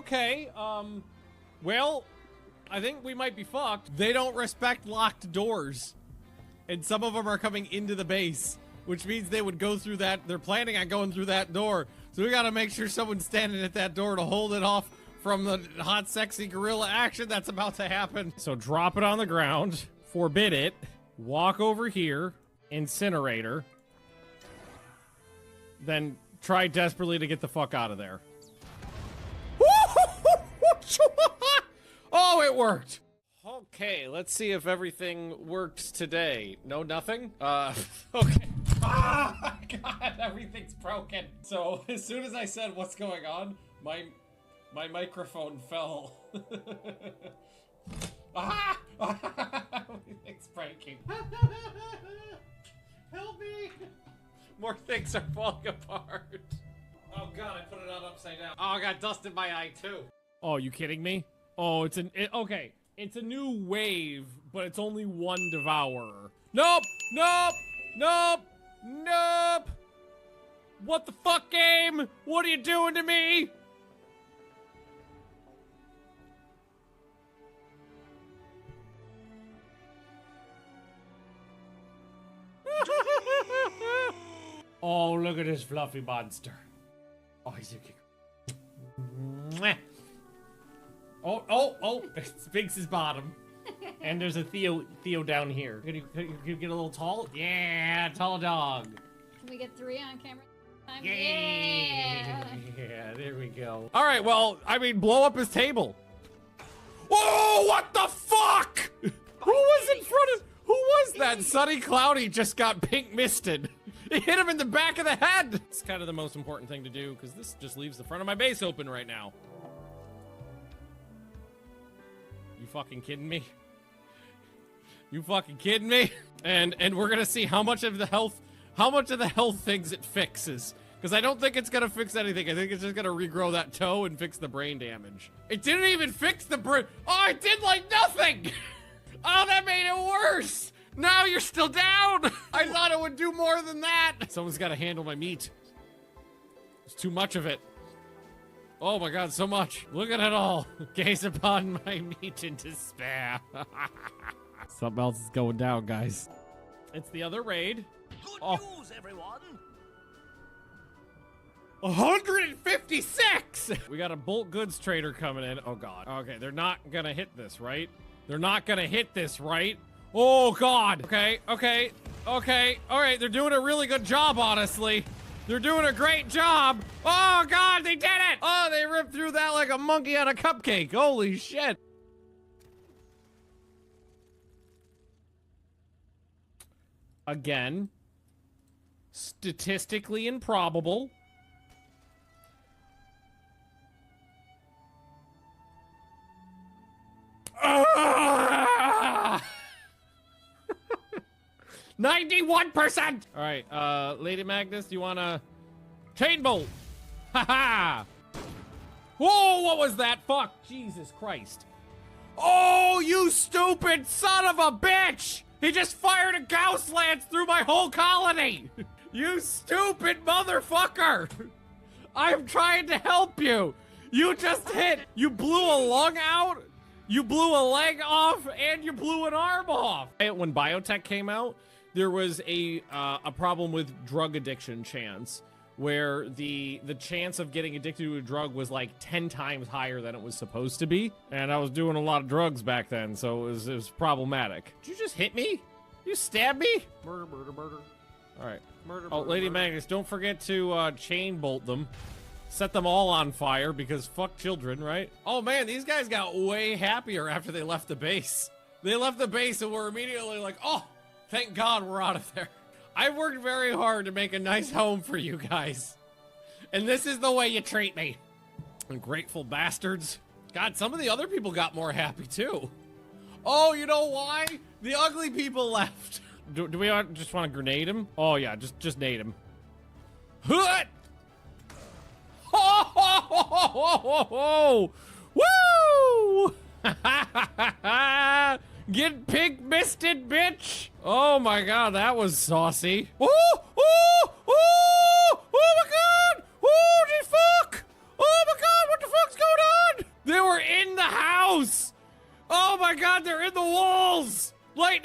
Okay, well, I think we might be fucked. They don't respect locked doors. And some of them are coming into the base, which means they would go through that. They're planning on going through that door. So we gotta make sure someone's standing at that door to hold it off from the hot, sexy gorilla action that's about to happen. So drop it on the ground, forbid it, walk over here, incinerator, then try desperately to get the fuck out of there. Oh, it worked. Okay, let's see if everything works today. No, nothing? Okay. Ah, God, everything's broken. So, as soon as I said what's going on, my microphone fell. Ah! Everything's breaking. Help me! More things are falling apart. Oh God, I put it on upside down. Oh, I got dust in my eye too. Oh, you kidding me? Oh, okay. It's a new wave, but it's only one devourer. Nope! Nope! Nope! Nope! What the fuck, game? What are you doing to me? Oh, look at this fluffy monster. Oh, he's a Oh, Sphinx's bottom. And there's a Theo down here. Can you get a little tall? Yeah, tall dog. Can we get 3 on camera? Yeah, there we go. All right, well, I mean, blow up his table. Whoa, what the fuck? Who was in front of, who was that? Sunny Cloudy just got pink misted. It hit him in the back of the head. It's kind of the most important thing to do because this just leaves the front of my base open right now. You fucking kidding me? You fucking kidding me? And we're gonna see how much of the health things it fixes. Because I don't think it's gonna fix anything. I think it's just gonna regrow that toe and fix the brain damage. It didn't even fix the brain. Oh, it did like nothing. Oh, that made it worse. Now you're still down. I thought it would do more than that. Someone's gotta handle my meat. There's too much of it. Oh my God, so much. Look at it all. Gaze upon my meat in despair. Something else is going down, guys. It's the other raid. Good news, everyone. 156! We got a bulk goods trader coming in. Oh God. Okay, they're not gonna hit this, right? They're not gonna hit this, right? Oh God. Okay. All right, they're doing a really good job, honestly. They're doing a great job. Oh God, they did it! Oh, they ripped through that like a monkey on a cupcake. Holy shit. Again, statistically improbable. Ah! 91%! All right, Lady Magnus, do you want to chain bolt? Haha! Whoa, what was that? Fuck, Jesus Christ. Oh, you stupid son of a bitch! He just fired a Gauss lance through my whole colony! You stupid motherfucker! I'm trying to help you! You just hit! You blew a lung out, you blew a leg off, and you blew an arm off! When biotech came out, there was a problem with drug addiction chance, where the chance of getting addicted to a drug was like 10 times higher than it was supposed to be. And I was doing a lot of drugs back then, so it was problematic. Did you just hit me? You stabbed me? Murder, murder, murder. All right. Murder, oh, Lady Magnus, don't forget to chain bolt them. Set them all on fire, because fuck children, right? Oh man, these guys got way happier after they left the base. They left the base and were immediately like, oh, thank God we're out of there. I worked very hard to make a nice home for you guys. And this is the way you treat me. Ungrateful bastards. God, some of the other people got more happy too. Oh, you know why? The ugly people left. Do we just want to grenade him? Oh yeah, just nade him. Hut! Ho ho ho ho ho ho! Woo! Get pink misted, bitch! Oh my God, that was saucy. Oh, oh, oh, oh my God! Holy fuck! Oh my God, what the fuck's going on?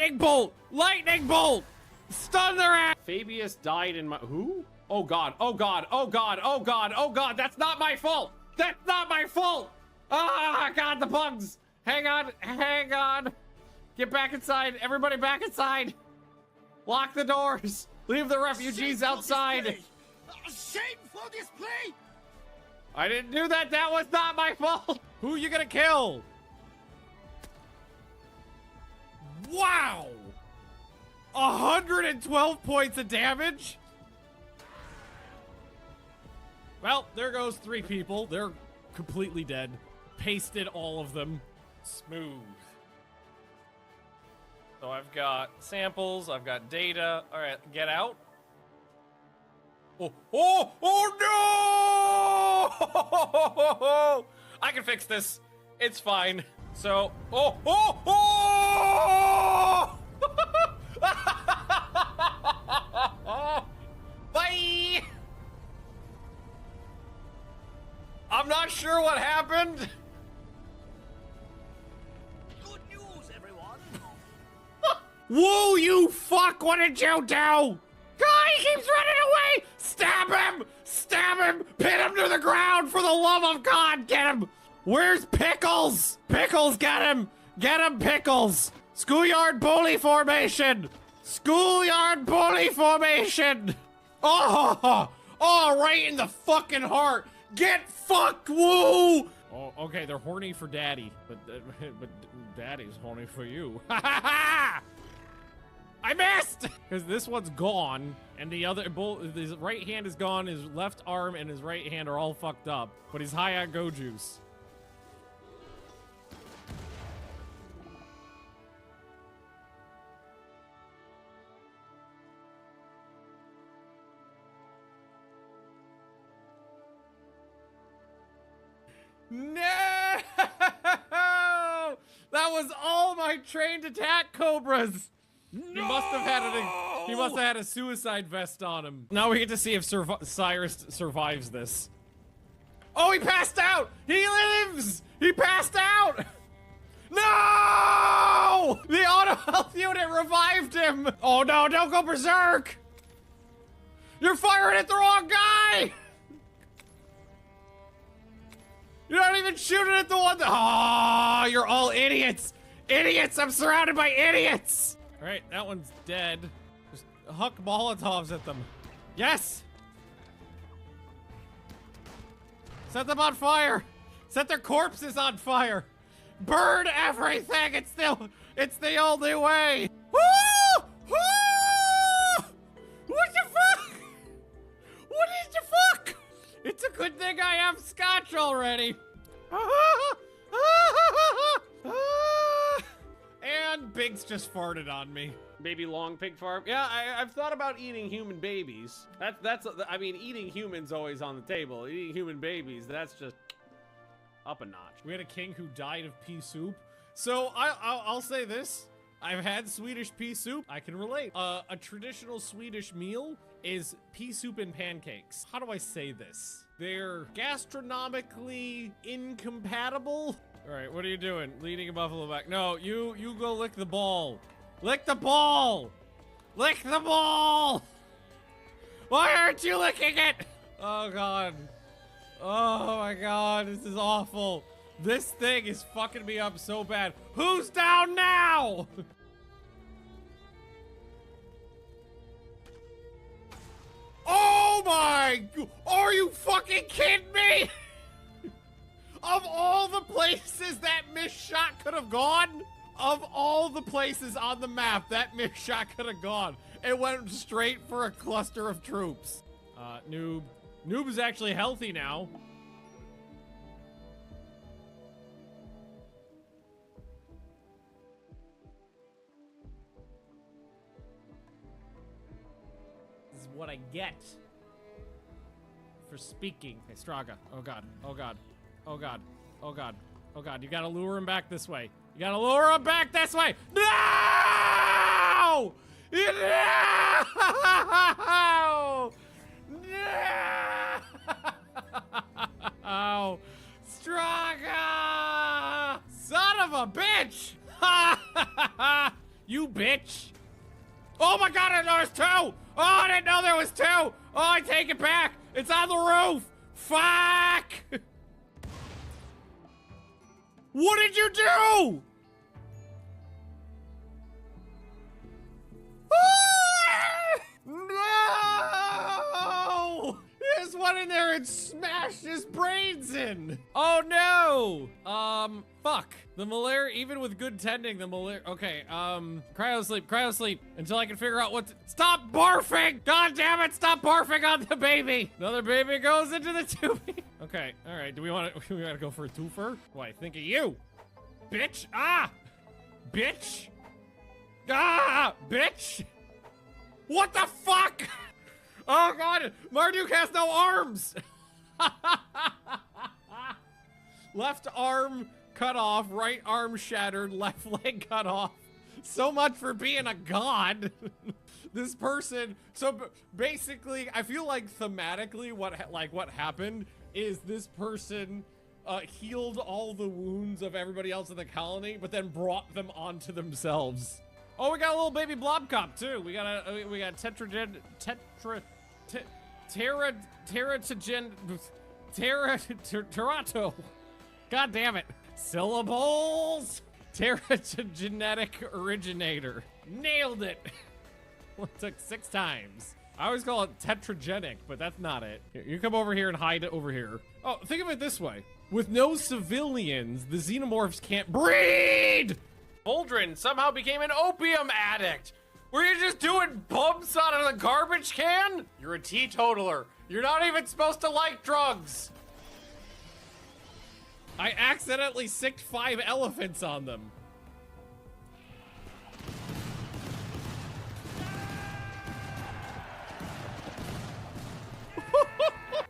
Lightning bolt! Lightning bolt! Stun their ass! Fabius died in my, who? Oh God, oh God, oh God, oh God, oh God, that's not my fault! That's not my fault! Ah, God, the bugs! Hang on, hang on. Get back inside, everybody back inside. Lock the doors. Leave the refugees outside. Shameful display! I didn't do that, that was not my fault. Who are you gonna kill? Wow! 112 points of damage? Well, there goes 3 people. They're completely dead. Pasted all of them. Smooth. So I've got samples, I've got data. All right, get out. Oh, oh, oh no! I can fix this. It's fine. So, oh, oh, oh! Bye! I'm not sure what happened. Good news, everyone! Whoa, you fuck! What did you do? God, he keeps running away! Stab him! Stab him! Pin him to the ground for the love of God! Get him! Where's Pickles? Pickles, get him! Get him, Pickles! Schoolyard bully formation! Schoolyard bully formation! Oh! Oh, right in the fucking heart! Get fucked, woo! Oh, okay, they're horny for daddy, but daddy's horny for you. Ha ha ha! I missed! Because this one's gone, and the other, his right hand is gone, his left arm and his right hand are all fucked up, but he's high on go juice. No! That was all my trained attack cobras. No! He must have had a suicide vest on him. Now we get to see if Cyrus survives this. Oh, he passed out! He lives! He passed out! No! The auto health unit revived him! Oh no, don't go berserk! You're firing at the wrong guy! You're not even shooting at the one that— oh, you're all idiots! Idiots! I'm surrounded by idiots! Alright, that one's dead. Just huck Molotovs at them. Yes! Set them on fire! Set their corpses on fire! Burn everything! It's the only way! Woo! Woo! What the fuck? What is the fuck? It's a good thing I have scotch already. And Biggs just farted on me. Baby long pig farm. Yeah, I've thought about eating human babies. I mean, eating humans always on the table. Eating human babies, that's just up a notch. We had a king who died of pea soup. So I'll say this. I've had Swedish pea soup. I can relate. A traditional Swedish meal is pea soup and pancakes. How do I say this? They're gastronomically incompatible. All right, what are you doing? Leading a buffalo back. No, you go lick the ball. Lick the ball! Lick the ball! Why aren't you licking it? Oh God. Oh my God, this is awful. This thing is fucking me up so bad. Who's down now? Oh my, are you fucking kidding me? Of all the places that missed shot could have gone, of all the places on the map that missed shot could have gone, it went straight for a cluster of troops. Noob. Noob is actually healthy now. This is what I get for speaking. Hey, Straga. Oh God. Oh God. Oh God. Oh God. Oh God. You gotta lure him back this way. You gotta lure him back this way. No! No! No! Straga! Son of a bitch! You bitch! Oh my god, there was two! Oh, I didn't know there was two! Oh, I take it back! It's on the roof! Fuck! What did you do? No! There's one in there and smashed his brains in. Oh no! Fuck. The malaria, even with good tending, the malaria. Okay, cryo sleep until I can figure out what to. Stop barfing! God damn it, stop barfing on the baby! Another baby goes into the tubing. Okay, alright, do we want to go for a twofer? Why, think of you, bitch! Ah! Bitch! Ah! Bitch! What the fuck? Oh god, Marduk has no arms! Left arm cut off, right arm shattered, left leg cut off. So much for being a god. This person, so basically, I feel like thematically what happened is this person healed all the wounds of everybody else in the colony, but then brought them onto themselves. Oh, we got a little baby blob cop too. We got Teratogen, God damn it. Syllables. Teratogenetic originator. Nailed it. Well, it took 6 times. I always call it tetragenic, but that's not it. Here, you come over here and hide it over here. Oh, think of it this way. With no civilians, the xenomorphs can't breed! Aldrin somehow became an opium addict. Were you just doing bumps out of the garbage can? You're a teetotaler. You're not even supposed to like drugs. I accidentally sicked 5 elephants on them.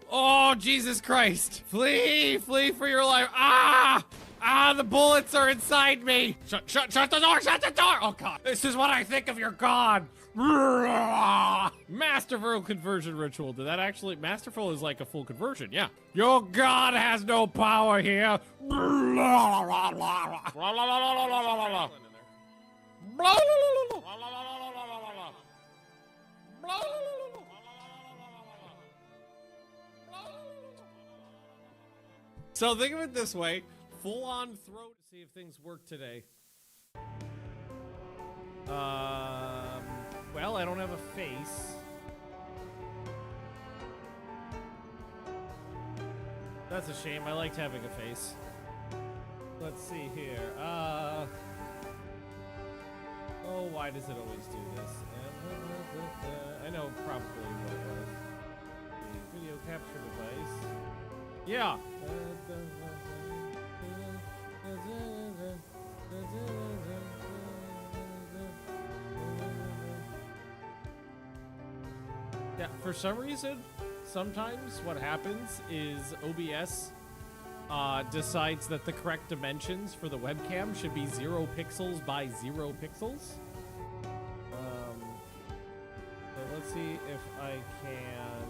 Oh, Jesus Christ. Flee, flee for your life. Ah! Ah, the bullets are inside me. Shut the door, shut the door. Oh God, this is what I think of your God. Masterful conversion ritual. Did that actually, masterful is like a full conversion, yeah. Your God has no power here. So think of it this way. Full on throat. See if things work today. Well, I don't have a face. That's a shame. I liked having a face. Let's see here. Oh, why does it always do this? I know probably what it was. The video capture device. Yeah. Yeah, for some reason, sometimes what happens is OBS decides that the correct dimensions for the webcam should be 0 pixels by 0 pixels. So let's see if I can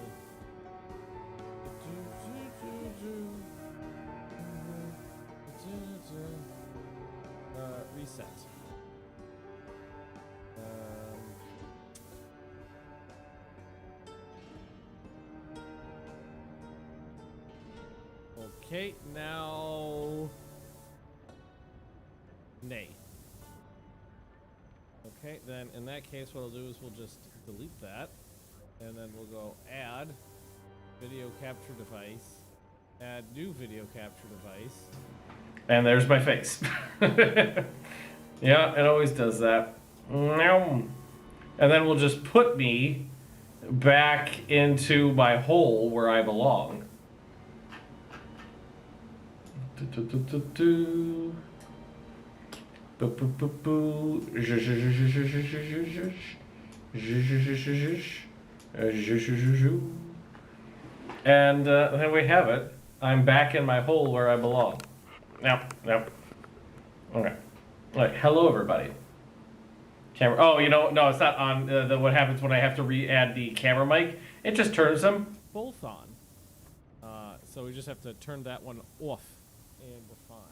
reset. Okay, now nay. Okay, then in that case what I'll do is we'll just delete that and then we'll go add video capture device, add new video capture device. And there's my face. Yeah, it always does that. And then we'll just put me back into my hole where I belong. And then we have it. I'm back in my hole where I belong. Yep. Okay. Like, hello everybody. Camera. Oh, you know, no, it's not on. What happens when I have to re-add the camera mic? It just turns them both on. So we just have to turn that one off and define.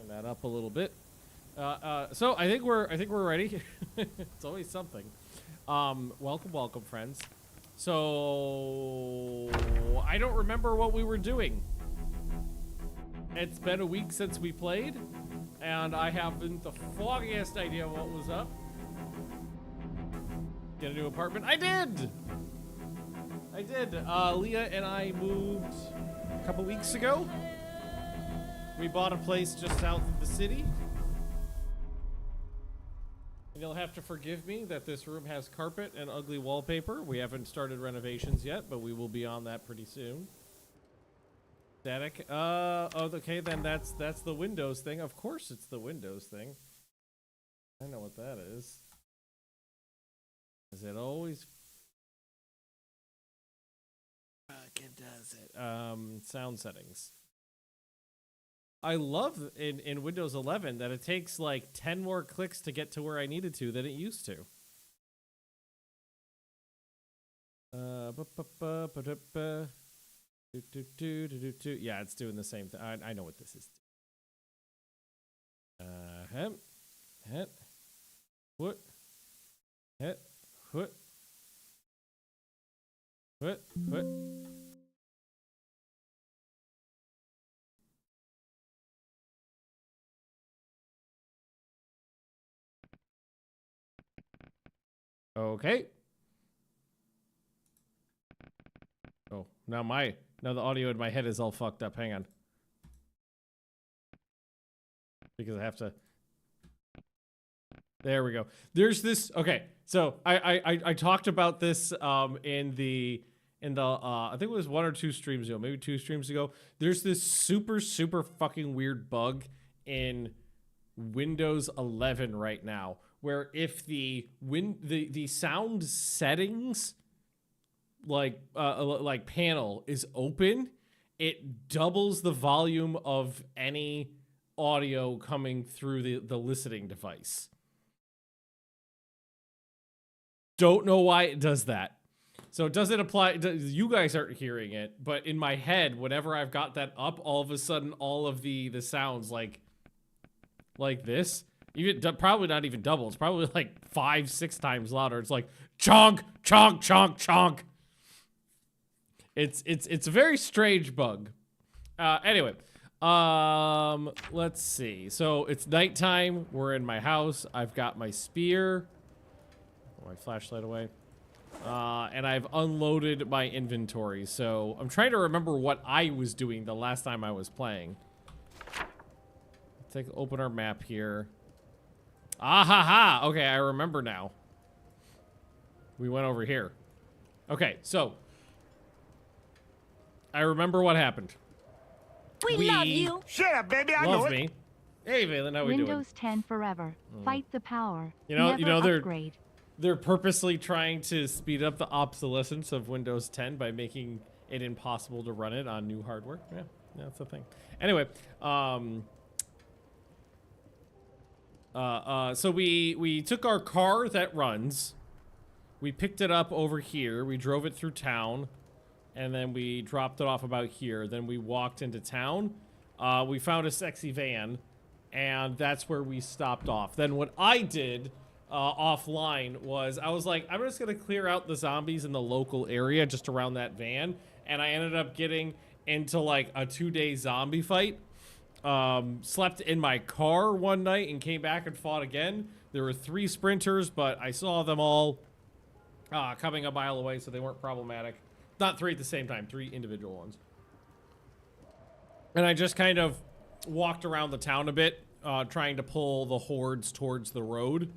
Turn that up a little bit. So I think we're ready. It's always something. Welcome, friends. So I don't remember what we were doing. It's been a week since we played, and I haven't the foggiest idea what was up. Get a new apartment? I did! Leah and I moved a couple weeks ago. We bought a place just south of the city. And you'll have to forgive me that this room has carpet and ugly wallpaper. We haven't started renovations yet, but we will be on that pretty soon. Static. Oh, okay, then that's the Windows thing. Of course it's the Windows thing. I know what that is. Is it always fucking does it? Sound settings. I love in Windows 11 that it takes like 10 more clicks to get to where I needed to than it used to. Yeah, it's doing the same thing. I know what this is. What? Okay. Oh, now the audio in my head is all fucked up. Hang on. Because I have to. There we go. There's this. Okay, so I talked about this in the I think it was 1 or 2 streams ago, maybe 2 streams ago. There's this super fucking weird bug in Windows 11 right now, where if the sound settings like panel is open, it doubles the volume of any audio coming through the listening device. Don't know why it does that. So it doesn't apply. You guys aren't hearing it, but in my head, whenever I've got that up, all of a sudden, all of the sounds like this, even probably not even double. It's probably like 5-6 times louder. It's like chonk, chonk, chonk, chonk. It's a very strange bug. Anyway, let's see. So it's nighttime. We're in my house. I've got my spear. Put my flashlight away. And I've unloaded my inventory. So I'm trying to remember what I was doing the last time I was playing. Open our map here. Ah ha ha. Okay, I remember now. We went over here. Okay, so I remember what happened. We love you. Shut up, baby. I know Love it. me. Hey, Valen, how we doing? Windows 10 forever. Fight the power. You know, Never upgrade. they're purposely trying to speed up the obsolescence of Windows 10 by making it impossible to run it on new hardware. Yeah, that's the thing. Anyway, so we took our car that runs, we picked it up over here, we drove it through town, and then we dropped it off about here. Then we walked into town. We found a sexy van, and that's where we stopped off. Then what I did offline was I was like, I'm just gonna clear out the zombies in the local area just around that van, and I ended up getting into like a 2-day zombie fight. Slept in my car one night and came back and fought again. There were 3 sprinters, but I saw them all coming a mile away, so they weren't problematic. Not 3 at the same time, 3 individual ones. And I just kind of walked around the town a bit, trying to pull the hordes towards the road.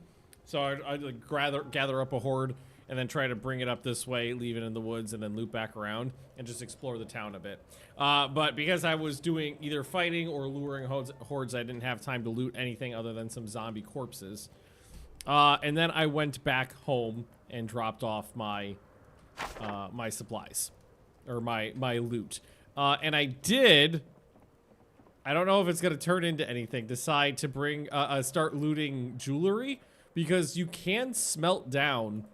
So I'd like gather up a horde and then try to bring it up this way, leave it in the woods, and then loop back around and just explore the town a bit. But because I was doing either fighting or luring hordes, I didn't have time to loot anything other than some zombie corpses. And then I went back home and dropped off my my supplies, or my loot. And I did, I don't know if it's gonna turn into anything, decide to bring, start looting jewelry, because you can smelt down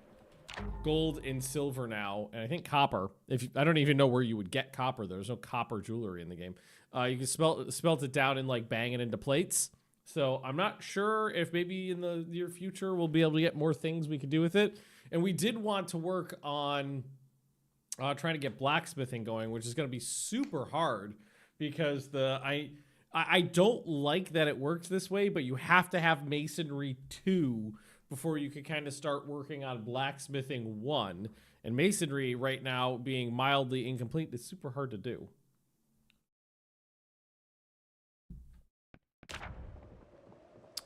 gold and silver now, and I think copper. I don't even know where you would get copper. There's no copper jewelry in the game. You can smelt it down and like bang it into plates. So I'm not sure if maybe in the near future we'll be able to get more things we could do with it. And we did want to work on trying to get blacksmithing going, which is going to be super hard because I don't like that it works this way, but you have to have Masonry 2 before you can kind of start working on blacksmithing 1. And Masonry right now being mildly incomplete is super hard to do.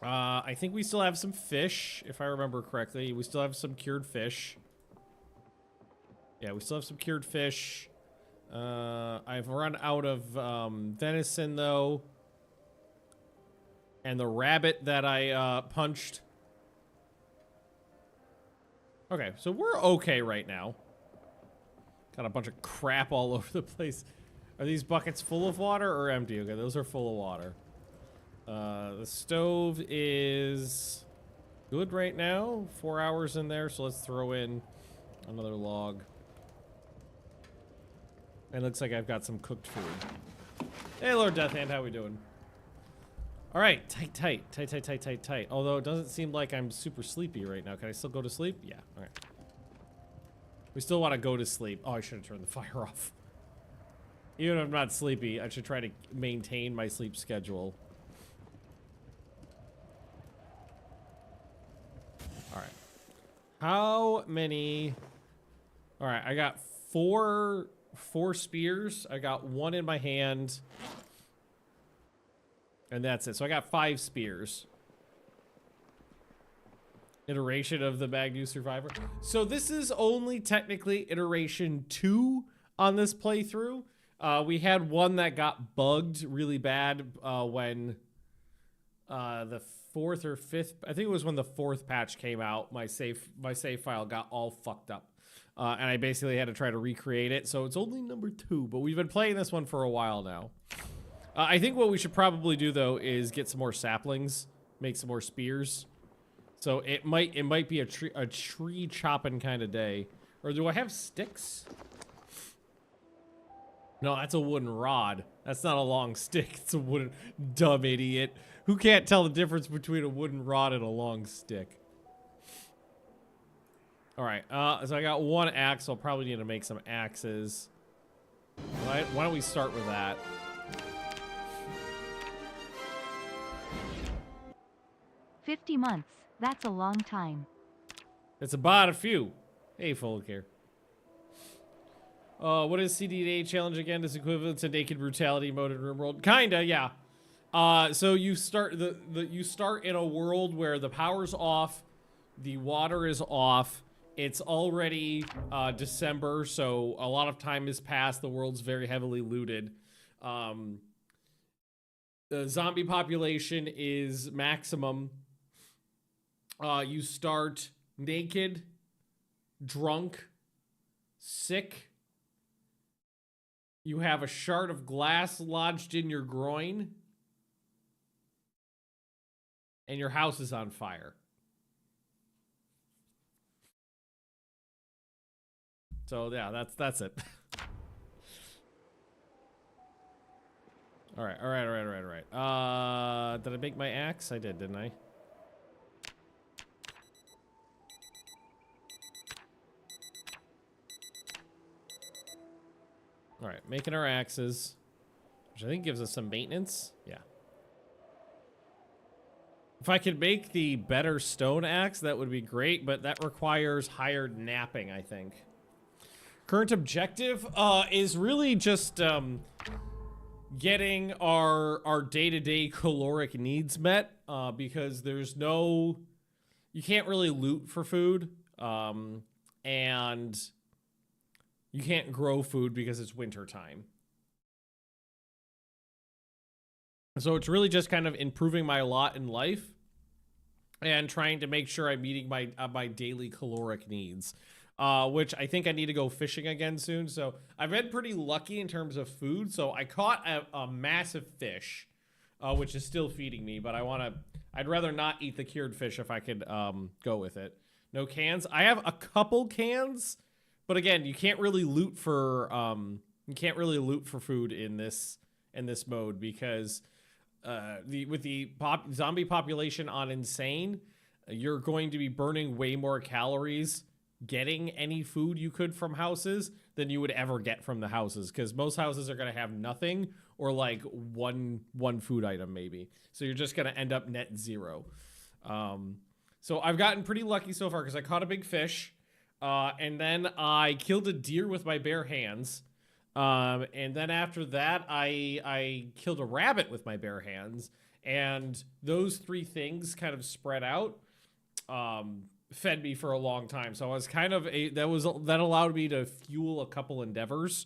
I think we still have some fish, if I remember correctly. We still have some cured fish. Yeah, we still have some cured fish. I've run out of venison, though. And the rabbit that I punched. Okay, so we're okay right now. Got a bunch of crap all over the place. Are these buckets full of water or empty? Okay, those are full of water. The stove is good right now. 4 hours in there, so let's throw in another log. And it looks like I've got some cooked food. Hey, Lord Deathhand, how we doing? All right, tight. Although it doesn't seem like I'm super sleepy right now. Can I still go to sleep? Yeah, all right. We still want to go to sleep. Oh, I should have turned the fire off. Even if I'm not sleepy, I should try to maintain my sleep schedule. All right. How many? All right, I got four spears. I got one in my hand. And that's it. So I got 5 spears. Iteration of the Magnu Survivor. So this is only technically iteration 2 on this playthrough. We had one that got bugged really bad when the 4th or 5th, I think it was when the 4th patch came out, my save file got all fucked up. And I basically had to try to recreate it. So it's only number 2, but we've been playing this one for a while now. I think what we should probably do though is get some more saplings, make some more spears. So it might be a tree chopping kind of day. Or do I have sticks? No, that's a wooden rod. That's not a long stick. It's a wooden, dumb idiot. Who can't tell the difference between a wooden rod and a long stick? All right, so I got 1 axe. I'll probably need to make some axes. Why don't we start with that? $50 months. That's a long time. It's about a few. Hey, full care. What is CDDA challenge again? Is equivalent to naked brutality mode in RimWorld? Kinda, yeah. So you start you start in a world where the power's off, the water is off. It's already December, so a lot of time has passed. The world's very heavily looted. The zombie population is maximum. You start naked, drunk, sick. You have a shard of glass lodged in your groin. And your house is on fire. So yeah, that's it. All right. Did I make my axe? I did, didn't I? All right, making our axes, which I think gives us some maintenance. Yeah. If I could make the better stone axe, that would be great, but that requires hired napping, I think. Current objective is really just getting our day-to-day caloric needs met, because there's no, you can't really loot for food, and you can't grow food because it's winter time. So it's really just kind of improving my lot in life and trying to make sure I'm meeting my daily caloric needs, which I think I need to go fishing again soon. So I've been pretty lucky in terms of food. So I caught a massive fish, which is still feeding me, but I'd rather not eat the cured fish if I could go with it. No cans. I have a couple cans, but again, you can't really loot for food in this mode because with the zombie population on insane, you're going to be burning way more calories getting any food you could from houses than you would ever get from the houses, because most houses are going to have nothing or like one food item maybe. So you're just going to end up net zero. So I've gotten pretty lucky so far because I caught a big fish, and then I killed a deer with my bare hands. And then after that, I killed a rabbit with my bare hands, and those three things kind of spread out, fed me for a long time. So I was kind of that allowed me to fuel a couple endeavors.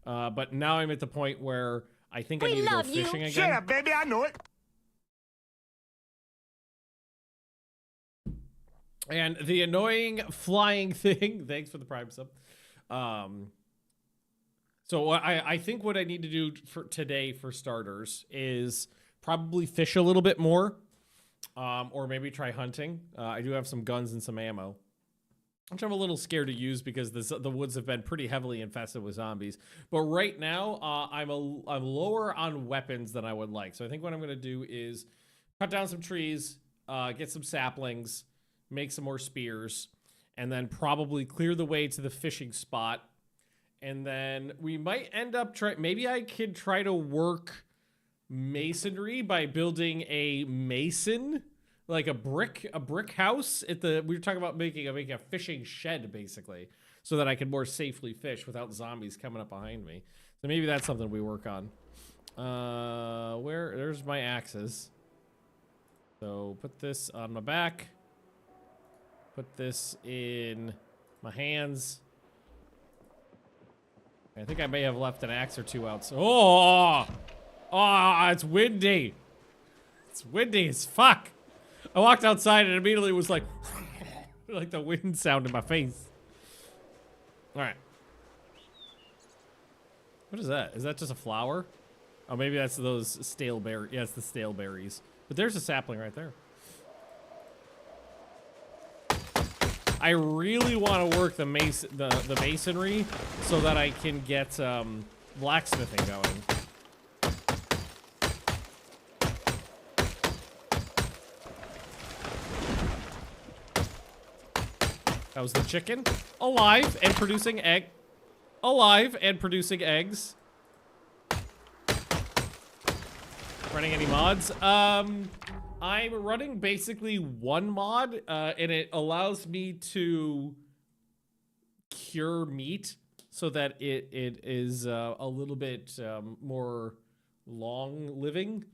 But now I'm at the point where I think I need to go fishing again. Shut up, baby, I know it. And the annoying flying thing, thanks for the Prime sub. So I think what I need to do for today, for starters, is probably fish a little bit more, or maybe try hunting. I do have some guns and some ammo, which I'm a little scared to use because the woods have been pretty heavily infested with zombies. But right now, I'm lower on weapons than I would like. So I think what I'm going to do is cut down some trees, get some saplings, make some more spears, and then probably clear the way to the fishing spot. And then we might end up maybe I could try to work masonry by building a mason, like a brick house we were talking about making a fishing shed basically, so that I can more safely fish without zombies coming up behind me. So maybe that's something we work on. There's my axes. So put this on my back. Put this in my hands. I think I may have left an axe or two out. Oh, it's windy. It's windy as fuck. I walked outside and immediately was like, like the wind sound in my face. All right. What is that? Is that just a flower? Oh, maybe that's those stale berries. Yeah, it's the stale berries. But there's a sapling right there. I really want to work the masonry so that I can get blacksmithing going. That was the chicken, alive and producing eggs. Running any mods? I'm running basically one mod, and it allows me to cure meat so that it is a little bit more long living.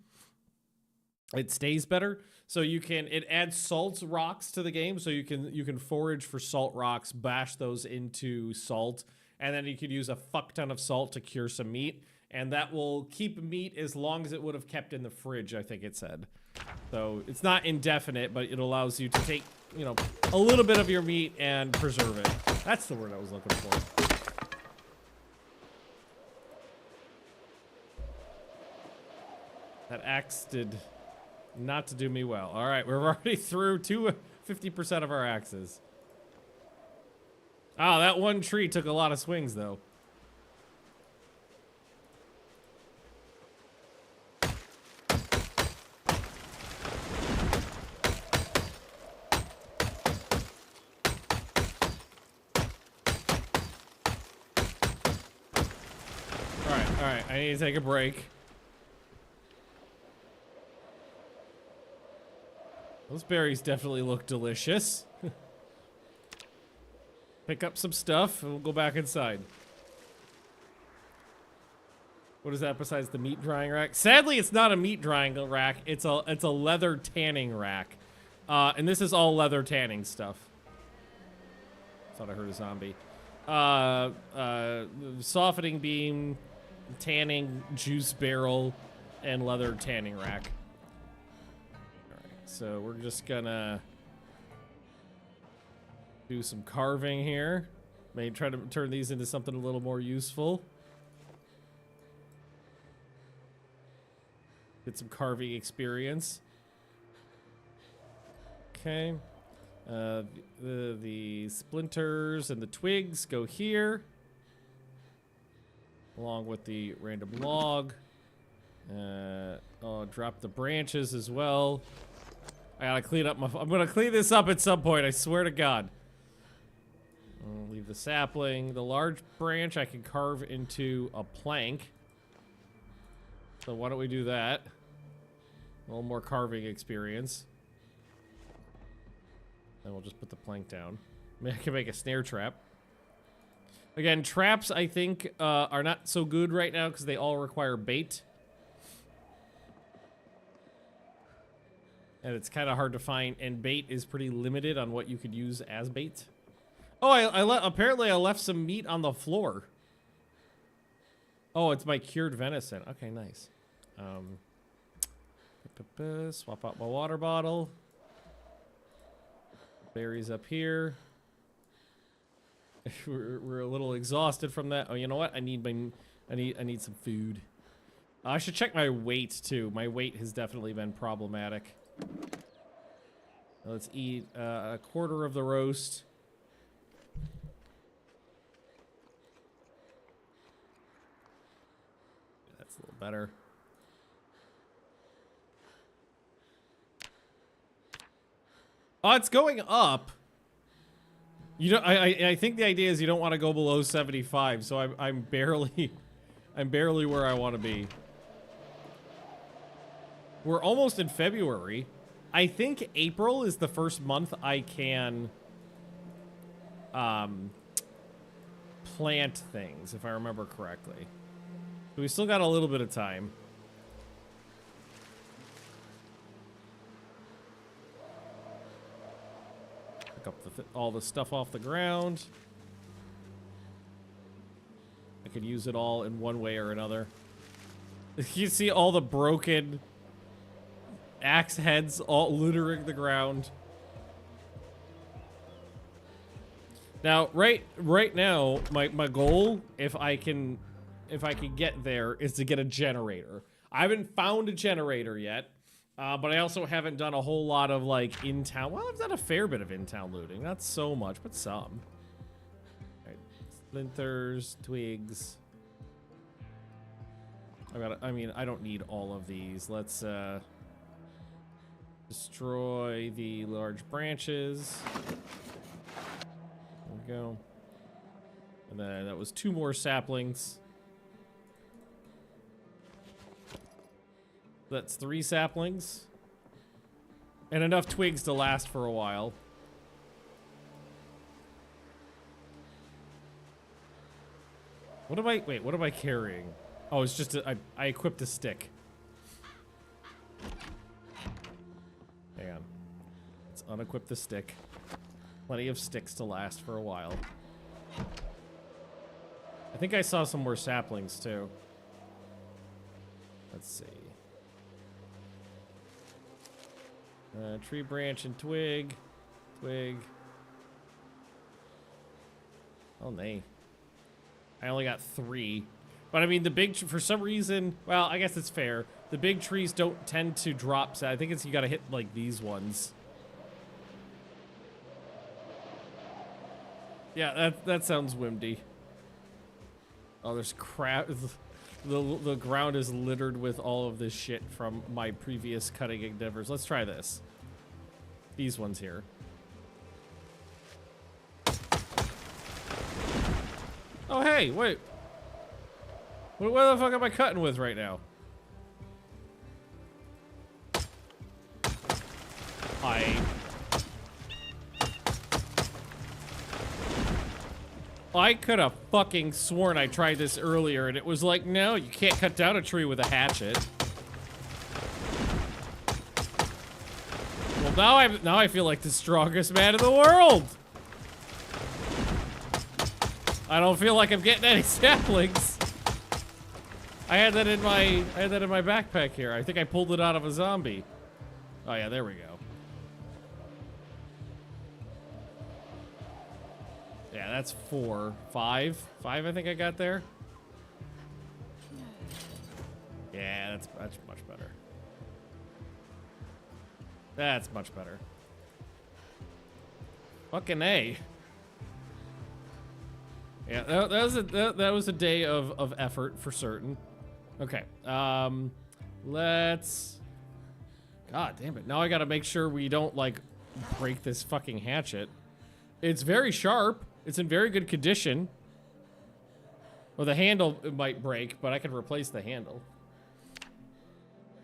It stays better, so it adds salt rocks to the game, so you can forage for salt rocks, bash those into salt, and then you could use a fuck ton of salt to cure some meat, and that will keep meat as long as it would have kept in the fridge, I think it said. So it's not indefinite, but it allows you to take, a little bit of your meat and preserve it. That's the word I was looking for. That axe did not to do me well. All right, we're already through 50% of our axes. Oh, that one tree took a lot of swings, though. All right, I need to take a break. Those berries definitely look delicious. Pick up some stuff and we'll go back inside. What is that besides the meat drying rack? Sadly, it's not a meat drying rack. It's a leather tanning rack. And this is all leather tanning stuff. Thought I heard a zombie. Softening beam, tanning juice barrel, and leather tanning rack. So we're just gonna do some carving here. Maybe try to turn these into something a little more useful. Get some carving experience. Okay. The splinters and the twigs go here, along with the random log. I'll drop the branches as well. I gotta clean up I'm gonna clean this up at some point, I swear to God. I'll leave the sapling. The large branch I can carve into a plank. So why don't we do that? A little more carving experience. Then we'll just put the plank down. I can make a snare trap. Again, traps I think are not so good right now because they all require bait. And it's kind of hard to find, and bait is pretty limited on what you could use as bait. Oh, apparently I left some meat on the floor. Oh, it's my cured venison. Okay, nice. Swap out my water bottle. Berries up here. We're a little exhausted from that. Oh, you know what? I need some food. I should check my weight too. My weight has definitely been problematic. Let's eat a quarter of the roast. That's a little better. Oh, it's going up. You know, I think the idea is you don't want to go below 75, so I'm barely where I want to be. We're almost in February. I think April is the first month I can plant things, if I remember correctly. So we still got a little bit of time. Pick up all the stuff off the ground. I could use it all in one way or another. You see all the broken axe heads all littering the ground. Now, right now, my goal, if I can get there, is to get a generator. I haven't found a generator yet, but I also haven't done a whole lot of like in-town. Well, I've done a fair bit of in-town looting, not so much, but some. All right, splinters, twigs. I mean, I don't need all of these. Let's destroy the large branches. There we go. And then that was 2 more saplings. That's 3 saplings. And enough twigs to last for a while. What am I carrying? Oh, it's just I equipped a stick. Hang on. Let's unequip the stick. Plenty of sticks to last for a while. I think I saw some more saplings too. Let's see. Tree branch and twig. Twig. Oh, nay. I only got 3. But I mean, the big, for some reason, well, I guess it's fair. The big trees don't tend to drop. So I think it's, you gotta hit like these ones. Yeah, that sounds whimsy. Oh, there's crap. The ground is littered with all of this shit from my previous cutting endeavors. Let's try this. These ones here. Oh, hey, wait. What the fuck am I cutting with right now? I could have fucking sworn I tried this earlier and it was like, no, you can't cut down a tree with a hatchet. Well, now I feel like the strongest man in the world. I don't feel like I'm getting any saplings. I had that in my backpack here. I think I pulled it out of a zombie. Oh yeah, there we go. Yeah, that's 4. 5? 5 I think I got there. Yeah, that's much better. That's much better. Fucking A. Yeah, that was a day of effort for certain. Okay, let's... God damn it. Now I gotta make sure we don't, like, break this fucking hatchet. It's very sharp. It's in very good condition. Well, the handle might break, but I can replace the handle.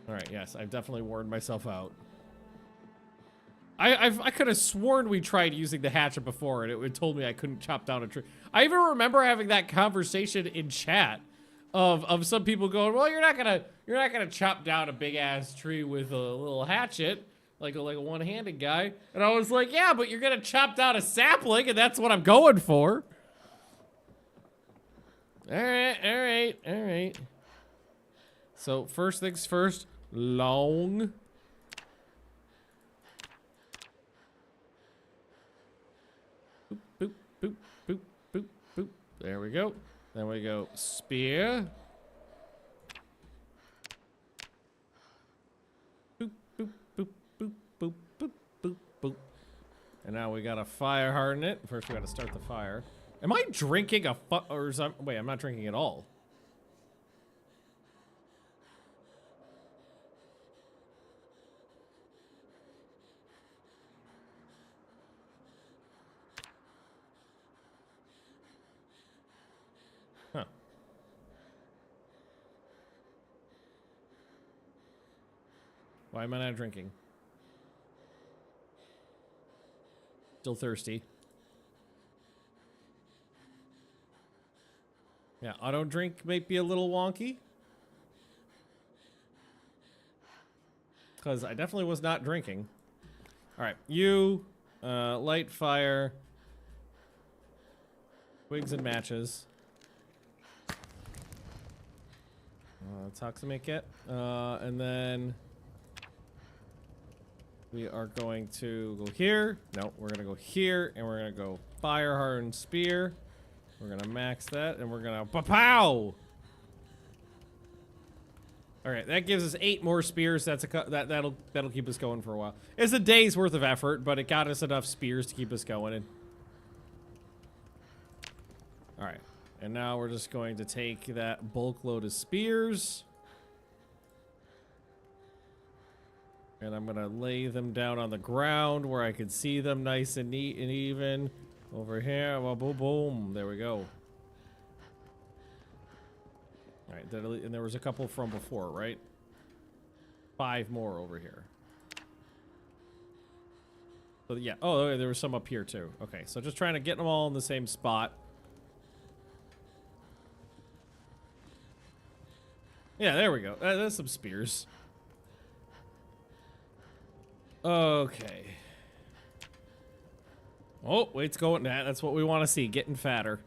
Alright, yes, I've definitely worn myself out. I could have sworn we tried using the hatchet before, and it told me I couldn't chop down a tree. I even remember having that conversation in chat of some people going, "Well, you're not gonna chop down a big ass tree with a little hatchet, like a one-handed guy." And I was like, "Yeah, but you're gonna chop down a sapling, and that's what I'm going for." All right. So first things first, long. Boop, boop, boop, boop, boop. There we go. Then we go spear. Boop, boop, boop, boop, boop, boop, boop, boop. And now we gotta fire harden it. First we gotta start the fire. Am I drinking a or is wait, I'm not drinking at all. Huh. Why am I not drinking? Still thirsty. Yeah, auto drink might be a little wonky. Because I definitely was not drinking. Alright, you, light fire, twigs and matches. Toxamate it. And then we are going to go here. No, we're gonna go here, and we're gonna go fire hardened spear. We're gonna max that, and we're gonna pow. All right, that gives us 8 more spears. That's that'll keep us going for a while. It's a day's worth of effort, but it got us enough spears to keep us going. All right, and now we're just going to take that bulk load of spears, and I'm gonna lay them down on the ground where I can see them nice and neat and even. Over here, well, boom, boom. There we go. All right, and there was a couple from before, right? 5 more over here. So yeah. Oh, there was some up here too. Okay, so just trying to get them all in the same spot. Yeah, there we go. That's some spears. Okay. Oh, weight's going. That's what we want to see. Getting fatter.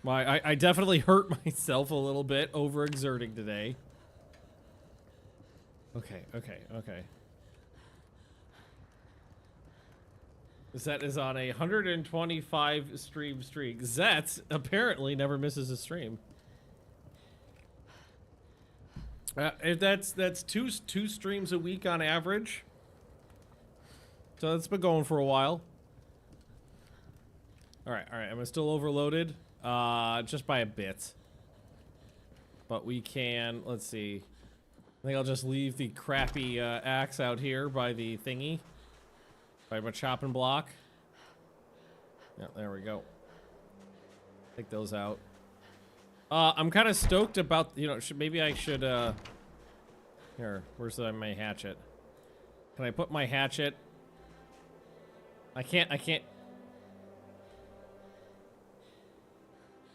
Well, I definitely hurt myself a little bit overexerting today. Okay. Zet is on a 125 stream streak. Zet apparently never misses a stream. That's two streams a week on average. So that's been going for a while. All right. I'm still overloaded, just by a bit. But we can. Let's see. I think I'll just leave the crappy axe out here by the thingy, by my chopping block. Yeah, there we go. Take those out. I'm kind of stoked about, maybe I should. Here, where's my hatchet? Can I put my hatchet? I can't.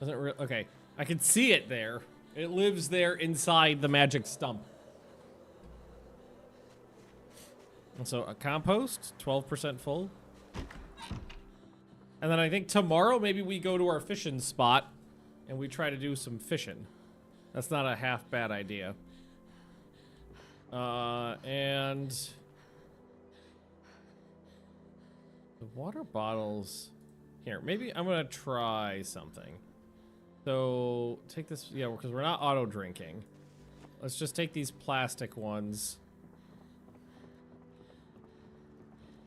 Doesn't really. Okay, I can see it there. It lives there inside the magic stump. And so a compost, 12% full. And then I think tomorrow maybe we go to our fishing spot and we try to do some fishing. That's not a half bad idea. And the water bottles here. Maybe I'm gonna try something. So take this, yeah, because we're not auto drinking. Let's just take these plastic ones.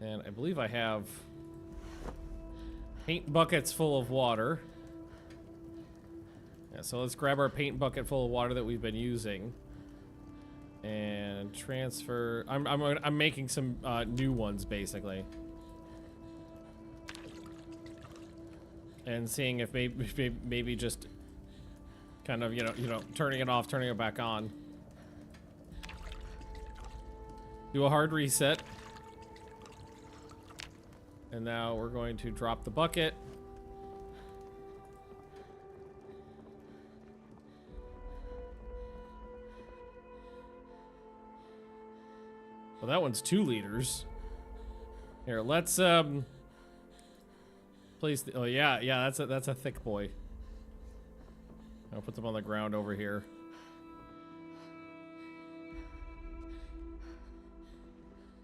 And I believe I have Paint buckets full of water. Yeah, so let's grab our paint bucket full of water that we've been using. And transfer. I'm making some new ones basically. And seeing if maybe just kind of, you know, turning it off, turning it back on. Do a hard reset. And now we're going to drop the bucket. Well, that one's 2 liters. Here, let's place the, oh yeah, that's a thick boy. I'll put them on the ground over here.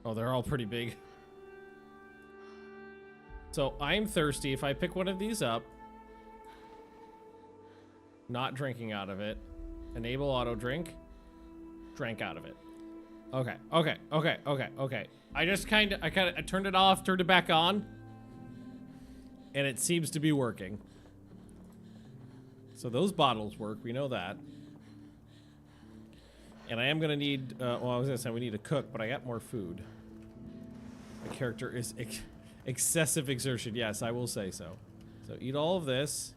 Oh, they're all pretty big. So I'm thirsty. If I pick one of these up, not drinking out of it, enable auto drink, drank out of it. Okay. I turned it off, turned it back on, and it seems to be working. So those bottles work, we know that. And I am gonna need, well, I was gonna say we need to cook, but I got more food. My character is excessive exertion, yes, I will say so. So eat all of this.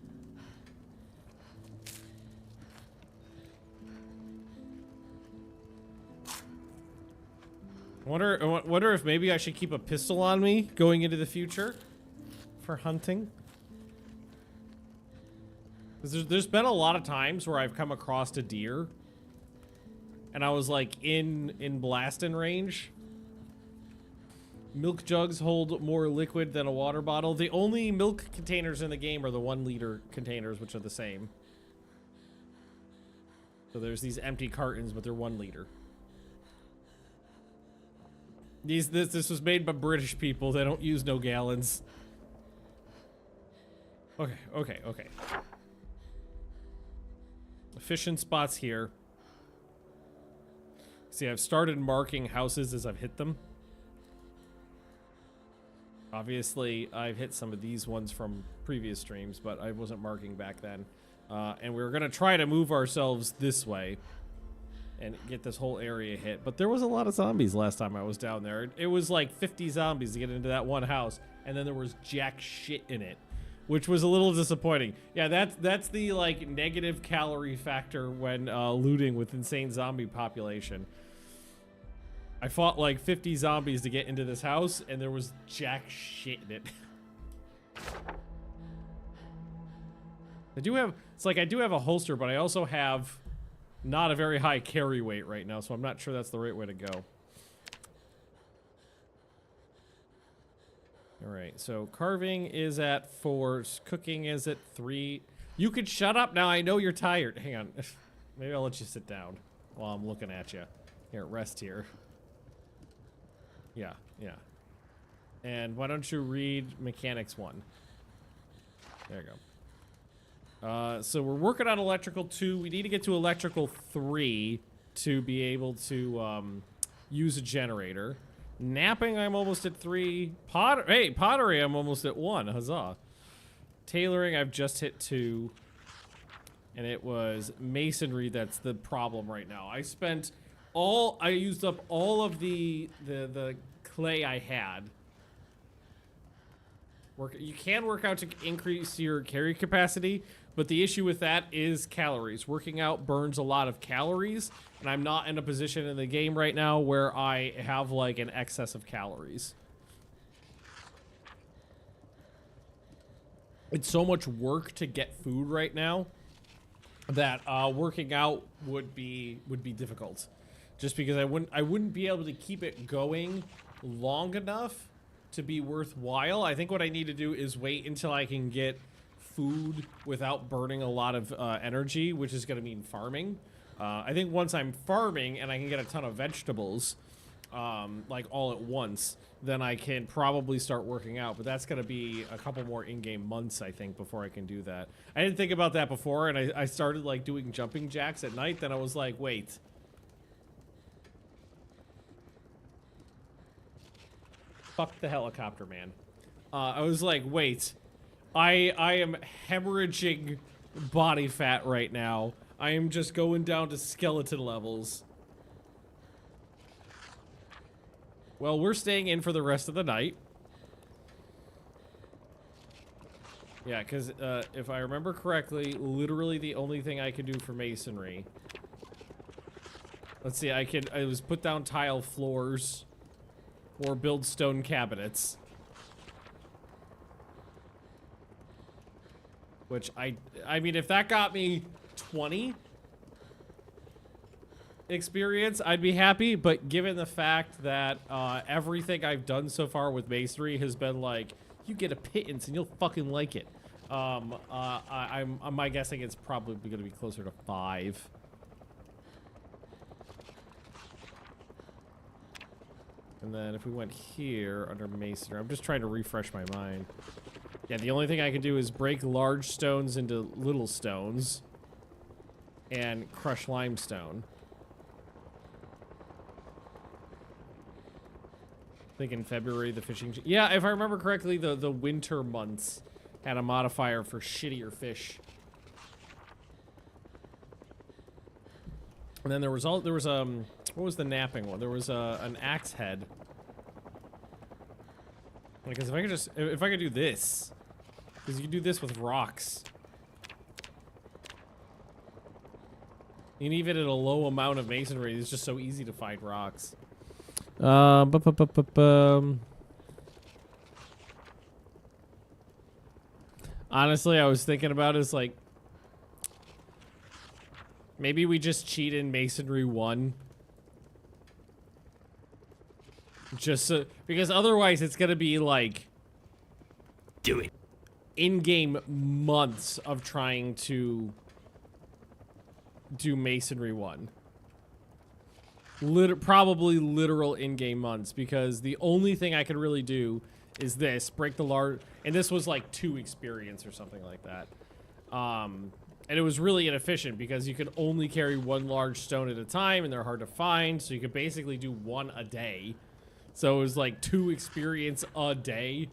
Wonder if maybe I should keep a pistol on me going into the future for hunting. There's been a lot of times where I've come across a deer and I was like in blasting range. Milk jugs hold more liquid than a water bottle. The only milk containers in the game are the 1 liter containers, which are the same. So there's these empty cartons, but they're 1 liter. This was made by British people. They don't use no gallons. Okay. Efficient spots here. See, I've started marking houses as I've hit them. Obviously, I've hit some of these ones from previous streams, but I wasn't marking back then. And we were gonna try to move ourselves this way and get this whole area hit. But there was a lot of zombies last time I was down there. It was like 50 zombies to get into that one house, and then there was jack shit in it, which was a little disappointing. Yeah, that's the like negative calorie factor when looting with insane zombie population. I fought like 50 zombies to get into this house, and there was jack shit in it. I do have a holster, but I also have not a very high carry weight right now, so I'm not sure that's the right way to go. All right, so carving is at 4, cooking is at 3. You could shut up now. I know you're tired. Hang on. Maybe I'll let you sit down while I'm looking at you. Here, rest here. Yeah. And why don't you read mechanics 1? There you go. So we're working on electrical 2. We need to get to electrical 3 to be able to use a generator. Napping, I'm almost at 3. Pottery, I'm almost at 1. Huzzah. Tailoring, I've just hit 2. And it was masonry that's the problem right now. I used up all of the clay I had. You can work out to increase your carry capacity, but the issue with that is calories. Working out burns a lot of calories, and I'm not in a position in the game right now where I have like an excess of calories. It's so much work to get food right now that working out would be difficult. Just because I wouldn't be able to keep it going long enough to be worthwhile. I think what I need to do is wait until I can get food without burning a lot of energy, which is going to mean farming. I think once I'm farming and I can get a ton of vegetables, like all at once, then I can probably start working out. But that's going to be a couple more in-game months, I think, before I can do that. I didn't think about that before, and I started like doing jumping jacks at night. Then I was like, wait. Fuck the helicopter, man. I was like, wait, I am hemorrhaging body fat right now. I am just going down to skeleton levels. Well, we're staying in for the rest of the night. Yeah, because if I remember correctly, literally the only thing I could do for masonry. Let's see, I was put down tile floors or build stone cabinets. Which I mean, if that got me 20 experience, I'd be happy. But given the fact that everything I've done so far with masonry has been like, you get a pittance and you'll fucking like it. My guessing it's probably going to be closer to 5. And then if we went here under masonry, I'm just trying to refresh my mind. Yeah, the only thing I can do is break large stones into little stones and crush limestone. I think in February, the fishing... Yeah, if I remember correctly, the winter months had a modifier for shittier fish. And then there was what was the napping one? There was an axe head. Because if I could do this, because you can do this with rocks. And even at a low amount of masonry, it's just so easy to find rocks. Honestly, I was thinking about is like, maybe we just cheat in Masonry 1. Just so, because otherwise it's gonna be like, Do it. In-game months of trying to do Masonry 1. Probably literal in-game months, because the only thing I could really do is this, break the large, and this was like 2 experience or something like that. And it was really inefficient because you could only carry 1 large stone at a time and they're hard to find, so you could basically do 1 a day. So it was like 2 experience a day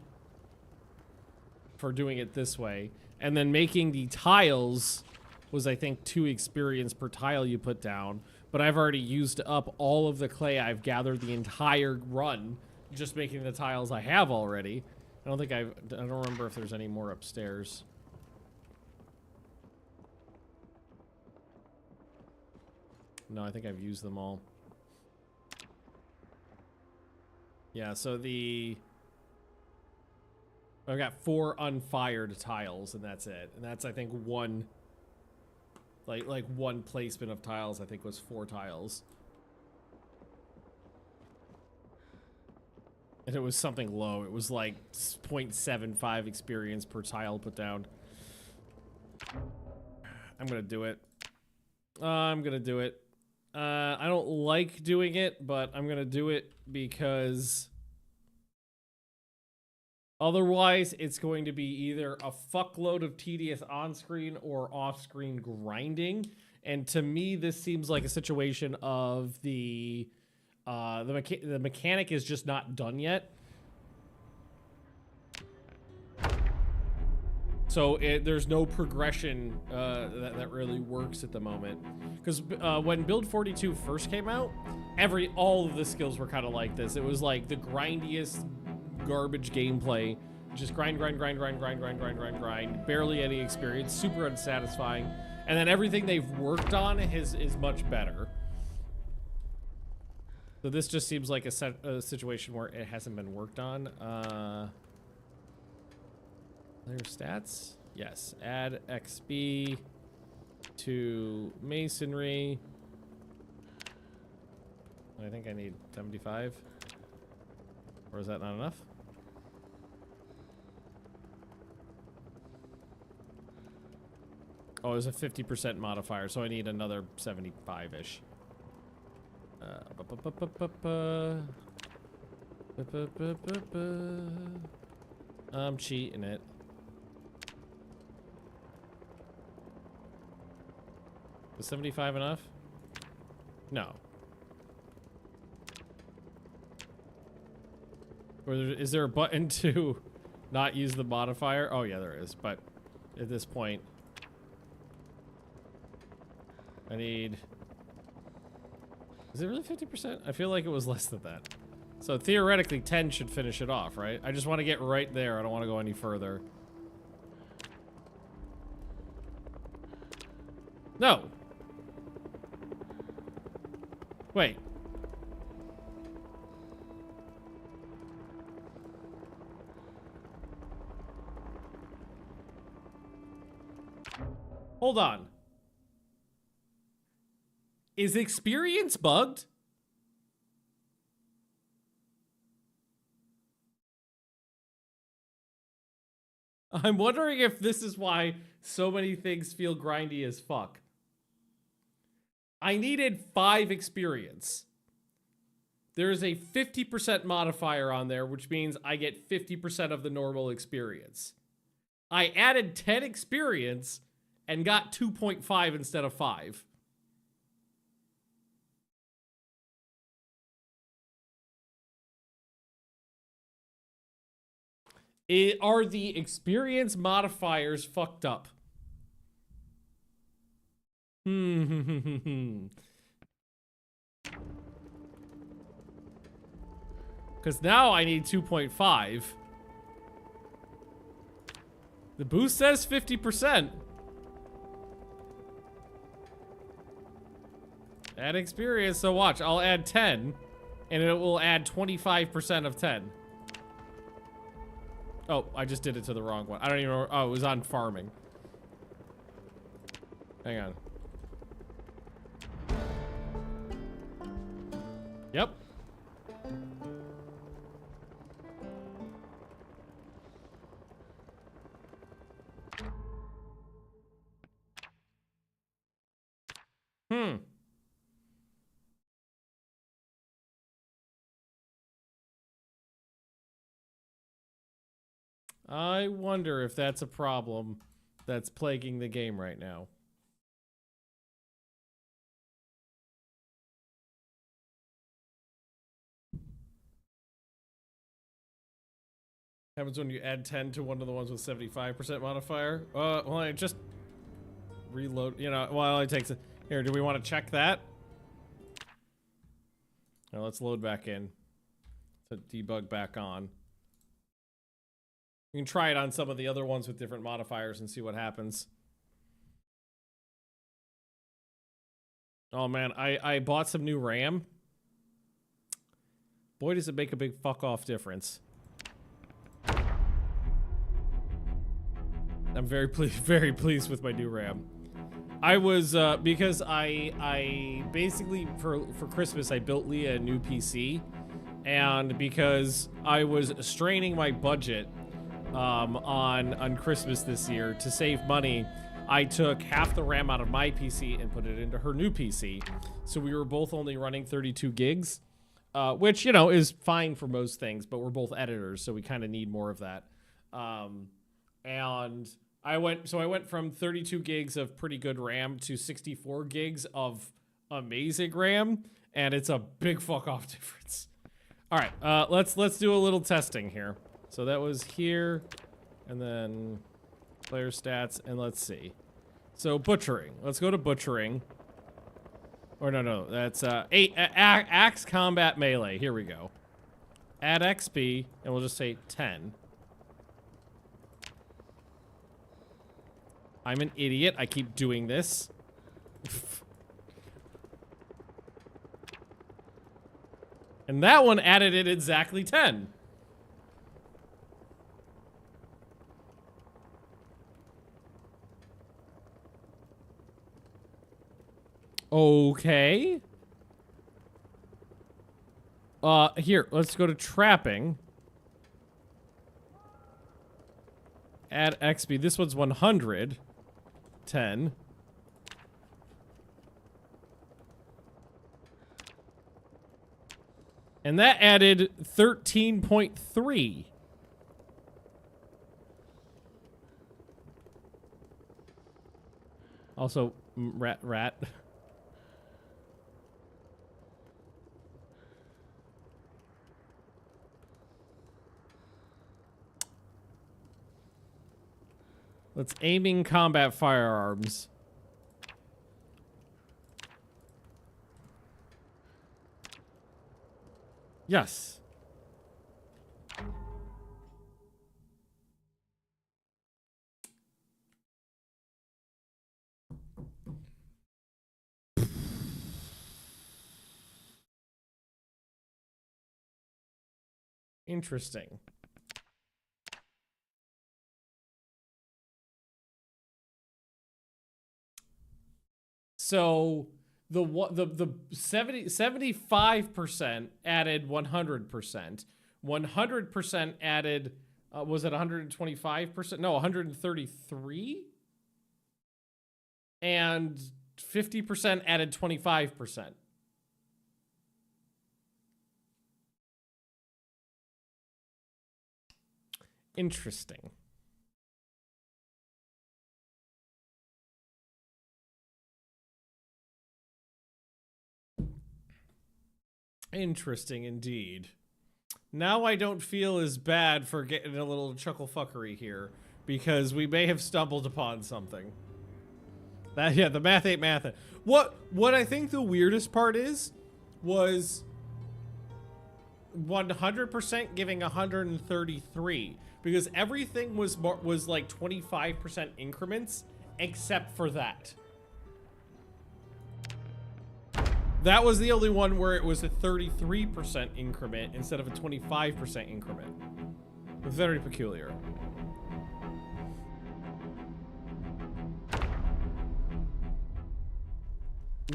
for doing it this way. And then making the tiles was, I think, 2 experience per tile you put down. But I've already used up all of the clay I've gathered the entire run just making the tiles I have already. I don't remember if there's any more upstairs. No, I think I've used them all. Yeah, so I've got 4 unfired tiles, and that's it. And that's, I think, one placement of tiles, I think, was 4 tiles. And it was something low. It was like 0.75 experience per tile put down. I'm gonna do it. I'm gonna do it. I don't like doing it, but I'm gonna do it because otherwise it's going to be either a fuckload of tedious on-screen or off-screen grinding. And to me, this seems like a situation of the mechanic is just not done yet. So there's no progression that really works at the moment. Because when Build 42 first came out, all of the skills were kind of like this. It was like the grindiest garbage gameplay. Just grind, barely any experience, super unsatisfying. And then everything they've worked on is much better. So this just seems like a situation where it hasn't been worked on. There's stats. Yes, add XP to masonry. I think I need 75. Or is that not enough? Oh, there's a 50% modifier, so I need another 75-ish. I'm cheating it. Was 75 enough? No. Or is there a button to Not use the modifier? Oh, yeah, there is. But at this point, I need... Is it really 50%? I feel like it was less than that. So theoretically, 10 should finish it off, right? I just want to get right there. I don't want to go any further. No. Wait. Hold on. Is experience bugged? I'm wondering if this is why so many things feel grindy as fuck. I needed 5 experience. There's a 50% modifier on there, which means I get 50% of the normal experience. I added 10 experience and got 2.5 instead of 5. Are the experience modifiers fucked up? Because now I need 2.5. The boost says 50%. Add experience, so watch. I'll add 10, and it will add 25% of 10. Oh, I just did it to the wrong one. I don't even know. Oh, it was on farming. Hang on. Yep. I wonder if that's a problem that's plaguing the game right now. Happens when you add 10 to one of the ones with 75% modifier. Well, I just reload, you know, well, it takes a... Here, do we want to check that? Now let's load back in. To debug back on. You can try it on some of the other ones with different modifiers and see what happens. Oh man, I bought some new RAM. Boy, does it make a big fuck off difference. I'm very pleased with my new RAM. I was because I basically for Christmas I built Leah a new PC, and because I was straining my budget on Christmas this year to save money, I took half the RAM out of my PC and put it into her new PC. So we were both only running 32 gigs, which, you know, is fine for most things, but we're both editors, so we kind of need more of that. And I went from 32 gigs of pretty good RAM to 64 gigs of amazing RAM, and it's a big fuck off difference. All right, let's do a little testing here. So that was here, and then player stats, and let's see. So butchering. Let's go to butchering. Or no, that's axe combat melee. Here we go. Add XP, and we'll just say 10. I'm an idiot. I keep doing this. And that one added it exactly 10. Okay. Here, let's go to trapping. Add XP. This one's 100. 10. And that added 13.3. Also, rat. Let's aiming combat firearms. Yes. Interesting. So the 75% added 100%. 100% added was it 125%? No, 133. And 50% added 25%. Interesting. Interesting indeed. Now I don't feel as bad for getting a little chuckle fuckery here, because we may have stumbled upon something. That, yeah, the math ain't math. What I think the weirdest part is, was 100% giving 133, because everything was like 25% increments, except for that. That was the only one where it was a 33% increment instead of a 25% increment. Very peculiar.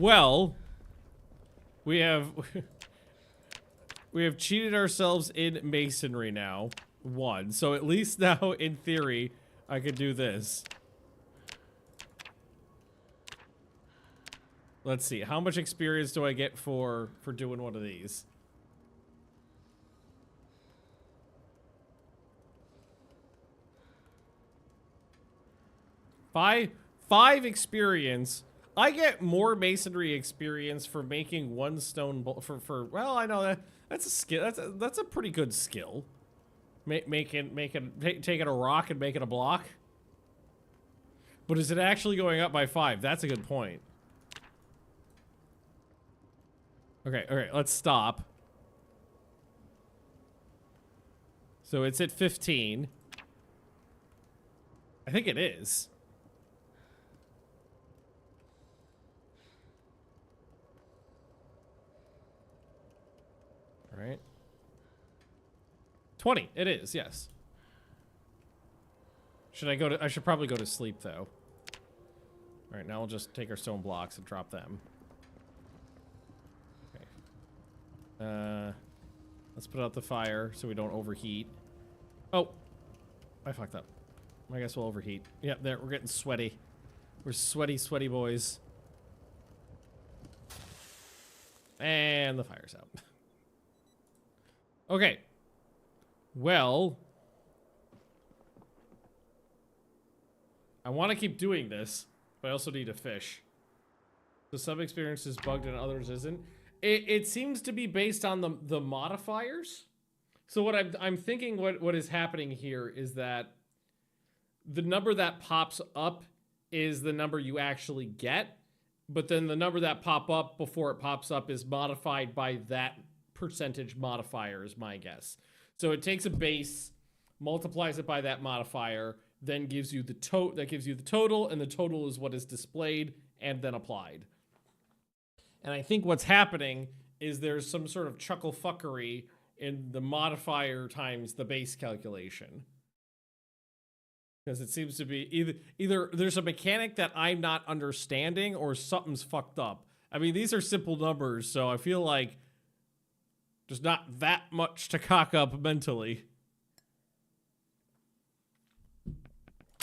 Well, we have cheated ourselves in Masonry now. One. So at least now, in theory, I could do this. Let's see. How much experience do I get for doing one of these? Five experience. I get more masonry experience for making one stone for well, I know that's a skill. That's a pretty good skill. Taking a rock and making a block. But is it actually going up by 5? That's a good point. Okay, let's stop. So it's at 15. I think it is. All right. 20. It is, yes. I should probably go to sleep though. All right, now we'll just take our stone blocks and drop them. Let's put out the fire so we don't overheat. Oh, I fucked up. I guess we'll overheat. Yep, there, we're getting sweaty. We're sweaty, sweaty boys. And the fire's out. Okay. Well, I want to keep doing this, but I also need a fish. So some experience is bugged and others isn't. It seems to be based on the modifiers. So what I'm thinking what is happening here is that the number that pops up is the number you actually get, but then the number that pop up before it pops up is modified by that percentage modifier is my guess. So it takes a base, multiplies it by that modifier, then gives you the total, and the total is what is displayed and then applied. And I think what's happening is there's some sort of chuckle fuckery in the modifier times the base calculation. Because it seems to be either there's a mechanic that I'm not understanding or something's fucked up. I mean, these are simple numbers, so I feel like there's not that much to cock up mentally.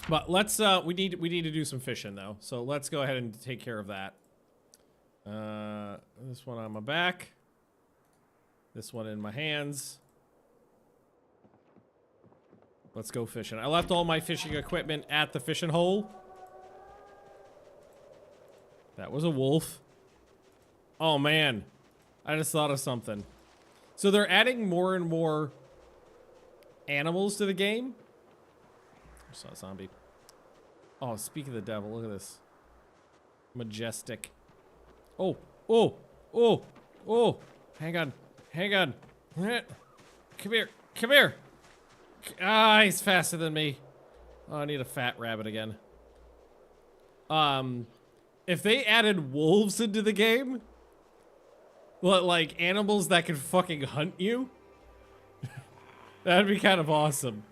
But let's we need to do some fishing though. So let's go ahead and take care of that. This one on my back. This one in my hands. Let's go fishing. I left all my fishing equipment at the fishing hole. That was a wolf. Oh man, I just thought of something. So they're adding more and more animals to the game. I saw a zombie. Oh, speak of the devil, look at this. Majestic. Oh, oh, oh, oh. Hang on, hang on. Come here, come here. Ah, he's faster than me. Oh, I need a fat rabbit again. If they added wolves into the game, well, like animals that can fucking hunt you, that'd be kind of awesome.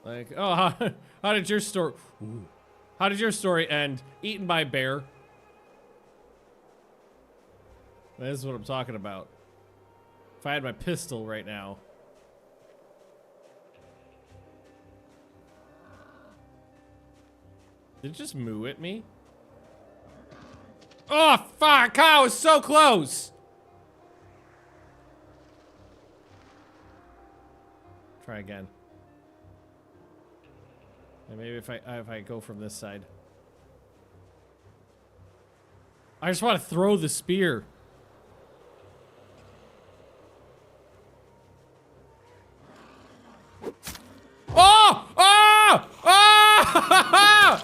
Like, oh, how did your story? How did your story end? Eaten by bear. This is what I'm talking about. If I had my pistol right now. Did it just moo at me? Oh, fuck! I was so close! Try again. And maybe if I go from this side. I just want to throw the spear. Oh! Oh! Oh!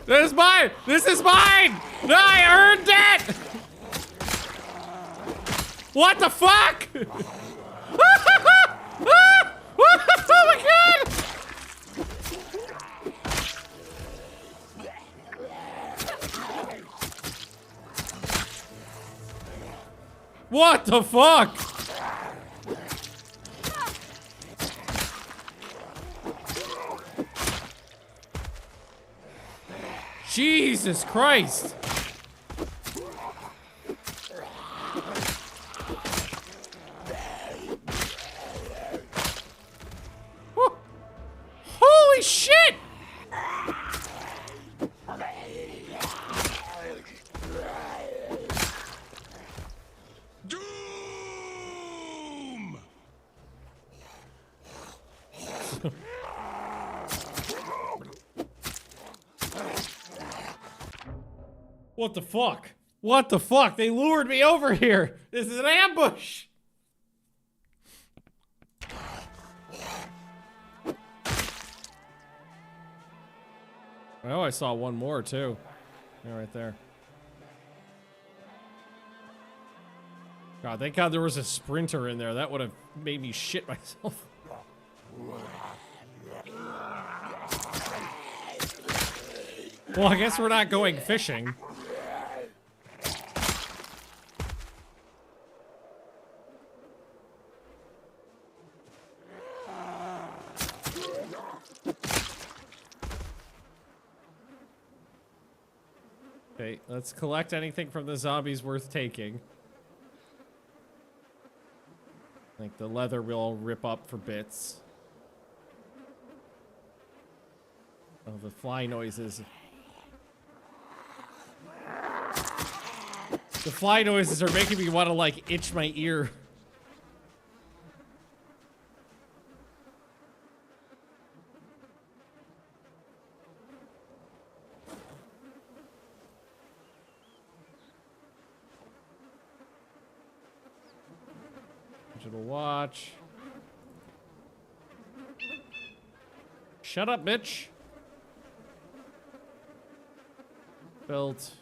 This is mine! This is mine! No, I earned it! What the fuck? Oh my god! What the fuck? Jesus Christ! Holy shit! Doom! What the fuck? What the fuck? They lured me over here. This is an ambush. Oh, I saw one more too. Yeah, right there. God, thank God there was a sprinter in there. That would have made me shit myself. Well, I guess we're not going fishing. Okay, let's collect anything from the zombies worth taking. Like the leather will rip up for bits. Oh, the fly noises. The fly noises are making me want to like itch my ear. Digital watch. Shut up, bitch. Belt.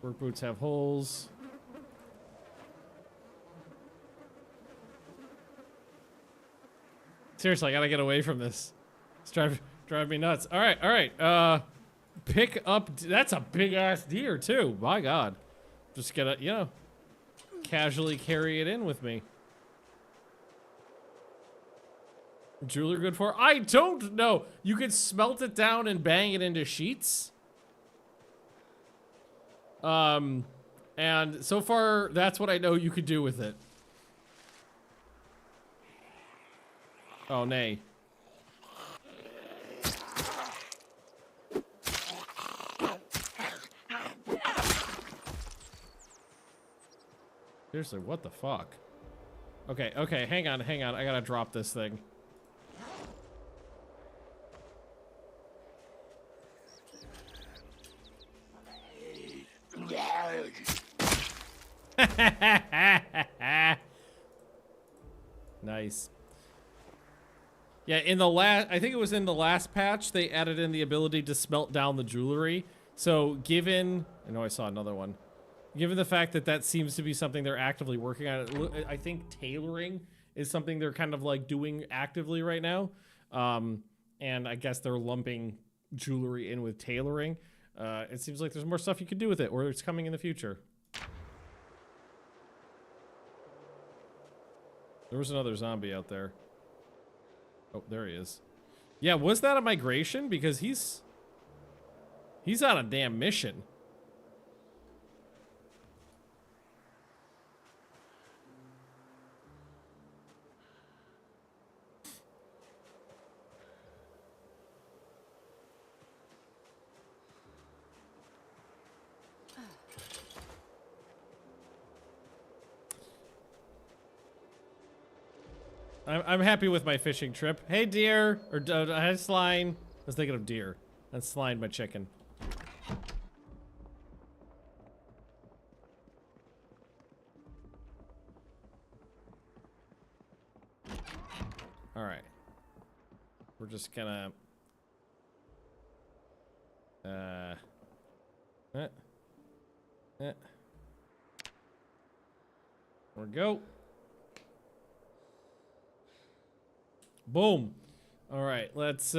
Work boots have holes. Seriously, I gotta get away from this. It's drive me nuts. All right, all right. Pick up. That's a big ass deer too. My God. Just gonna, you know, casually carry it in with me. Jeweler good for? I don't know. You could smelt it down and bang it into sheets. And so far, that's what I know you could do with it. Oh, nay. Seriously, what the fuck? Okay, okay, hang on, hang on. I gotta drop this thing. Nice. Yeah, in the I think it was in the last patch, they added in the ability to smelt down the jewelry. So given, I know I saw another one. Given the fact that that seems to be something they're actively working on, I think tailoring is something they're kind of like doing actively right now. And I guess they're lumping jewelry in with tailoring. It seems like there's more stuff you can do with it, or it's coming in the future. There was another zombie out there. Oh, there he is. Yeah, was that a migration? Because he's on a damn mission. I'm happy with my fishing trip. Hey, deer. Or hey, Sline. I was thinking of deer. That's Sline, my chicken. All right. We're just gonna... There we go. Boom. All right, let's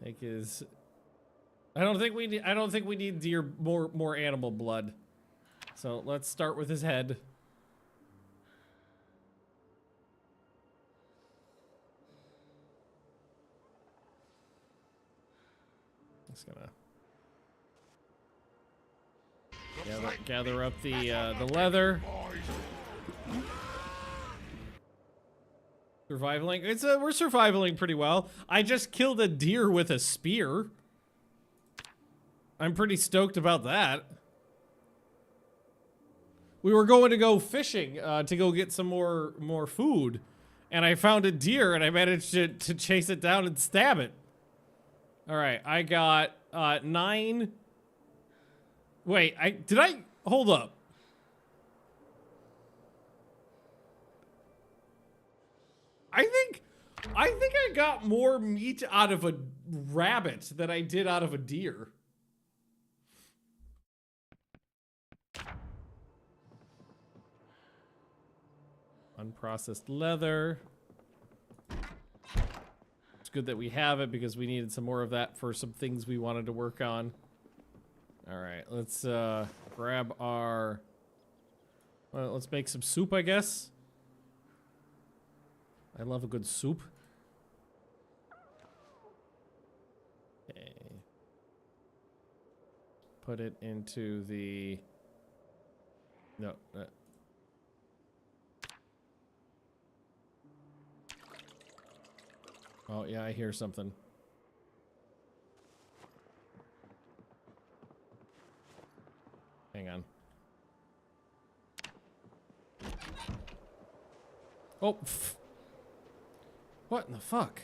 take his... I don't think we need deer more animal blood. So let's start with his head. Just gonna gather up the leather. Surviving. We're surviving pretty well. I just killed a deer with a spear. I'm pretty stoked about that. We were going to go fishing to go get some more food, and I found a deer and I managed to chase it down and stab it. All right, I got 9. Wait, hold up. I think I got more meat out of a rabbit than I did out of a deer. Unprocessed leather. It's good that we have it because we needed some more of that for some things we wanted to work on. All right, let's grab our... Well, let's make some soup, I guess. I love a good soup. Okay. Put it into the... No. Oh, yeah, I hear something. Hang on. Oh, pff. What in the fuck?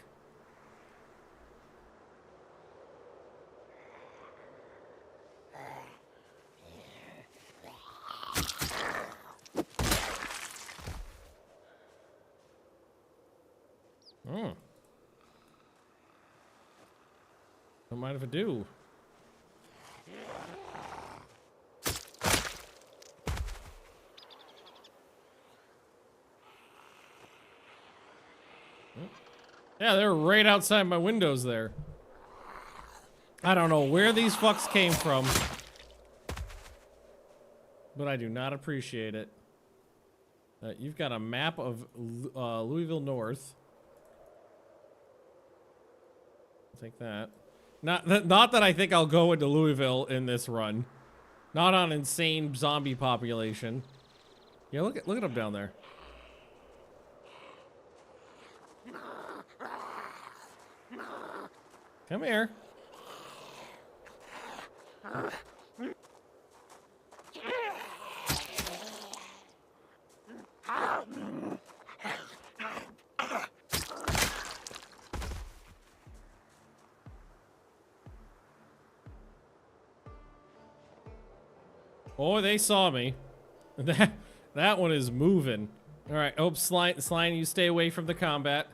Oh. Don't mind if I do. Yeah, they're right outside my windows there. I don't know where these fucks came from, but I do not appreciate it. You've got a map of Louisville North. I'll take that. Not that I think I'll go into Louisville in this run. Not on insane zombie population. Yeah, look at them down there. Come here. Oh, they saw me. That one is moving. All right. Oh, Slime, you stay away from the combat.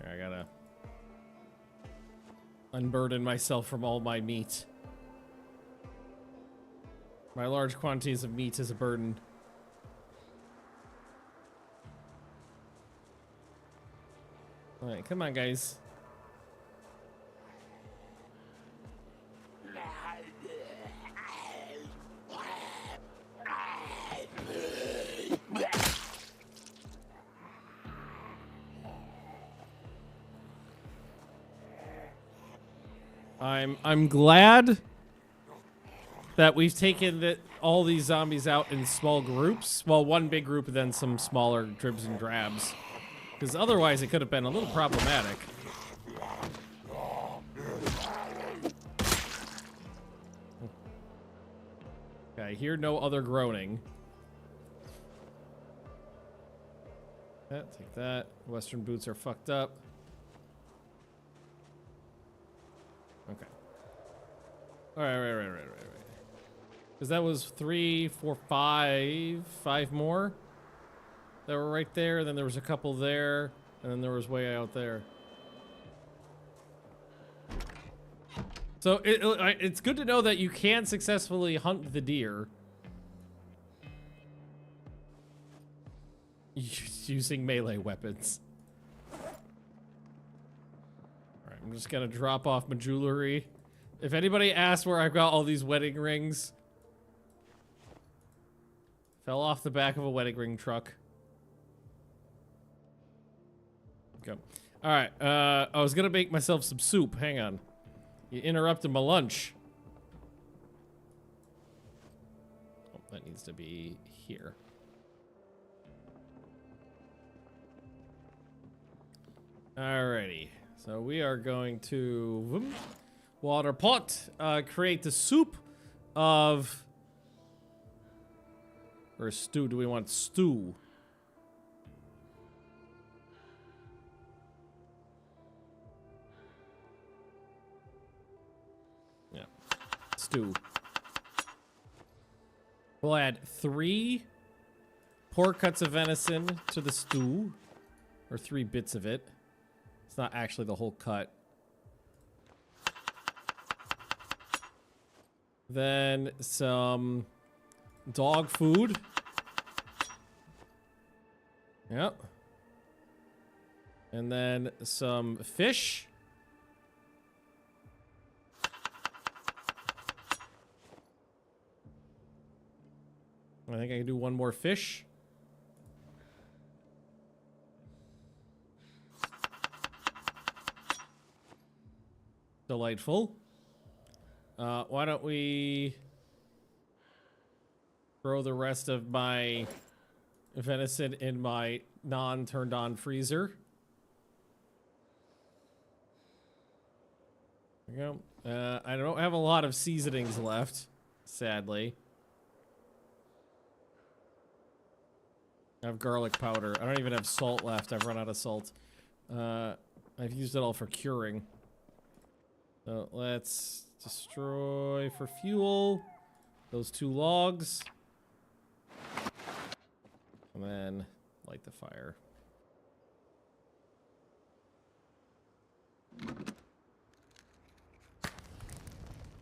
I gotta unburden myself from all my meat. My large quantities of meat is a burden. All right, come on, guys. I'm glad that we've taken all these zombies out in small groups. Well, one big group and then some smaller dribs and drabs. Because otherwise it could have been a little problematic. Okay, I hear no other groaning. Yeah, take that. Western boots are fucked up. Okay. Right. Because that was 3, 4, 5 more that were right there. Then there was a couple there, and then there was way out there. So it's good to know that you can successfully hunt the deer using melee weapons. All right, I'm just gonna drop off my jewelry. If anybody asks where I've got all these wedding rings, fell off the back of a wedding ring truck. Okay. All right. I was gonna make myself some soup. Hang on. You interrupted my lunch. Oh, that needs to be here. Alrighty. So we are going to water pot, create the soup of, or stew. Do we want stew? Yeah, stew. We'll add 3 pork cuts of venison to the stew, or 3 bits of it. It's not actually the whole cut. Then some dog food. Yep. And then some fish. I think I can do one more fish. Delightful. Why don't we throw the rest of my venison in my non-turned on freezer? There we go. I don't have a lot of seasonings left, sadly. I have garlic powder. I don't even have salt left. I've run out of salt. I've used it all for curing. So let's destroy for fuel those 2 logs. And then light the fire.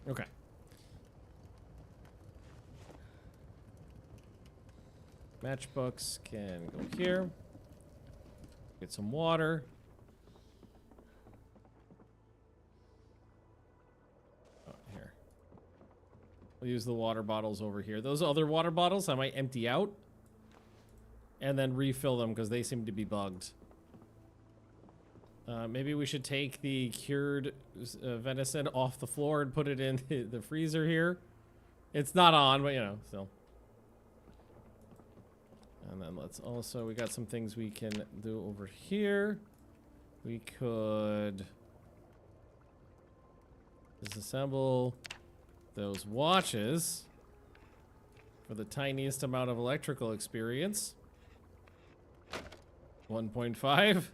Okay. Matchbooks can go here. Get some water. Oh, here. We'll use the water bottles over here. Those other water bottles I might empty out and then refill them because they seem to be bugged. Maybe we should take the cured venison off the floor and put it in the freezer here. It's not on, but you know, still. And then let's also, we got some things we can do over here. We could disassemble those watches for the tiniest amount of electrical experience. 1.5.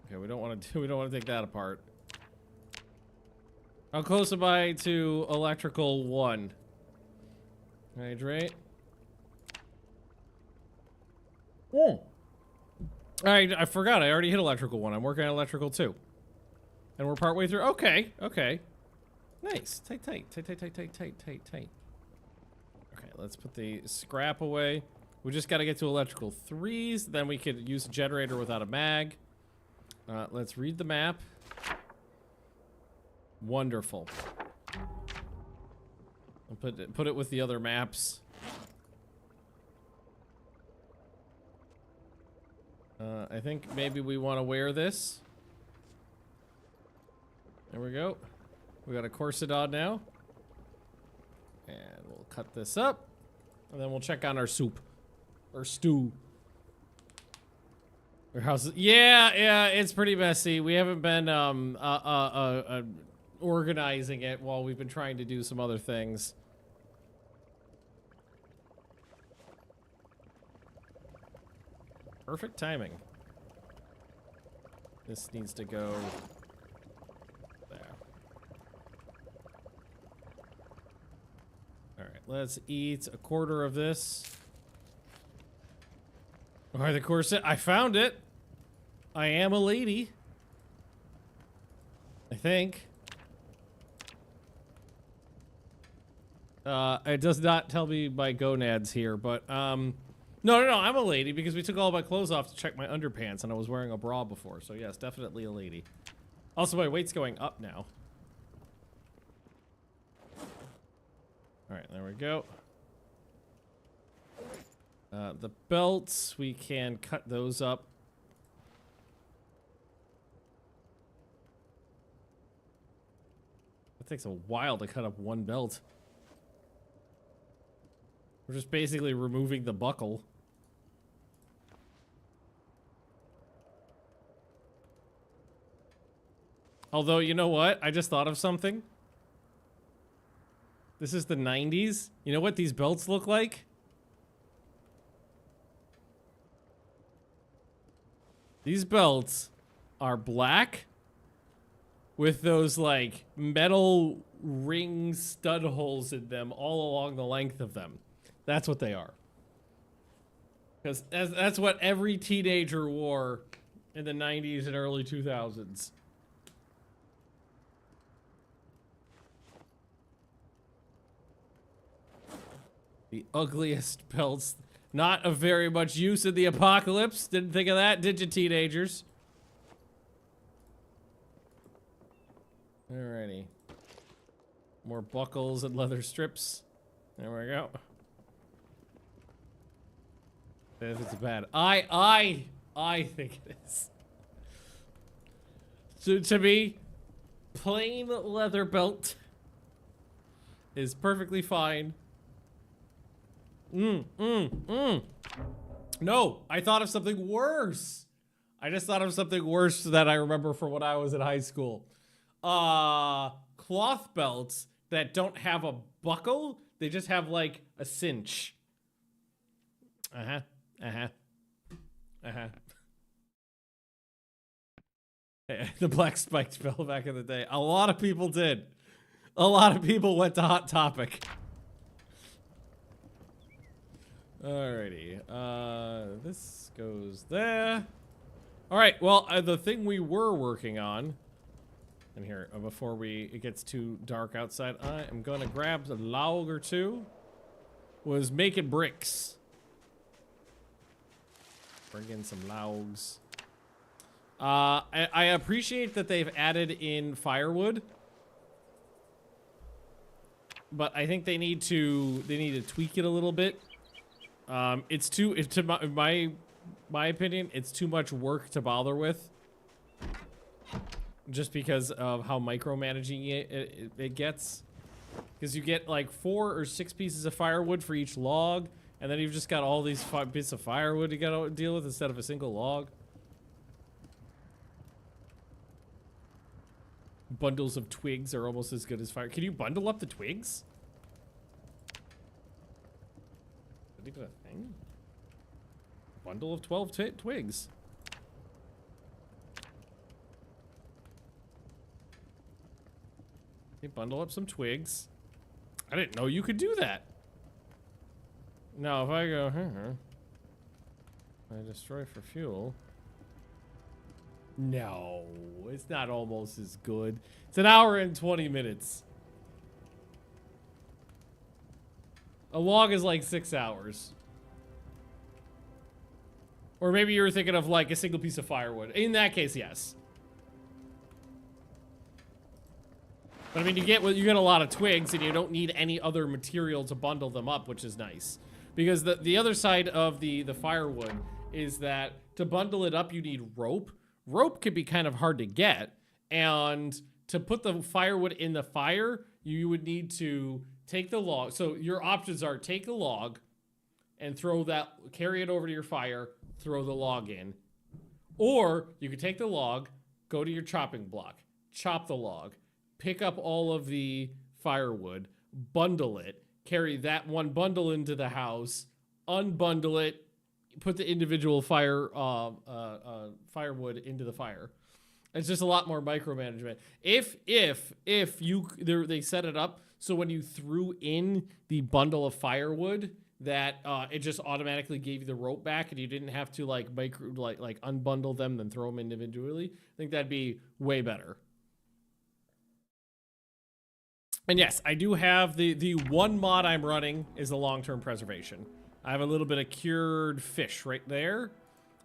Okay, we don't want to take that apart. How close am I to electrical 1? Hydrate. Oh. Alright, I forgot. I already hit electrical 1. I'm working on electrical 2. And we're partway through. Okay, okay. Nice. Tight. Okay, let's put the scrap away. We just got to get to electrical 3s. Then we could use a generator without a mag. Let's read the map. Wonderful. I'll put it with the other maps. I think maybe we want to wear this. There we go. We got a corset on now. And we'll cut this up. And then we'll check on our soup. Or stew. Our house. Yeah, it's pretty messy. We haven't been organizing it while we've been trying to do some other things. Perfect timing. This needs to go there. All right, let's eat a quarter of this. All right, the corset. I found it. I am a lady. I think. It does not tell me my gonads here, but no, I'm a lady because we took all my clothes off to check my underpants and I was wearing a bra before. So yes, definitely a lady. Also, my weight's going up now. All right, there we go. The belts, we can cut those up. It takes a while to cut up one belt. We're just basically removing the buckle. Although, you know what? I just thought of something. This is the 90s. You know what these belts look like? These belts are black with those like metal ring stud holes in them all along the length of them. That's what they are. Because that's what every teenager wore in the 90s and early 2000s. The ugliest belts. Not of very much use in the apocalypse. Didn't think of that, did you, teenagers? Alrighty. More buckles and leather strips. There we go. If it's bad. I think it is. So to me, plain leather belt is perfectly fine. No, I thought of something worse. I just thought of something worse that I remember from when I was in high school. Cloth belts that don't have a buckle. They just have like a cinch. The black spiked belt back in the day. A lot of people did. A lot of people went to Hot Topic. Alrighty. This goes there. Alright, well, the thing we were working on, and here, before it gets too dark outside, I am gonna grab a log or two, was making bricks. Bring in some logs. I appreciate that they've added in firewood, but I think they need to tweak it a little bit. It's too, to my opinion, it's too much work to bother with. Just because of how micromanaging it gets. Because you get like 4 or 6 pieces of firewood for each log, and then you've just got all these bits of firewood you gotta deal with instead of a single log. Bundles of twigs are almost as good as fire. Can you bundle up the twigs? Make it a thing? Bundle of 12 twigs. Okay, bundle up some twigs. I didn't know you could do that. Now, if I go here, I destroy for fuel. No, it's not almost as good. It's an hour and 20 minutes. A log is like 6 hours. Or maybe you were thinking of like a single piece of firewood. In that case, yes. But I mean, you get a lot of twigs and you don't need any other material to bundle them up, which is nice. Because the other side of the firewood is that to bundle it up, you need rope. Rope can be kind of hard to get. And to put the firewood in the fire, you would need to take the log. So your options are take the log and carry it over to your fire, throw the log in. Or you could take the log, go to your chopping block, chop the log, pick up all of the firewood, bundle it, carry that one bundle into the house, unbundle it, put the individual firewood into the fire. It's just a lot more micromanagement. If they set it up so when you threw in the bundle of firewood that it just automatically gave you the rope back and you didn't have to like unbundle them then throw them individually, I think that'd be way better. And yes, I do have the one mod I'm running is the long-term preservation. I have a little bit of cured fish right there.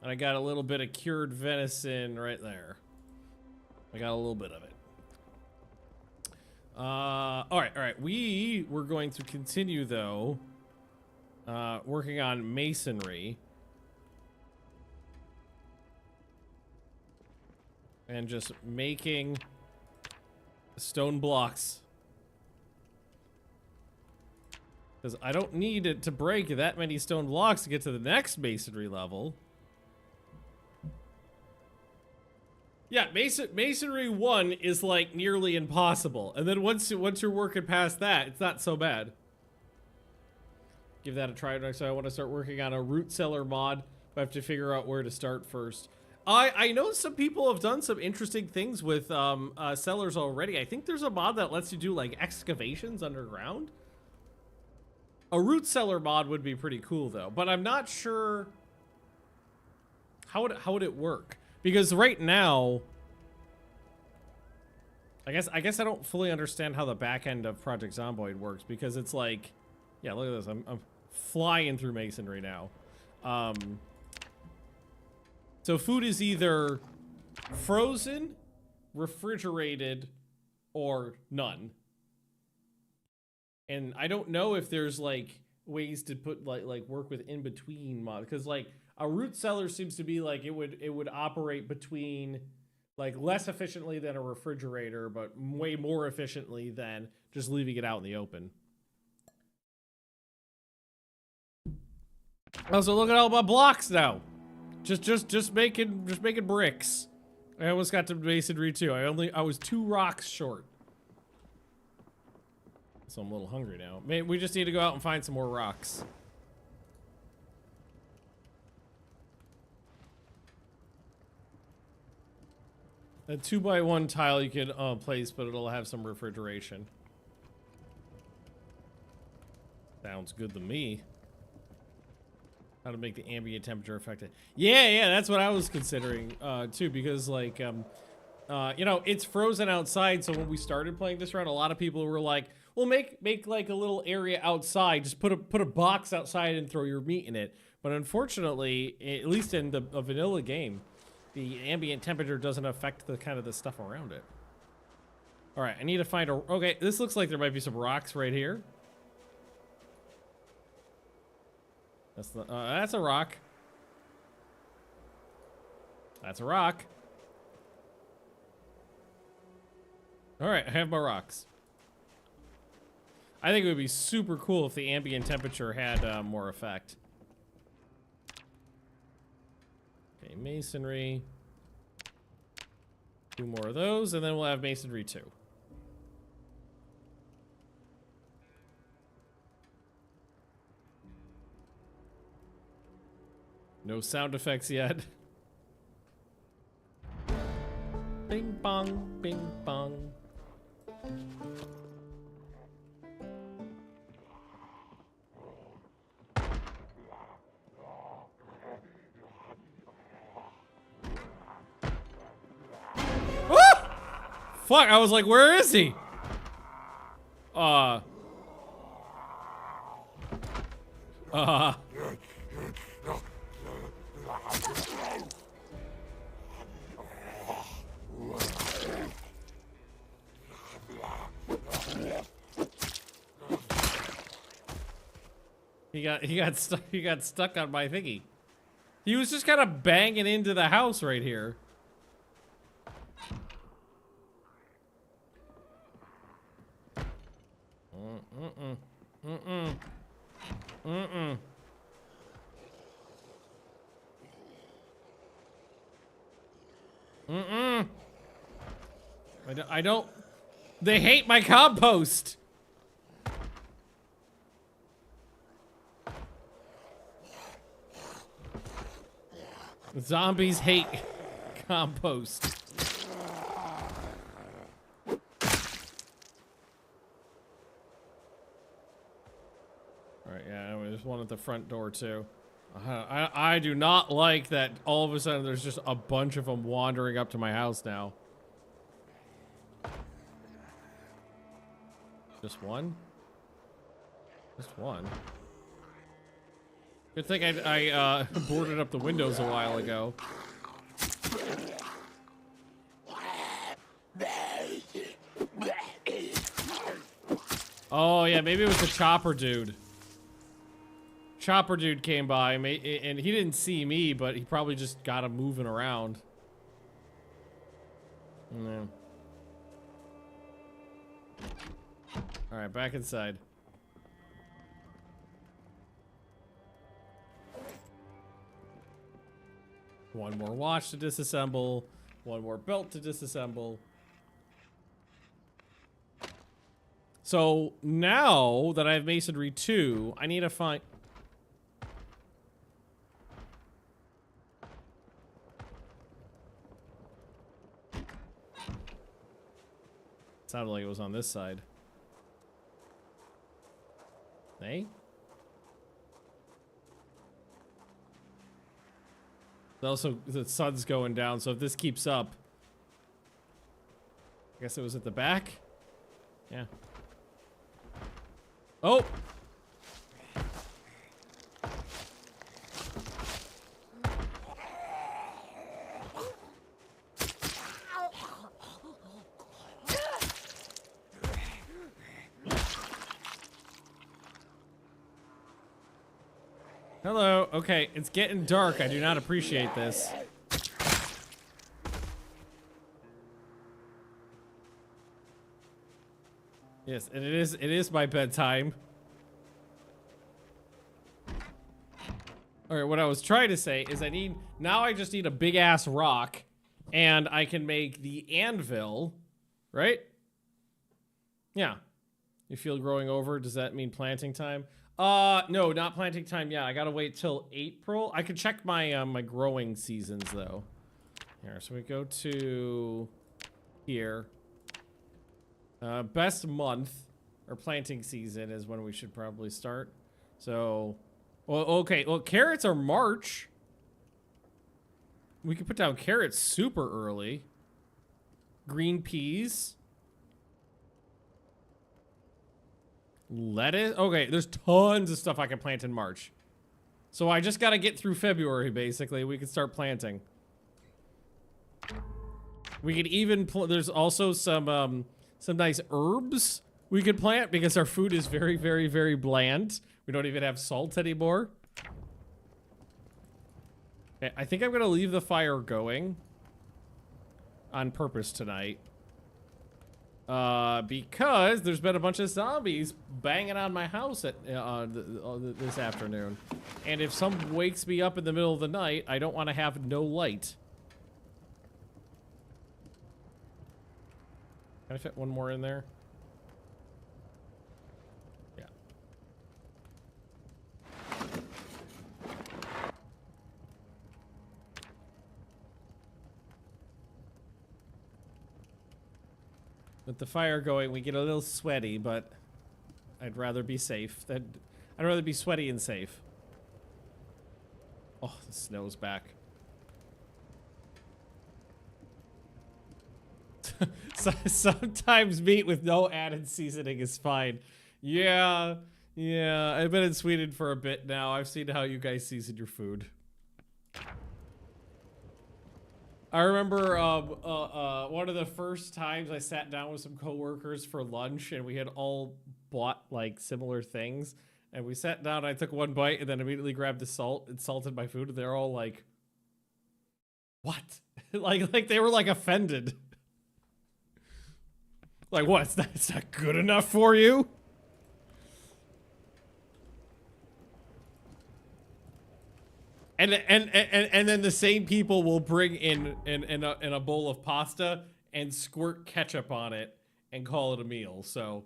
And I got a little bit of cured venison right there. I got a little bit of it. All right. We're going to continue, though, working on masonry. And just making stone blocks. Because I don't need it to break that many stone blocks to get to the next masonry level. Yeah, masonry 1 is like nearly impossible. And then once you're working past that, it's not so bad. Give that a try next time. I want to start working on a root cellar mod. But I have to figure out where to start first. I know some people have done some interesting things with cellars already. I think there's a mod that lets you do like excavations underground. A root cellar mod would be pretty cool though, but I'm not sure how would it work? Because right now, I guess I don't fully understand how the back end of Project Zomboid works because it's like, yeah, look at this. I'm flying through masonry now. So food is either frozen, refrigerated, or none. And I don't know if there's like ways to put like work with in between mod, because like a root cellar seems to be like it would operate between like less efficiently than a refrigerator, but way more efficiently than just leaving it out in the open. Also, look at all my blocks now. Just making bricks. I almost got to masonry too. I was 2 rocks short. So I'm a little hungry now. Maybe we just need to go out and find some more rocks. A 2x1 tile you can place, but it'll have some refrigeration. Sounds good to me. How to make the ambient temperature affected. Yeah, that's what I was considering too, because like you know, it's frozen outside, so when we started playing this round, a lot of people were like, well, make like a little area outside, just put a box outside and throw your meat in it. But unfortunately, at least in a vanilla game, the ambient temperature doesn't affect the kind of the stuff around it. All right, I need to find a, okay, this looks like there might be some rocks right here. That's a rock. That's a rock. All right, I have my rocks. I think it would be super cool if the ambient temperature had more effect. Okay, masonry. 2 more of those, and then we'll have masonry 2. No sound effects yet. Bing bong, bing bong. Fuck, I was like, where is he? He got stuck on my thingy. He was just kind of banging into the house right here. I don't. They hate my compost. Zombies hate compost. Alright, yeah, there's one at the front door too. I do not like that all of a sudden there's just a bunch of them wandering up to my house now. Just one? Just one. Good thing I boarded up the windows a while ago. Oh yeah, maybe it was the chopper dude. Chopper dude came by and he didn't see me, but he probably just got him moving around. Yeah. Alright, back inside. One more watch to disassemble. One more belt to disassemble. So now that I have Masonry 2, I need to find... Sounded like it was on this side. Hey? Also, the sun's going down, so if this keeps up... I guess it was at the back? Yeah. Oh! Hello. Okay, it's getting dark. I do not appreciate this. Yes, and it is my bedtime. Alright, what I was trying to say is I just need a big ass rock and I can make the anvil, right? Yeah. You feel growing over, does that mean planting time? No, not planting time. Yeah, I gotta wait till April. I could check my my growing seasons though. Here, so we go to here. Best month or planting season is when we should probably start. So, well, okay. Well, carrots are March. We could put down carrots super early. Green peas. Lettuce. Okay, there's tons of stuff I can plant in March. So I just got to get through February, basically. We can start planting. We could even... There's also some nice herbs we could plant because our food is very, very, very bland. We don't even have salt anymore. Okay, I think I'm going to leave the fire going on purpose tonight. Because there's been a bunch of zombies banging on my house at this afternoon. And if some wakes me up in the middle of the night, I don't want to have no light. Can I fit one more in there? Yeah. With the fire going, we get a little sweaty, but I'd rather be safe. I'd rather be sweaty and safe. Oh, the snow's back. Sometimes meat with no added seasoning is fine. Yeah, I've been in Sweden for a bit now. I've seen how you guys season your food. I remember one of the first times I sat down with some coworkers for lunch, and we had all bought like similar things, and we sat down and I took one bite and then immediately grabbed the salt and salted my food, and they're all like, what? like they were like offended. Like, what? It's not good enough for you? And then the same people will bring in a bowl of pasta and squirt ketchup on it and call it a meal. So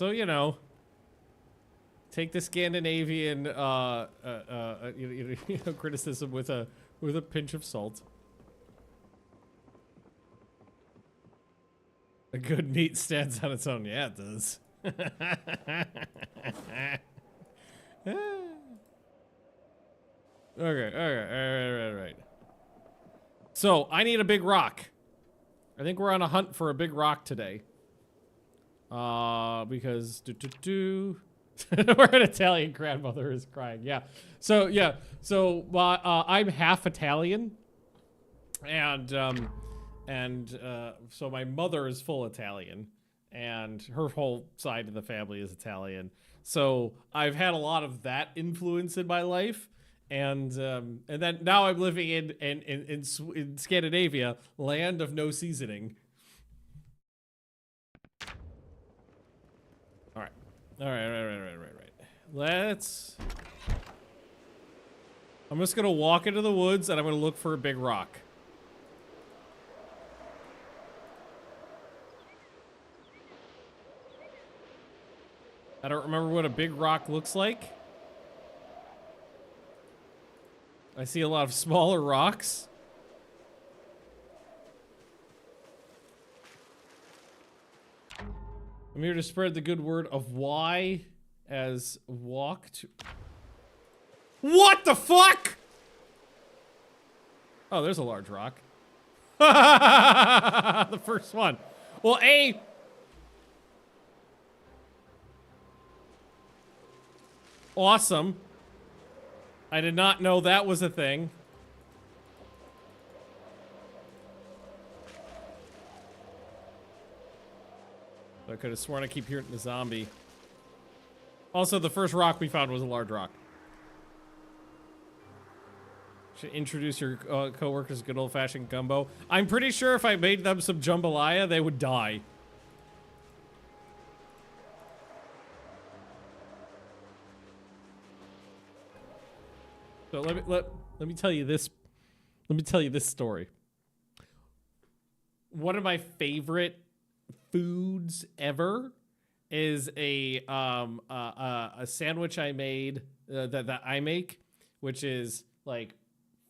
you know, take the Scandinavian criticism with a pinch of salt. A good meat stands on its own. Yeah, it does. Okay, all right. So, I need a big rock. I think we're on a hunt for a big rock today. Because where an Italian grandmother is crying. Yeah. So I'm half Italian, and so my mother is full Italian, and her whole side of the family is Italian. So I've had a lot of that influence in my life, and then now I'm living in Scandinavia, land of no seasoning. All right. I'm just gonna walk into the woods and I'm gonna look for a big rock. I don't remember what a big rock looks like. I see a lot of smaller rocks. I'm here to spread the good word of why as walk to... What the fuck? Oh, there's a large rock. The first one. Well, awesome. I did not know that was a thing. I could have sworn I keep hearing the zombie. Also, the first rock we found was a large rock. Should introduce your coworkers to good old-fashioned gumbo. I'm pretty sure if I made them some jambalaya, they would die. So let me tell you this. Let me tell you this story. One of my favorite foods ever is a sandwich I made that I make, which is like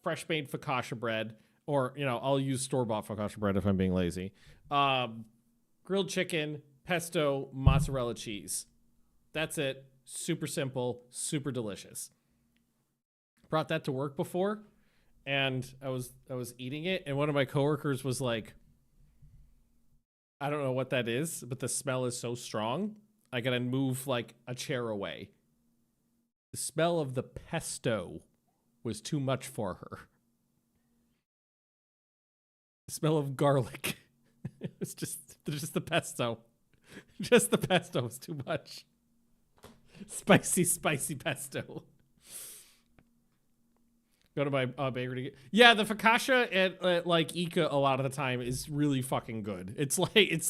fresh made focaccia bread, or I'll use store-bought focaccia bread if I'm being lazy. Grilled chicken, pesto, mozzarella cheese. That's it. Super simple, super delicious. Brought that to work before, and I was eating it, and one of my coworkers was like, I don't know what that is, but the smell is so strong, I gotta move like a chair away. The smell of the pesto was too much for her. The smell of garlic. It's just the pesto. Just the pesto was too much. Spicy pesto. Go to my bakery to get... Yeah, the focaccia at like Ica a lot of the time is really fucking good. It's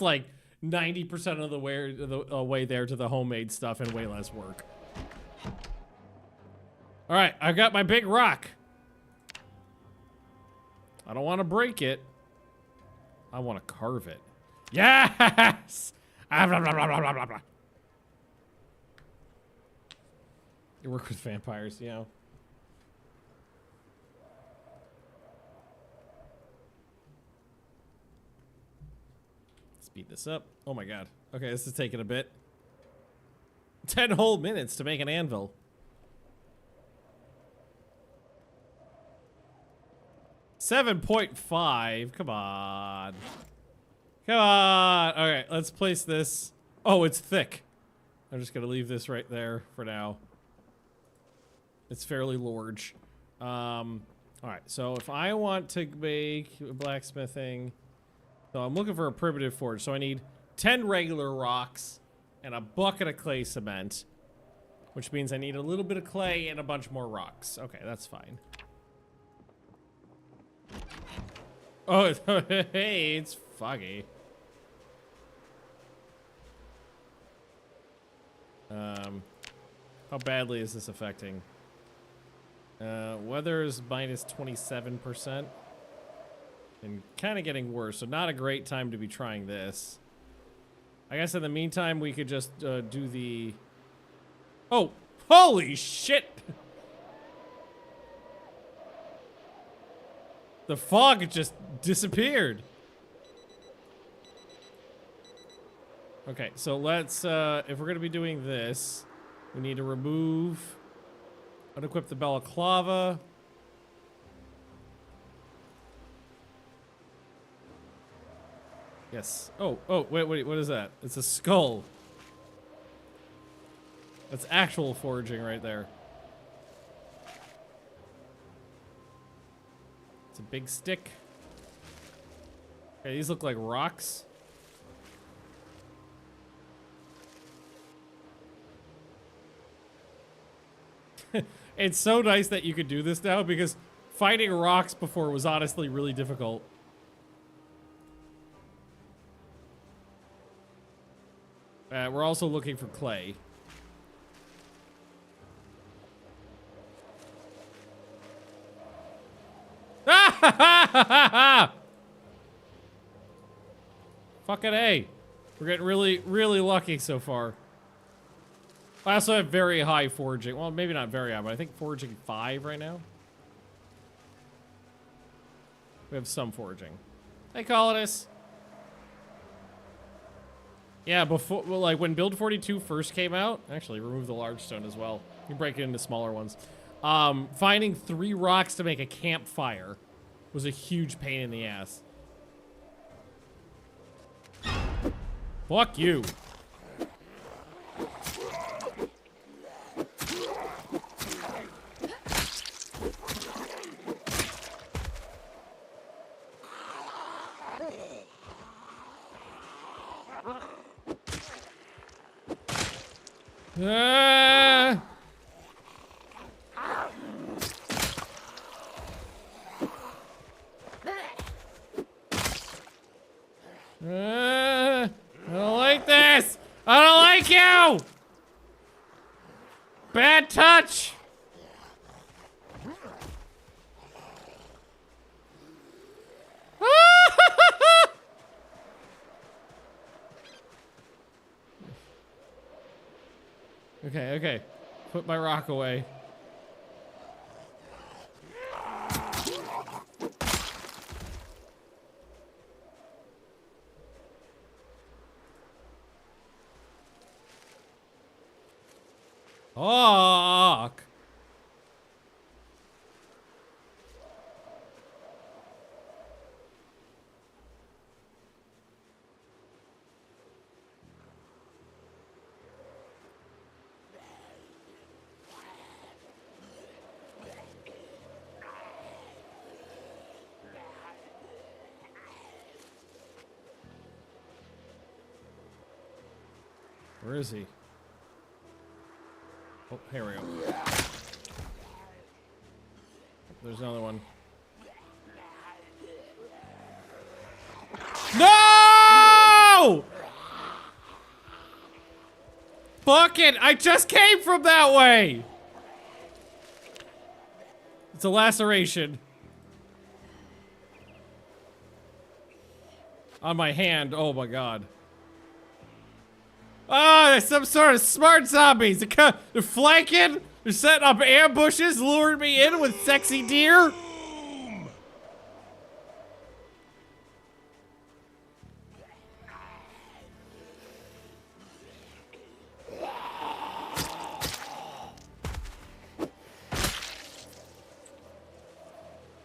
like 90% of the way there to the homemade stuff and way less work. All right, I've got my big rock. I don't want to break it. I want to carve it. Yes! You work with vampires, you know. Speed this up. Oh my god. Okay, this is taking a bit. 10 whole minutes to make an anvil. $7.5. Come on. Come on. Alright, let's place this. Oh, it's thick. I'm just gonna leave this right there for now. It's fairly large. Alright, so if I want to make blacksmithing, so I'm looking for a primitive forge. So I need 10 regular rocks and a bucket of clay cement, which means I need a little bit of clay and a bunch more rocks. Okay, that's fine. Oh, hey, it's foggy. How badly is this affecting? Weather is minus 27%. And kind of getting worse, so not a great time to be trying this. I guess in the meantime, we could just do the... Oh, holy shit! The fog just disappeared. Okay, so let's, if we're gonna be doing this, we need to remove, unequip the balaclava. Yes. Oh, wait, what is that? It's a skull. That's actual foraging right there. It's a big stick. Okay, these look like rocks. It's so nice that you could do this now because finding rocks before was honestly really difficult. We're also looking for clay. Fucking A. We're getting really, really lucky so far. I also have very high foraging. Well, maybe not very high, but I think foraging 5 right now. We have some foraging. Hey, Colonists. Yeah, before, well, like when Build 42 first came out, actually remove the large stone as well. You can break it into smaller ones. Finding 3 rocks to make a campfire was a huge pain in the ass. Fuck you. Ah! I don't like this! I don't like you! Bad touch! Okay, okay. Put my rock away. Fuck. Where is he? Oh, here we go. There's another one. No! Fuck it! I just came from that way! It's a laceration. On my hand. Oh my god. Oh, there's some sort of smart zombies. They're flanking They're setting up ambushes, luring me in with sexy deer.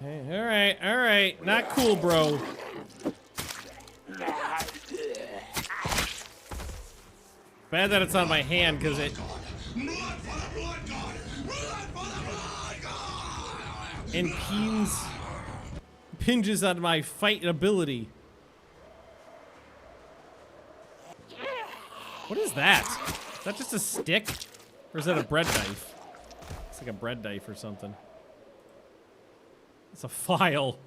Hey, all right. Not cool, bro. Bad that it's on my hand, because it impinges on my fight ability. What is that? Is that just a stick? Or is that a bread knife? It's like a bread knife or something. It's a file.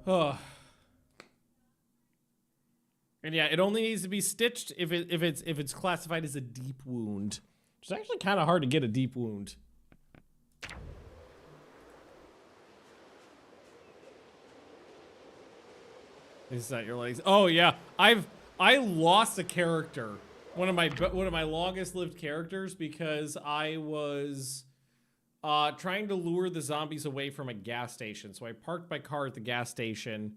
Oh. And yeah, it only needs to be stitched if it's classified as a deep wound. It's actually kind of hard to get a deep wound. Is that your legs? Oh yeah, I lost a character, one of my longest lived characters, because I was trying to lure the zombies away from a gas station. So I parked my car at the gas station,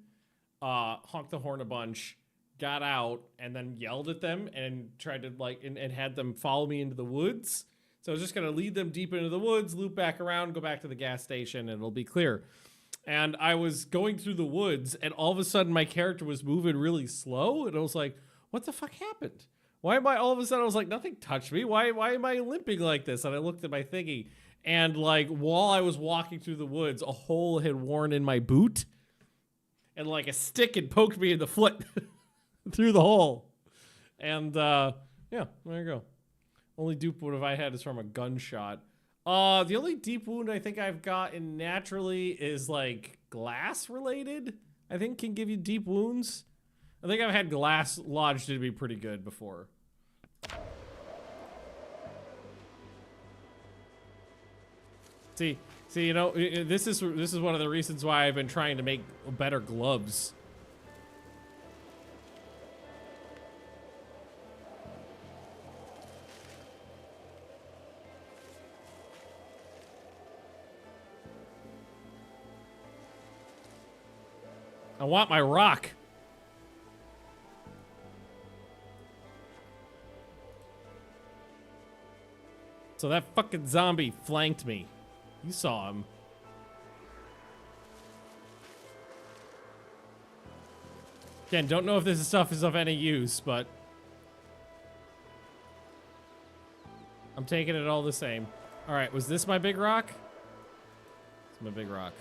honked the horn a bunch, got out, and then yelled at them and tried to and had them follow me into the woods. So I was just gonna lead them deep into the woods, loop back around, go back to the gas station, and it'll be clear. And I was going through the woods, and all of a sudden my character was moving really slow, and I was like, what the fuck happened? Why am I, all of a sudden I was like, nothing touched me. Why am I limping like this? And I looked at my thingy, and like, while I was walking through the woods, a hole had worn in my boot, and like a stick had poked me in the foot through the hole. And yeah, there you go. Only deep wound I had is from a gunshot. The only deep wound I think I've gotten naturally is like glass related. I think can give you deep wounds. I think I've had glass lodged to be pretty good before. See, you know, this is one of the reasons why I've been trying to make better gloves. I want my rock. So that fucking zombie flanked me. You saw him. Again, don't know if this stuff is of any use, but I'm taking it all the same. All right, was this my big rock? It's my big rock.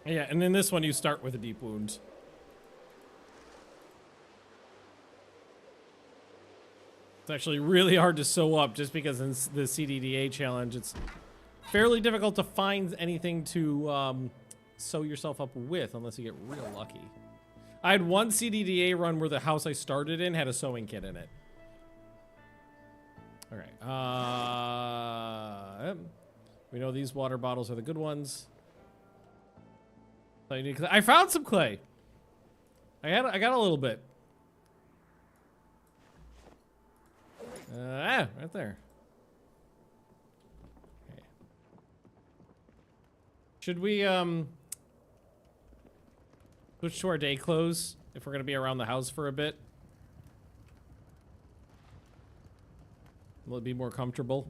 Yeah, and in this one you start with a deep wound. It's actually really hard to sew up just because in the CDDA challenge it's fairly difficult to find anything to sew yourself up with unless you get real lucky. I had one CDDA run where the house I started in had a sewing kit in it. All right. We know these water bottles are the good ones. I found some clay. I got a little bit. Right there. Okay. Should we switch to our day clothes if we're gonna be around the house for a bit? Will it be more comfortable?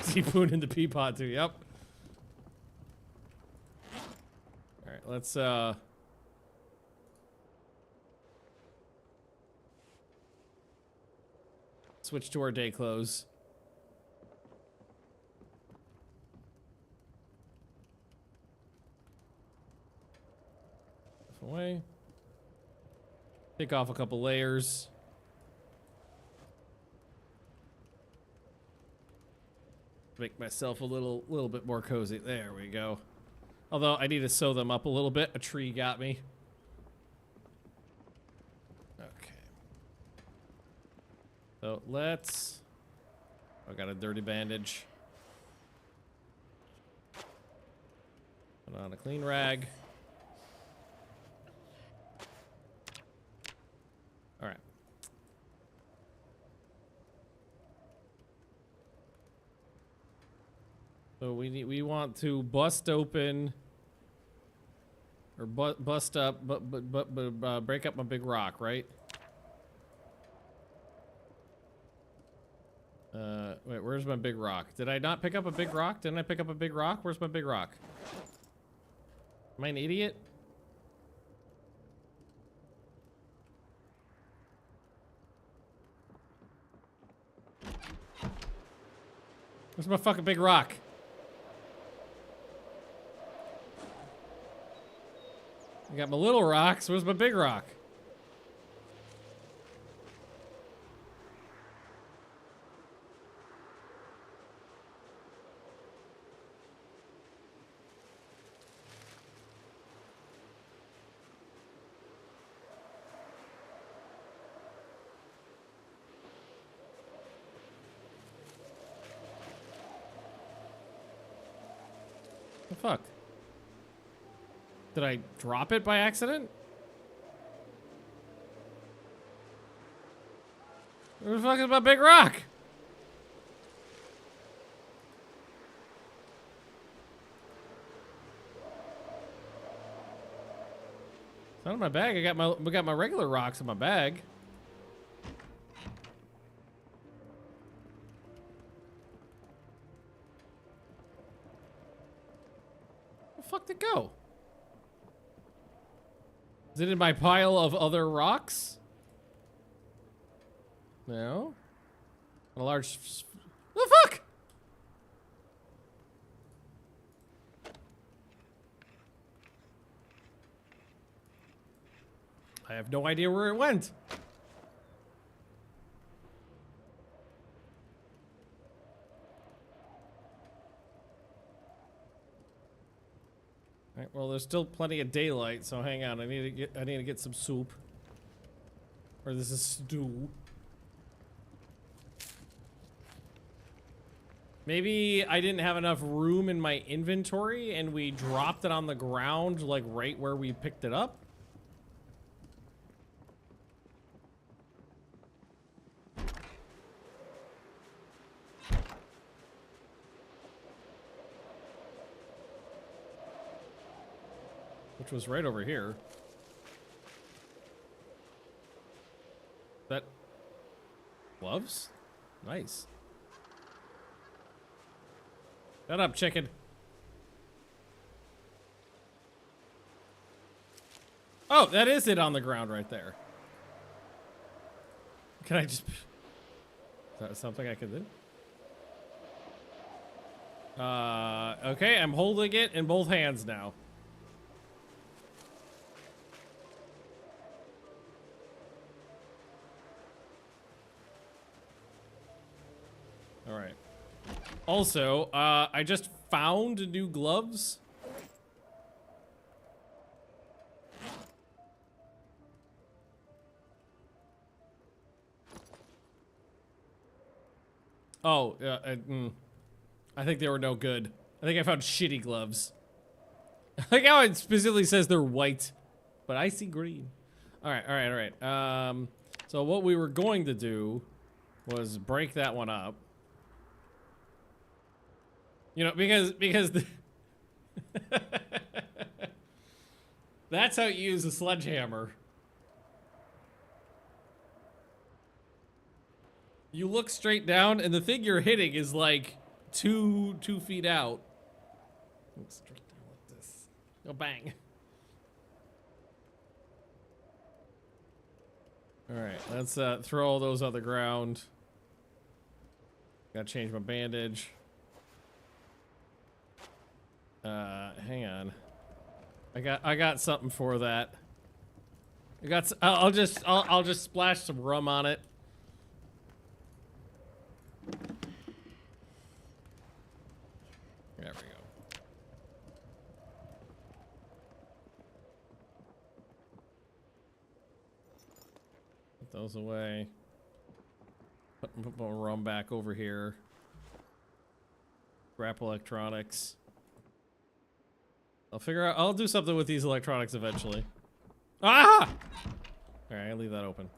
Teaspoon in the pea pot too. Yep. All right, let's switch to our day clothes. Away. Take off a couple layers. Make myself a little bit more cozy. There we go. Although I need to sew them up a little bit. A tree got me. Okay. So let's... I got a dirty bandage. Put on a clean rag. All right. So we want to bust open or bust up, break up my big rock, right? Wait, where's my big rock? Did I not pick up a big rock? Didn't I pick up a big rock? Where's my big rock? Am I an idiot? Where's my fucking big rock? I got my little rocks. Where's my big rock? The fuck? Did I drop it by accident? Where the fuck is my big rock? It's not in my bag. We got my regular rocks in my bag. Where the fuck did it go? Is it in my pile of other rocks? No. A large... What the fuck? I have no idea where it went. All right, well, there's still plenty of daylight, so hang on. I need to get some soup. Or this is stew. Maybe I didn't have enough room in my inventory and we dropped it on the ground, like right where we picked it up. Which was right over here. That gloves? Nice. Shut up, chicken. Oh, that is it on the ground right there. Can I just... Is that something I can do? Okay, I'm holding it in both hands now. All right. Also, I just found new gloves. Oh, I think they were no good. I think I found shitty gloves. I like how it specifically says they're white, but I see green. All right, all right, all right. So what we were going to do was break that one up. You know, because the that's how you use a sledgehammer. You look straight down, and the thing you're hitting is like two feet out. Look straight down like this. Go bang. All right, let's throw all those on the ground. Gotta change my bandage. Hang on. I got something for that. I'll just splash some rum on it. There we go. Put those away. Put more rum back over here. Scrap electronics. I'll figure out. I'll do something with these electronics eventually. Ah! All right, I'll leave that open.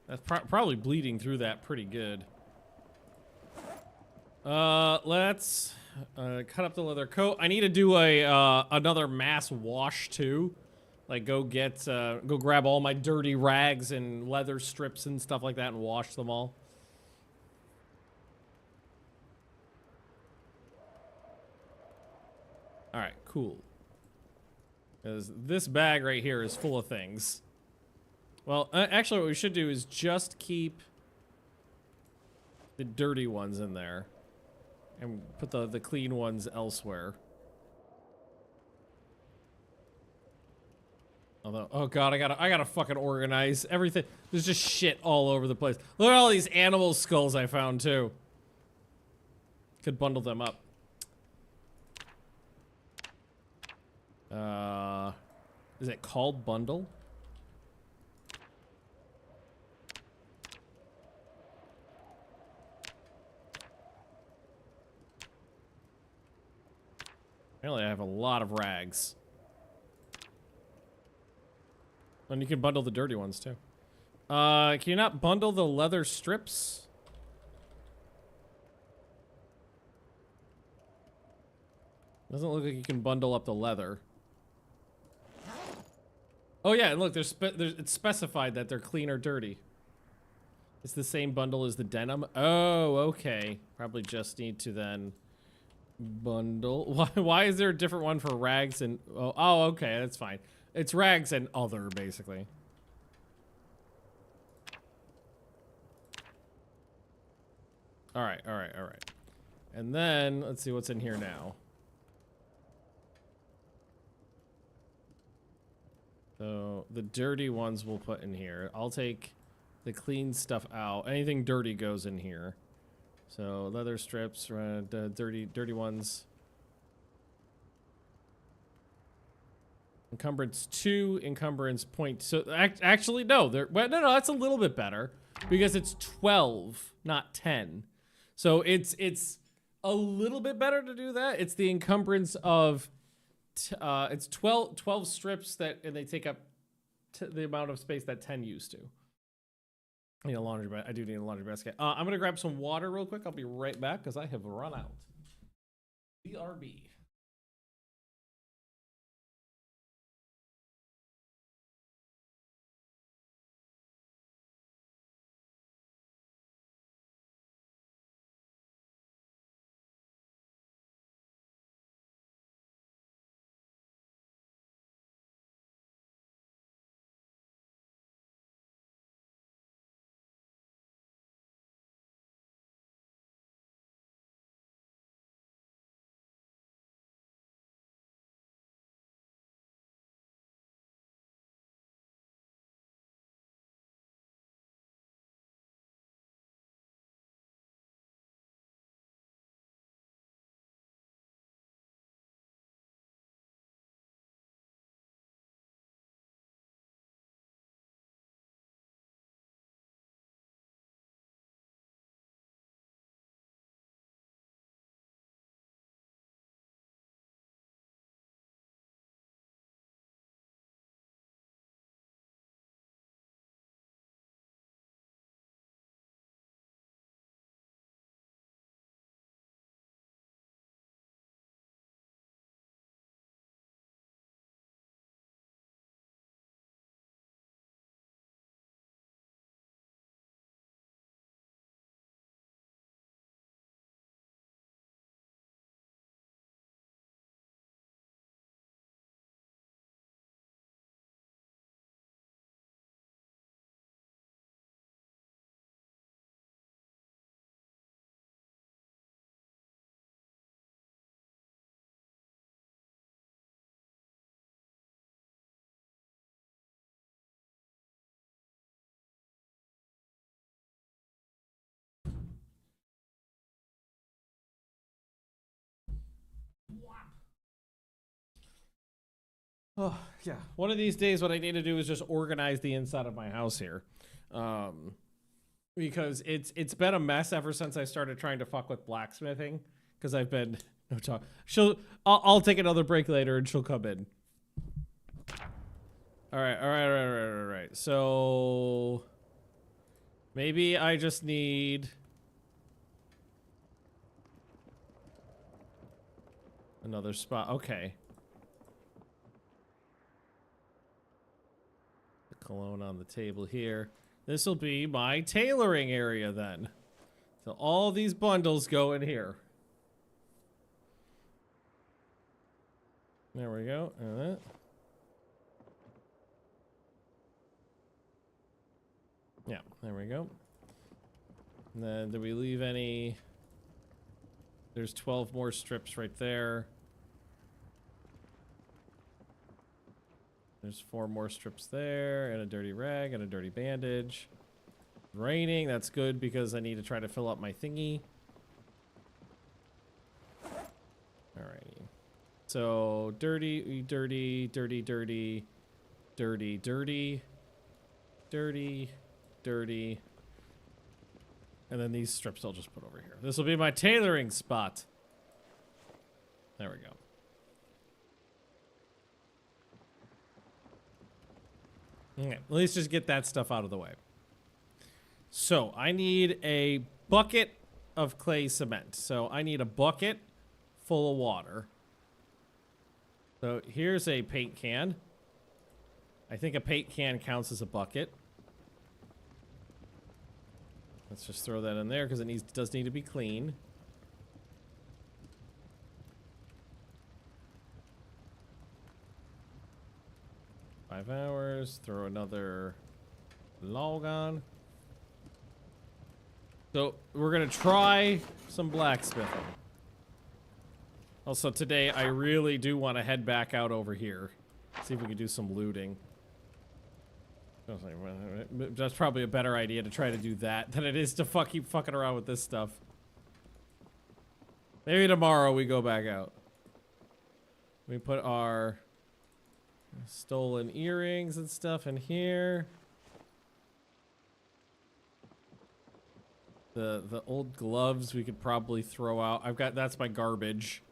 That's probably bleeding through that pretty good. Let's cut up the leather coat. I need to do a another mass wash too. Like go grab all my dirty rags and leather strips and stuff like that and wash them all. All right, cool. Because this bag right here is full of things. Well, actually what we should do is just keep the dirty ones in there and put the clean ones elsewhere. Although, oh god, I gotta fucking organize everything. There's just shit all over the place. Look at all these animal skulls I found too. Could bundle them up. Is it called bundle? Apparently I have a lot of rags. And you can bundle the dirty ones too. Can you not bundle the leather strips? Doesn't look like you can bundle up the leather. Oh yeah, and look, it's specified that they're clean or dirty. It's the same bundle as the denim. Oh, okay. Probably just need to then bundle. Why is there a different one for rags and... Oh, okay, that's fine. It's rags and other, basically. All right. And then, let's see what's in here now. So, the dirty ones we'll put in here. I'll take the clean stuff out. Anything dirty goes in here. So, leather strips, dirty ones. Encumbrance 2, encumbrance point. So, actually, no. No, that's a little bit better. Because it's 12, not 10. So, it's a little bit better to do that. It's the encumbrance of... it's 12 strips and they take up the amount of space that 10 used to. I need a laundry basket. I do need a laundry basket. I'm gonna grab some water real quick. I'll be right back because I have run out. BRB. Oh, yeah. One of these days, what I need to do is just organize the inside of my house here. Because it's been a mess ever since I started trying to fuck with blacksmithing. because I've been no talk. I'll take another break later and she'll come in. All right. So maybe I just need another spot. Okay. The cologne on the table here. This will be my tailoring area then. So all these bundles go in here. There we go. Yeah, there we go. And then do we leave any? There's 12 more strips right there. There's 4 more strips there, and a dirty rag, and a dirty bandage. Raining, that's good because I need to try to fill up my thingy. Alrighty. So, dirty, dirty, dirty, dirty, dirty, dirty, dirty, dirty. And then these strips I'll just put over here. This will be my tailoring spot. There we go. Okay, at least just get that stuff out of the way. So, I need a bucket of clay cement. So, I need a bucket full of water. So, here's a paint can. I think a paint can counts as a bucket. Let's just throw that in there because it does need to be clean. Five hours. Throw another log on. So we're gonna try some blacksmithing. Also today, I really do want to head back out over here. See if we can do some looting. That's probably a better idea to try to do that than it is to keep fucking around with this stuff. Maybe tomorrow we go back out. We put our stolen earrings and stuff in here. The old gloves we could probably throw out. That's my garbage.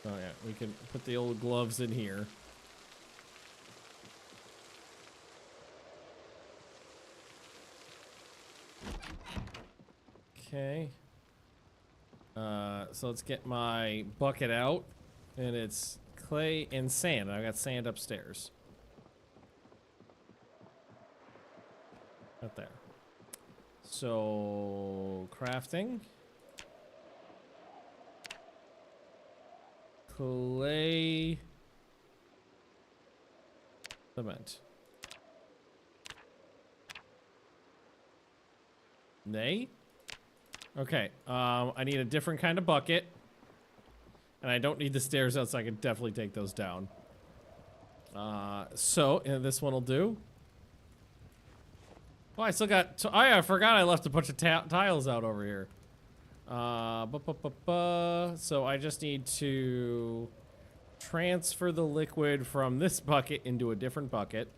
Oh yeah, we can put the old gloves in here. Okay. So let's get my bucket out. And it's clay and sand. I got sand upstairs. Right there. So, crafting. Clay. Cement. Nay? Okay, I need a different kind of bucket. And I don't need the stairs out, so I can definitely take those down. So, this one will do. Oh, I still got... I forgot I left a bunch of tiles out over here. So I just need to transfer the liquid from this bucket into a different bucket.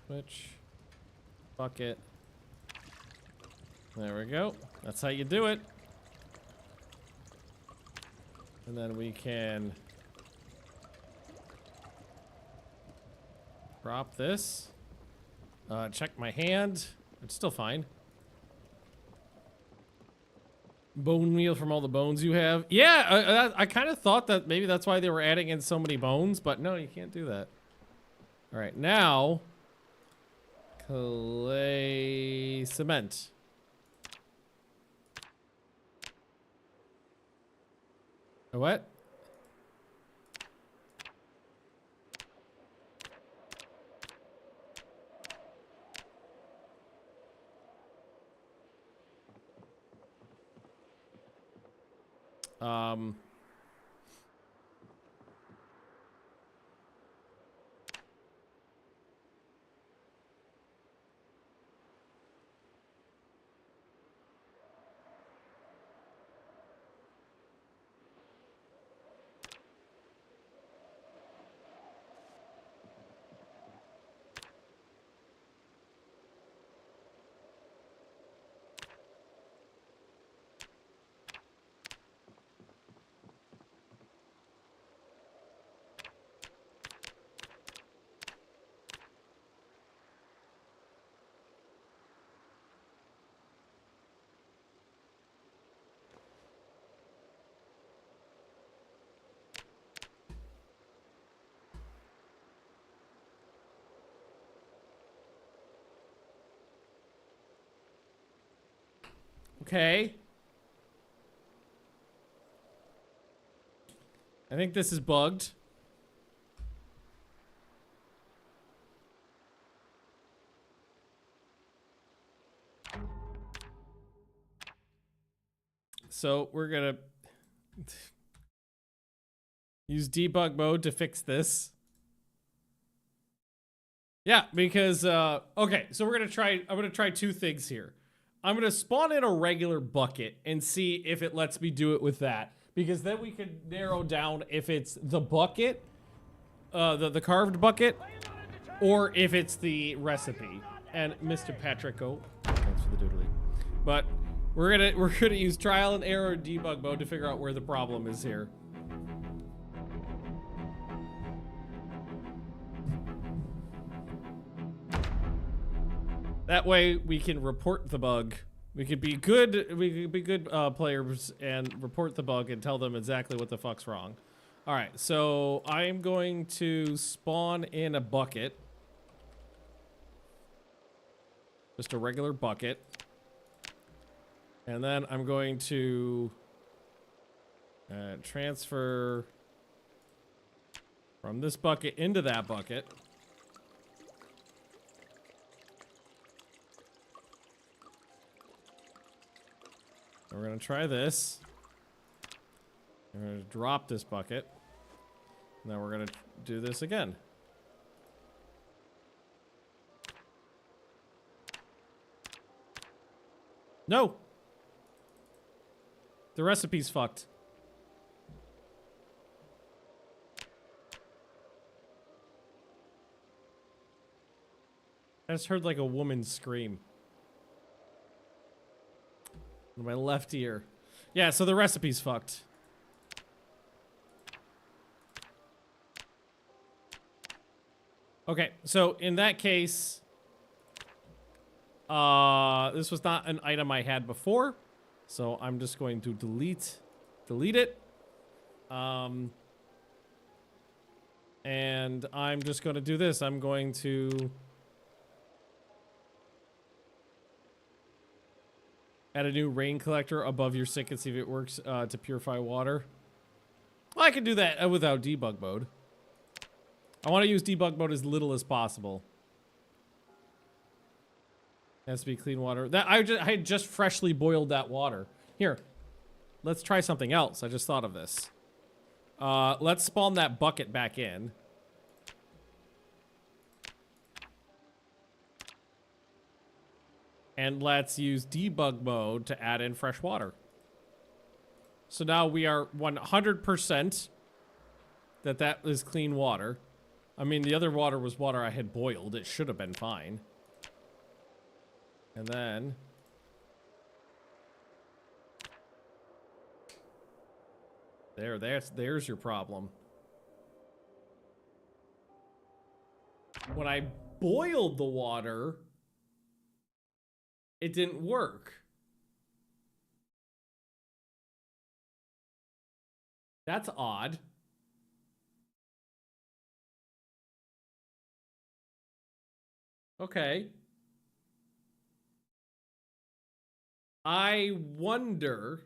Switch. Bucket. There we go. That's how you do it. And then we can drop this. Check my hand. It's still fine. Bone meal from all the bones you have. Yeah, I kind of thought that maybe that's why they were adding in so many bones, but no, you can't do that. All right, now clay cement. What? Okay. I think this is bugged. So we're gonna use debug mode to fix this. Yeah, because, okay, so I'm gonna try two things here. I'm gonna spawn in a regular bucket and see if it lets me do it with that. Because then we can narrow down if it's the bucket, the carved bucket, or if it's the recipe. And Mr. Patrick, thanks for the doodly. But we're gonna use trial and error debug mode to figure out where the problem is here. That way we can report the bug. We could be good players and report the bug and tell them exactly what the fuck's wrong. All right, so I'm going to spawn in a bucket. Just a regular bucket. And then I'm going to transfer from this bucket into that bucket. We're gonna try this. We're gonna drop this bucket. Now we're gonna do this again. No! The recipe's fucked. I just heard like a woman scream. My left ear. Yeah, so the recipe's fucked. Okay, so in that case, this was not an item I had before, so I'm just going to delete it. And I'm just going to do this. I'm going to add a new rain collector above your sink and see if it works to purify water. Well, I can do that without debug mode. I want to use debug mode as little as possible. It has to be clean water. That I had just freshly boiled that water. Here, let's try something else. I just thought of this. Let's spawn that bucket back in. And let's use debug mode to add in fresh water. So now we are 100% that is clean water. I mean, the other water was water I had boiled. It should have been fine. And then there's your problem. When I boiled the water, it didn't work. That's odd. Okay. I wonder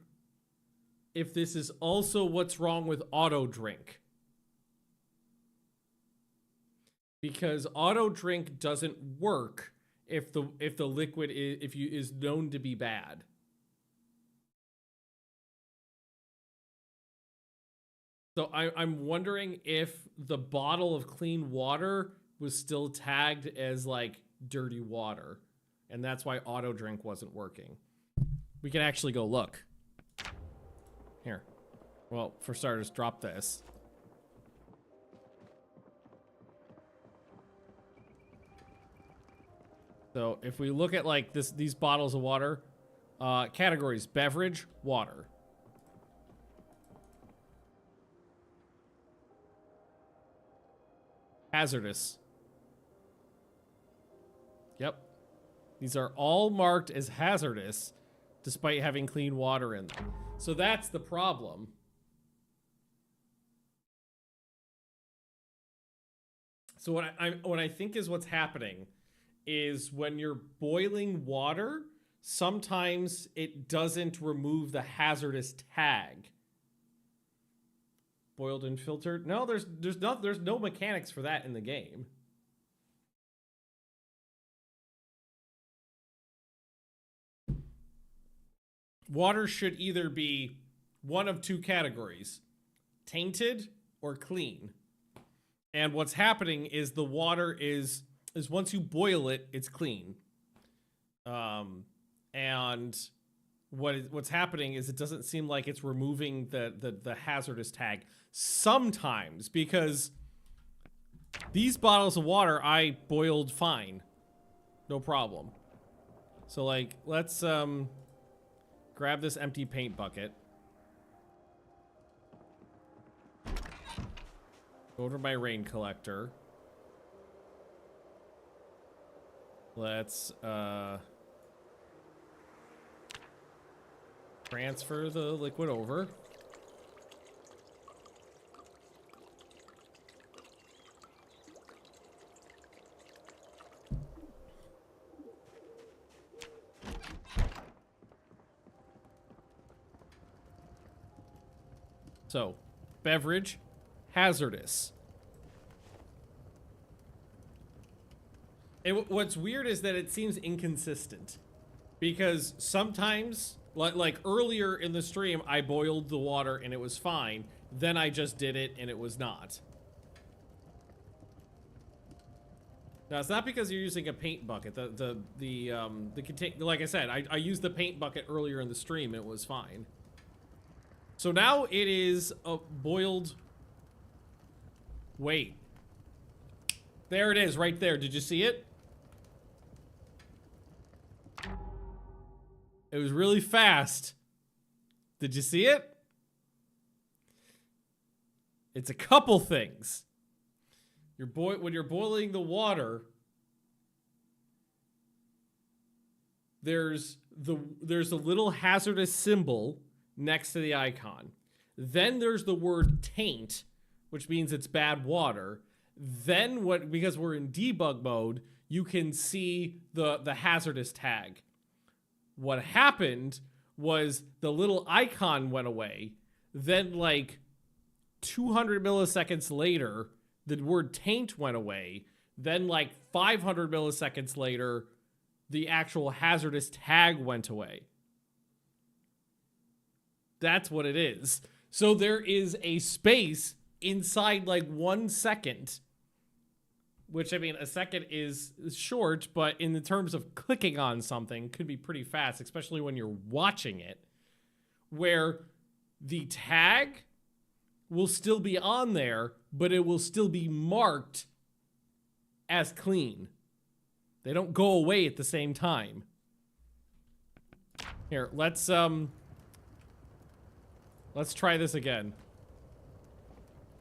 if this is also what's wrong with auto drink. Because auto drink doesn't work if the liquid is known to be bad. So I'm wondering if the bottle of clean water was still tagged as like dirty water, and that's why auto drink wasn't working. We can actually go look. Here. Well, for starters, drop this. So if we look at like these bottles of water, categories: beverage, water. Hazardous. Yep. These are all marked as hazardous despite having clean water in them. So that's the problem. So what I think is what's happening is when you're boiling water, sometimes it doesn't remove the hazardous tag. Boiled and filtered? No, there's no mechanics for that in the game. Water should either be one of two categories, tainted or clean. And what's happening is the water is once you boil it, it's clean. And what's happening is it doesn't seem like it's removing the hazardous tag sometimes, because these bottles of water I boiled fine, no problem. So like, let's grab this empty paint bucket. Go to my rain collector. Let's transfer the liquid over. So, beverage, hazardous. What's weird is that it seems inconsistent, because sometimes, like earlier in the stream, I boiled the water and it was fine. Then I just did it and it was not. Now it's not because you're using a paint bucket. The like I said, I used the paint bucket earlier in the stream and it was fine. So now it is a boiled. Wait. There it is, right there. Did you see it? It was really fast. Did you see it? It's a couple things. When you're boiling the water, there's a little hazardous symbol next to the icon. Then there's the word taint, which means it's bad water. Then because we're in debug mode, you can see the hazardous tag. What happened was the little icon went away. Then like 200 milliseconds later, the word taint went away. Then like 500 milliseconds later, the actual hazardous tag went away. That's what it is. So there is a space inside like 1 second, which, I mean, a second is short, but in the terms of clicking on something could be pretty fast, especially when you're watching it, where the tag will still be on there, but it will still be marked as clean. They don't go away at the same time. Here, let's try this again.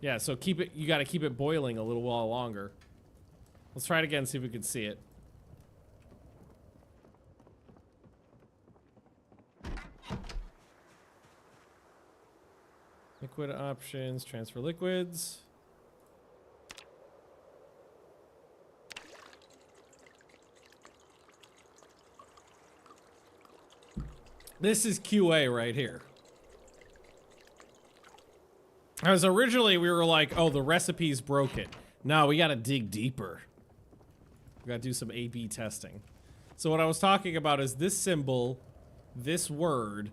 Yeah, so you gotta keep it boiling a little while longer. Let's try it again, see if we can see it. Liquid options, transfer liquids. This is QA right here. As originally we were like, oh, the recipe's broken. No, we gotta dig deeper. We gotta do some A/B testing. So what I was talking about is this symbol, this word,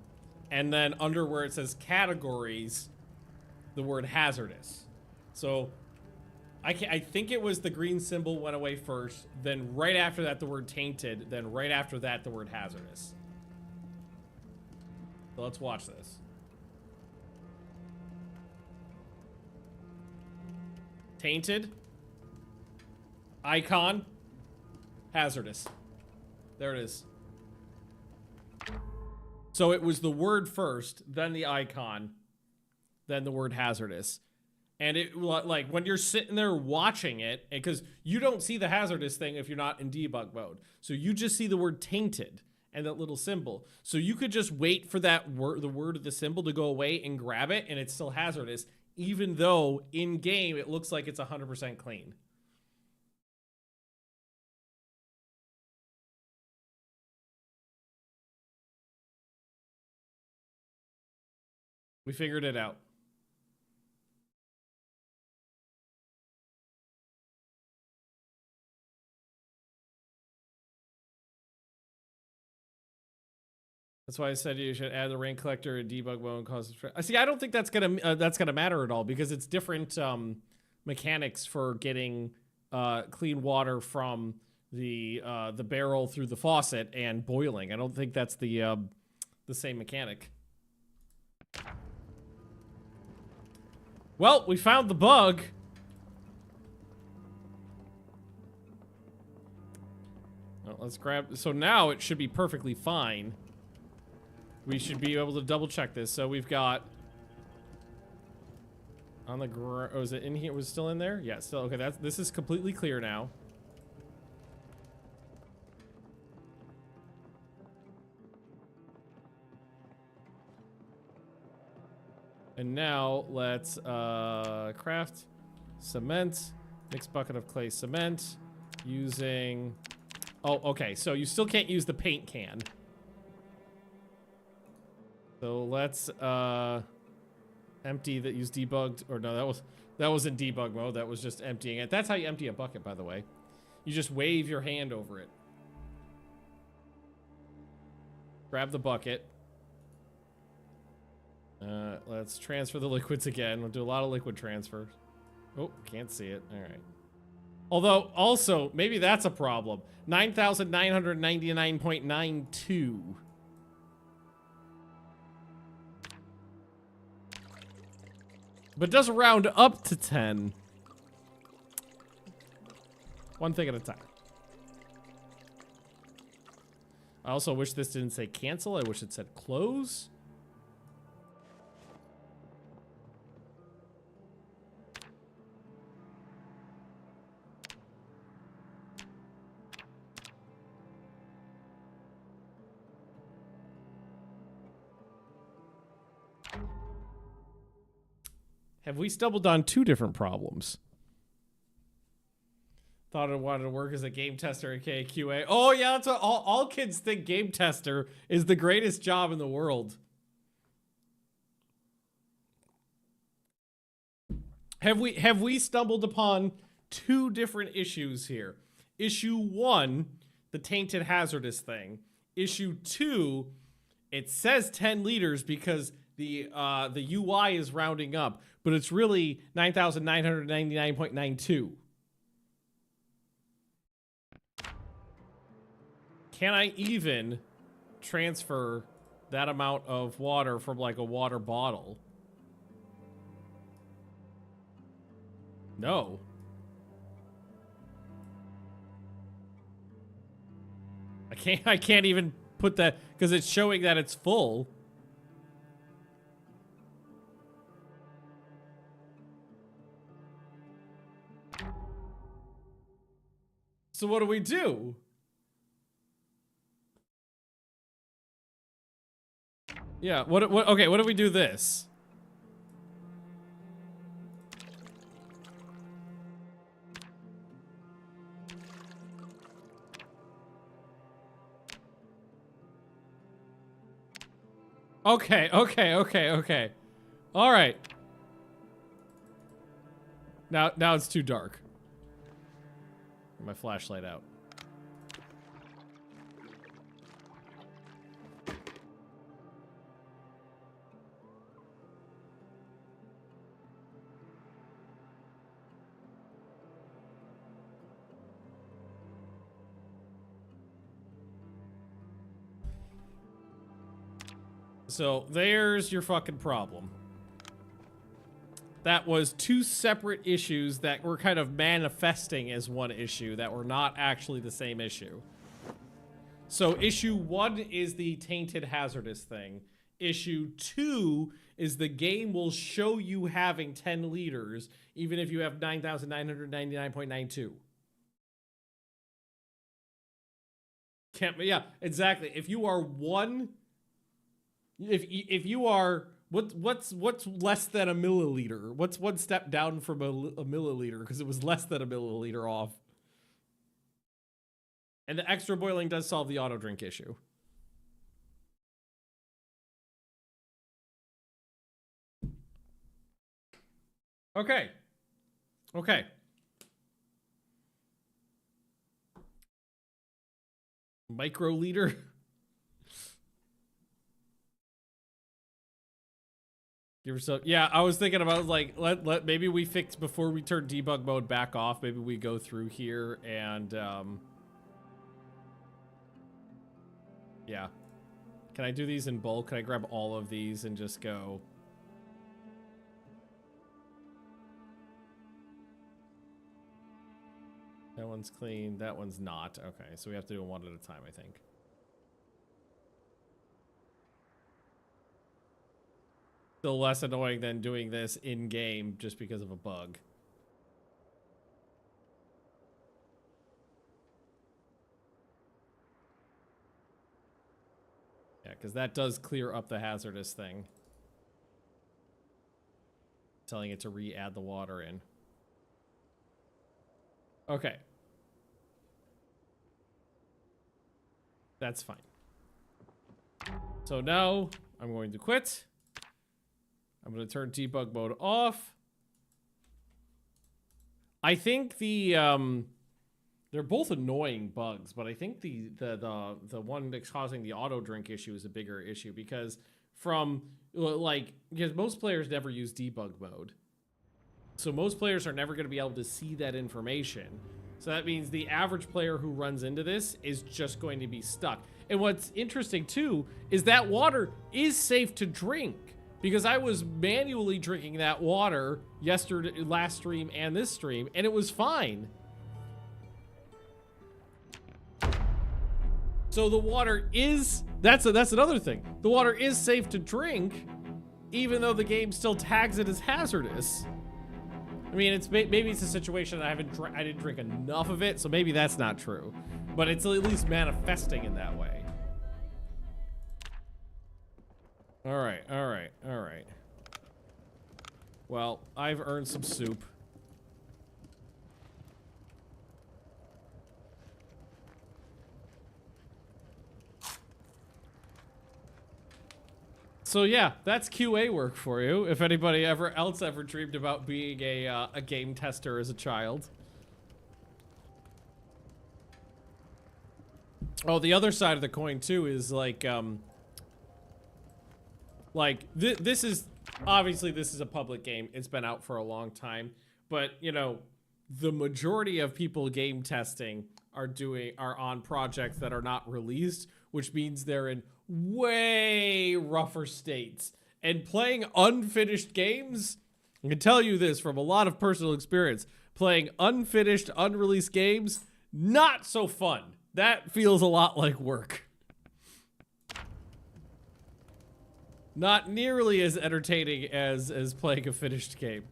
and then under where it says categories, the word hazardous. So I think it was the green symbol went away first, then right after that the word tainted, then right after that the word hazardous. So let's watch this. Tainted. Icon. Hazardous. There it is. So it was the word first, then the icon, then the word hazardous. And it, like, when you're sitting there watching it, because you don't see the hazardous thing if you're not in debug mode. So you just see the word tainted and that little symbol. So you could just wait for that word, the word of the symbol to go away and grab it, and it's still hazardous, even though in game it looks like it's 100% clean. We figured it out. That's why I said you should add the rain collector and debug mode and cause. See, I don't think that's gonna matter at all because it's different mechanics for getting clean water from the barrel through the faucet and boiling. I don't think that's the same mechanic. Well, we found the bug. Well, let's grab. So now it should be perfectly fine. We should be able to double check this. So we've got on the ground. Oh, is it in here? Was it still in there? Yeah, still. Okay, this is completely clear now. And now let's craft cement, mixed bucket of clay cement using. Oh, okay. So you still can't use the paint can. So let's empty that. Use debugged, or no, that wasn't debug mode. That was just emptying it. That's how you empty a bucket, by the way. You just wave your hand over it. Grab the bucket. Let's transfer the liquids again. We'll do a lot of liquid transfer. Oh, can't see it. All right. Although, also, maybe that's a problem. 9,999.92. But it doesn't round up to 10. One thing at a time. I also wish this didn't say cancel. I wish it said close. Have we stumbled on two different problems? Thought I wanted to work as a game tester, aka QA. Oh yeah, that's what all kids think. Game tester is the greatest job in the world. Have we stumbled upon two different issues here? Issue 1, the tainted hazardous thing. Issue 2, it says 10 liters because the UI is rounding up, but it's really 9,999.92. Can I even transfer that amount of water from like a water bottle? No. I can't even put that because it's showing that it's full. So what do we do? Yeah, okay, what do we do this? Okay. All right. Now it's too dark. Get my flashlight out. So there's your fucking problem. That was two separate issues that were kind of manifesting as one issue that were not actually the same issue. So issue 1 is the tainted hazardous thing. Issue 2 is the game will show you having 10 liters even if you have 9,999.92. Yeah, exactly. If you are one, if you are what's less than a milliliter? What's one step down from a milliliter? Because it was less than a milliliter off. And the extra boiling does solve the auto drink issue. Okay. Okay. Microliter. Give yourself. Yeah, I was thinking about like let maybe we fix before we turn debug mode back off. Maybe we go through here and yeah. Can I do these in bulk? Can I grab all of these and just go? That one's clean. That one's not. Okay, so we have to do them one at a time, I think. Still less annoying than doing this in game just because of a bug. Yeah, because that does clear up the hazardous thing. Telling it to re-add the water in. Okay. That's fine. So now I'm going to quit. I'm going to turn debug mode off. I think the they're both annoying bugs, but I think the one that's causing the auto drink issue is a bigger issue because because most players never use debug mode. So most players are never going to be able to see that information. So that means the average player who runs into this is just going to be stuck. And what's interesting too is that water is safe to drink because I was manually drinking that water last stream and this stream, and it was fine. So the water is, that's another thing. The water is safe to drink, even though the game still tags it as hazardous. I mean, maybe it's a situation that I didn't drink enough of it, so maybe that's not true. But it's at least manifesting in that way. All right. Well, I've earned some soup. So yeah, that's QA work for you. If anybody ever dreamed about being a game tester as a child. Oh, the other side of the coin too is this is obviously this is a public game. It's been out for a long time, but you know, the majority of people game testing are on projects that are not released, which means they're in way rougher states. And playing unfinished games, I can tell you this from a lot of personal experience, playing unfinished, unreleased games, not so fun. That feels a lot like work. Not nearly as entertaining as playing a finished game.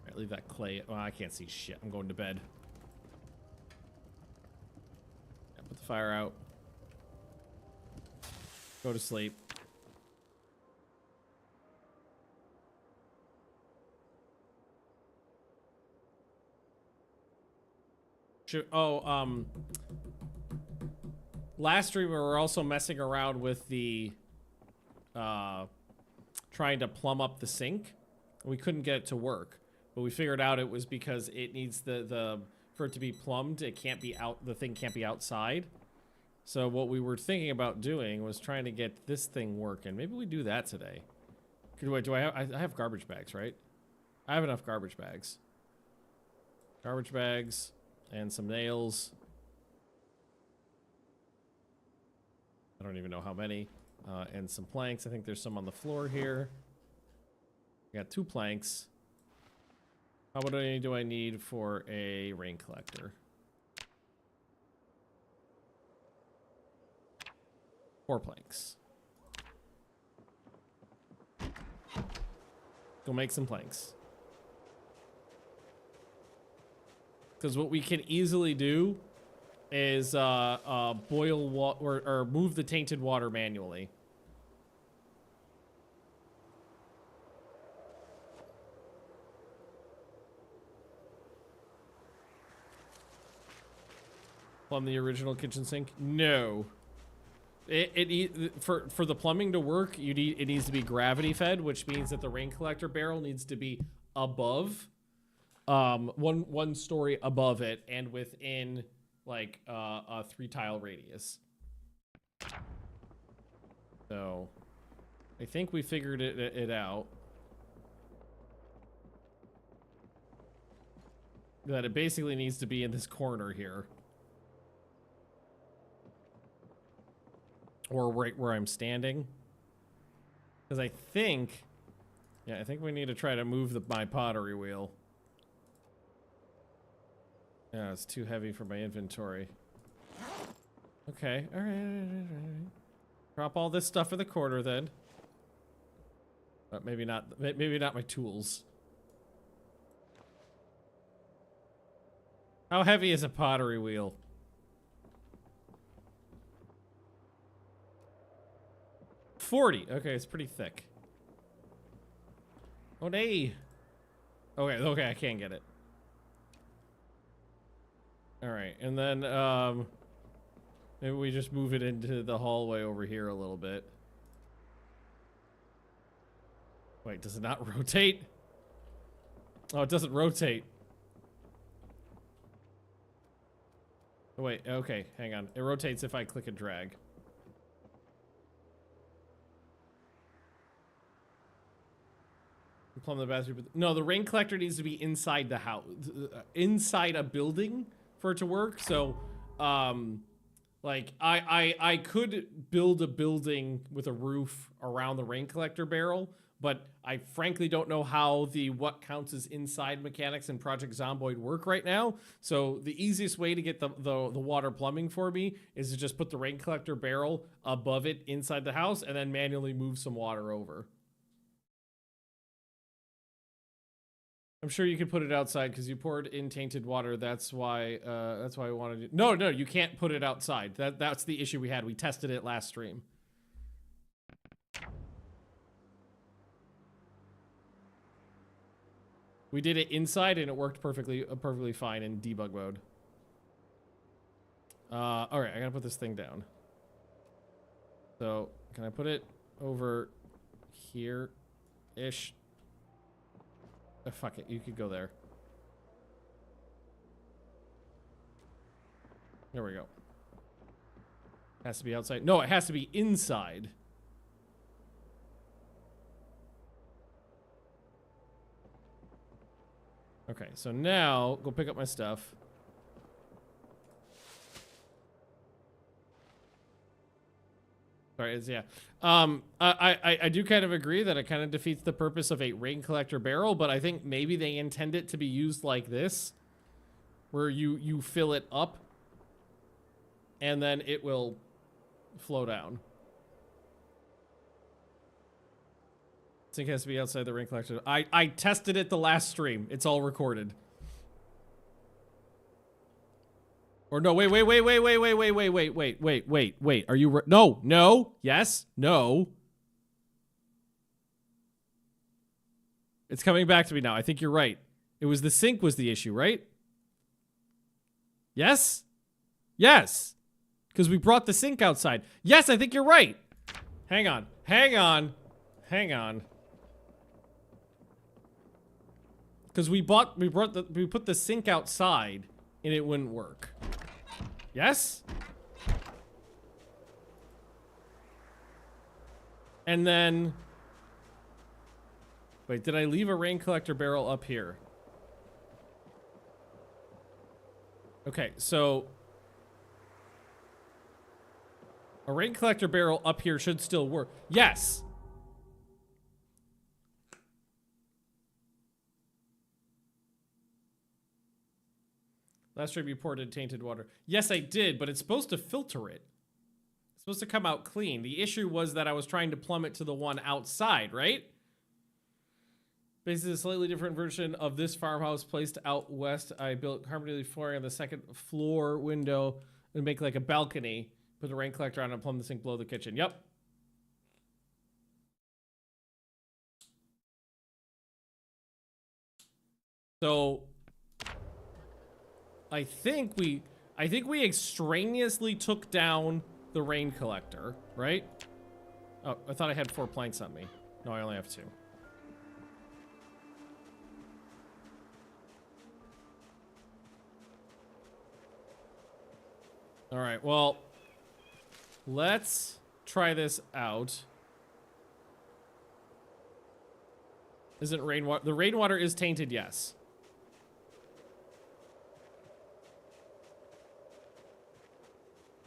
Alright, leave that clay. Oh, I can't see shit. I'm going to bed. Yeah, put the fire out. Go to sleep. Last stream we were also messing around with the trying to plumb up the sink. We couldn't get it to work, but we figured out it was because it needs for it to be plumbed, it can't be out, the thing can't be outside. So what we were thinking about doing was trying to get this thing working. Maybe we do that today. I have garbage bags, right? I have enough garbage bags. Garbage bags and some nails. I don't even know how many. And some planks. I think there's some on the floor here. I got 2 planks. How many do I need for a rain collector? 4 planks. Go make some planks. Because what we can easily do is boil water or move the tainted water manually. Plumb the original kitchen sink? No. For the plumbing to work, it needs to be gravity fed, which means that the rain collector barrel needs to be above, one story above it, and within like a 3 tile radius. So, I think we figured it out. That it basically needs to be in this corner here. Or right where I'm standing. Because I think... Yeah, I think we need to try to move my pottery wheel. Yeah, it's too heavy for my inventory. Okay, alright. Drop all this stuff in the corner then. But maybe not my tools. How heavy is a pottery wheel? $40. Okay, it's pretty thick. Oh, nay. Okay, I can't get it. Alright, and then, maybe we just move it into the hallway over here a little bit. Wait, does it not rotate? Oh, it doesn't rotate. Oh, wait, okay, hang on. It rotates if I click and drag. Plumb the bathroom. No, the rain collector needs to be inside the house, inside a building for it to work. So, like I could build a building with a roof around the rain collector barrel, but I frankly don't know how the what counts as inside mechanics in Project Zomboid work right now. So the easiest way to get the water plumbing for me is to just put the rain collector barrel above it inside the house and then manually move some water over. I'm sure you could put it outside because you poured in tainted water. That's why I wanted to. No, you can't put it outside. That's the issue we had. We tested it last stream. We did it inside and it worked perfectly fine in debug mode. All right, I gotta put this thing down. So can I put it over here-ish? Oh, fuck it, you could go there. There we go. Has to be outside. No, it has to be inside. Okay, so now go pick up my stuff. Sorry, yeah. I do kind of agree that it kind of defeats the purpose of a rain collector barrel, but I think maybe they intend it to be used like this, where you fill it up, and then it will flow down. Sink has to be outside the rain collector. I tested it the last stream. It's all recorded. Or no, wait. Are you no, yes, no. It's coming back to me now. I think you're right. It was the sink was the issue, right? Yes? Yes. Because we brought the sink outside. Yes, I think you're right. Hang on. Because we put the sink outside and it wouldn't work. Yes? And then... Wait, did I leave a rain collector barrel up here? Okay, so... A rain collector barrel up here should still work. Yes! Last stream you poured in tainted water. Yes, I did, but it's supposed to filter it. It's supposed to come out clean. The issue was that I was trying to plumb it to the one outside, right? Basically, a slightly different version of this farmhouse placed out west. I built carbon flooring on the second floor window and make like a balcony. Put the rain collector on and plumb the sink below the kitchen. Yep. So... I think we extraneously took down the rain collector, right? Oh, I thought I had 4 planks on me. No, I only have 2. All right, well, let's try this out. Isn't rainwater? The rainwater is tainted, yes.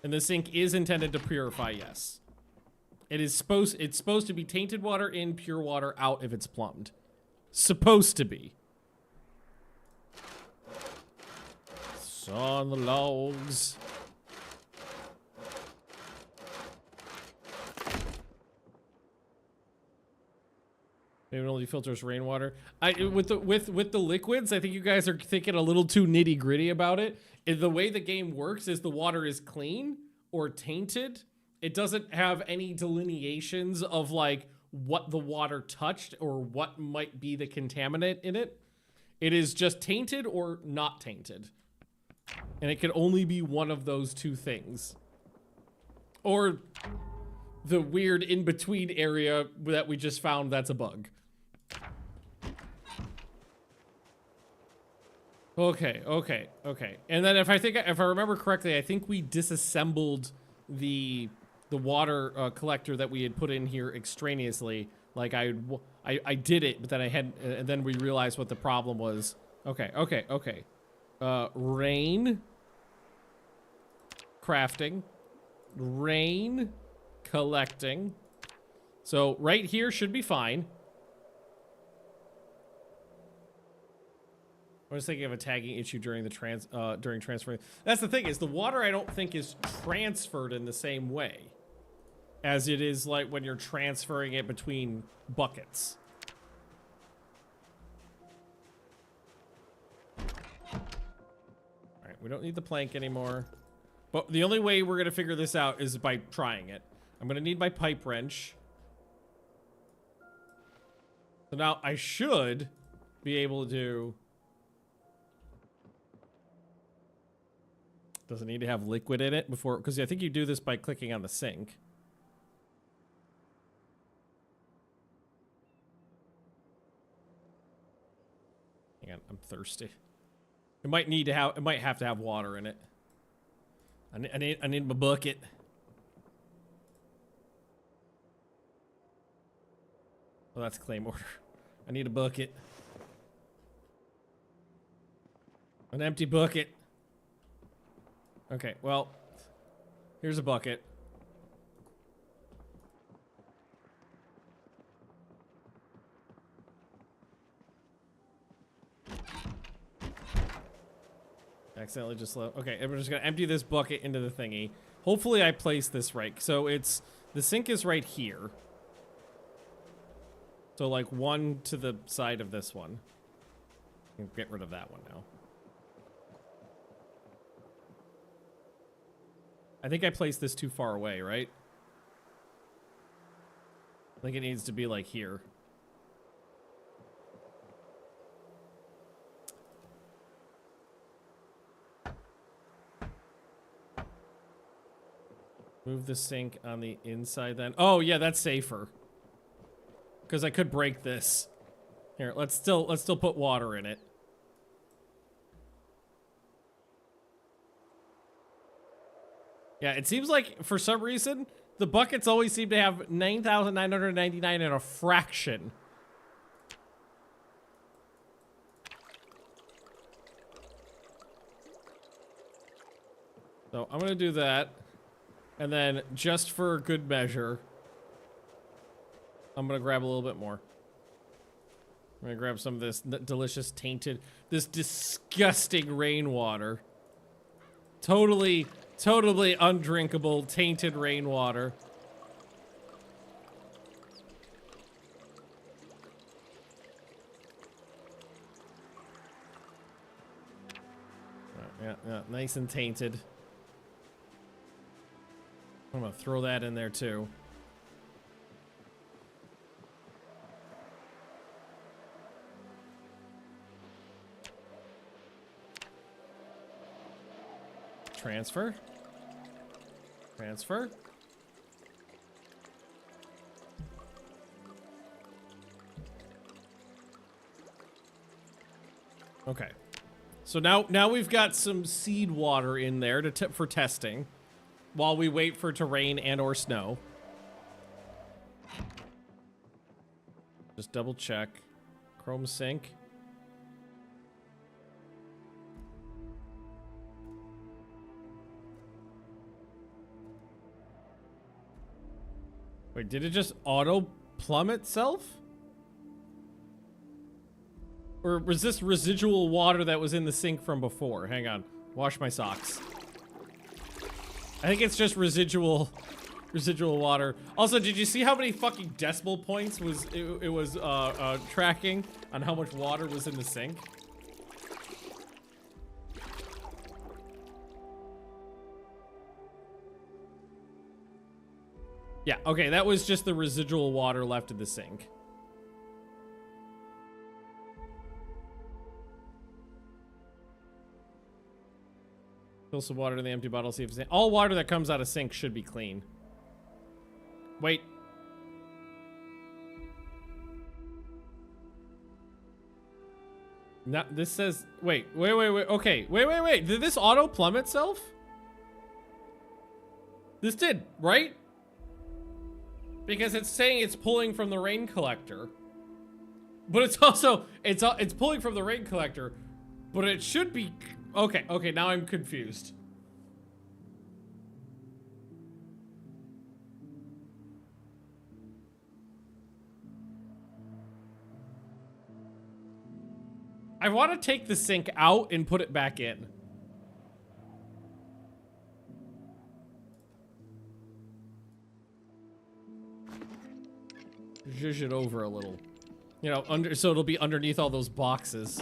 And the sink is intended to purify, yes. It's supposed to be tainted water in, pure water out if it's plumbed. Supposed to be. Saw on the logs. Maybe it only filters rainwater. With the liquids, I think you guys are thinking a little too nitty gritty about it. The way the game works is the water is clean or tainted. It doesn't have any delineations of like what the water touched or what might be the contaminant in it. It is just tainted or not tainted. And it can only be one of those two things. Or the weird in-between area that we just found that's a bug. Okay. And then if I remember correctly, I think we disassembled the water collector that we had put in here extraneously. Like I did it, but then and then we realized what the problem was. Okay. Rain crafting, rain collecting. So right here should be fine. I was thinking of a tagging issue during the transferring. That's the thing, is the water I don't think is transferred in the same way as it is like when you're transferring it between buckets. Alright, we don't need the plank anymore. But the only way we're gonna figure this out is by trying it. I'm gonna need my pipe wrench. So now I should be able to... Does it need to have liquid in it before? Because I think you do this by clicking on the sink. Hang on, I'm thirsty. It might need to have. It might have to have water in it. I need my bucket. Well, that's a claim order. I need a bucket. An empty bucket. Okay, well, here's a bucket. Accidentally just okay, I'm just gonna empty this bucket into the thingy. Hopefully I place this right. So it's, the sink is right here. So like one to the side of this one. Get rid of that one now. I think I placed this too far away, right? I think it needs to be like here. Move the sink on the inside then. Oh yeah, that's safer. Because I could break this. Here, let's still put water in it. Yeah, it seems like, for some reason, the buckets always seem to have 9,999 and a fraction. So, I'm gonna do that. And then, just for good measure, I'm gonna grab a little bit more. I'm gonna grab some of this delicious tainted, this disgusting rainwater. Totally undrinkable, tainted rainwater. Yeah, nice and tainted. I'm gonna throw that in there too. Transfer. Transfer. Okay. So now we've got some seed water in there for testing while we wait for it to rain and or snow. Just double check. Chrome sink. Wait, did it just auto plumb itself? Or was this residual water that was in the sink from before? Hang on. Wash my socks. I think it's just residual water. Also, did you see how many fucking decimal points it was tracking on how much water was in the sink? Yeah, okay, that was just the residual water left in the sink. Fill some water in the empty bottle, see if it's... All water that comes out of sink should be clean. Wait. No, this says... Wait. Okay, wait. Did this auto plumb itself? This did, right? Because it's saying it's pulling from the rain collector. But it's also... It's pulling from the rain collector, but it should be... Okay, now I'm confused. I want to take the sink out and put it back in. Zhuzh it over a little. You know, so it'll be underneath all those boxes.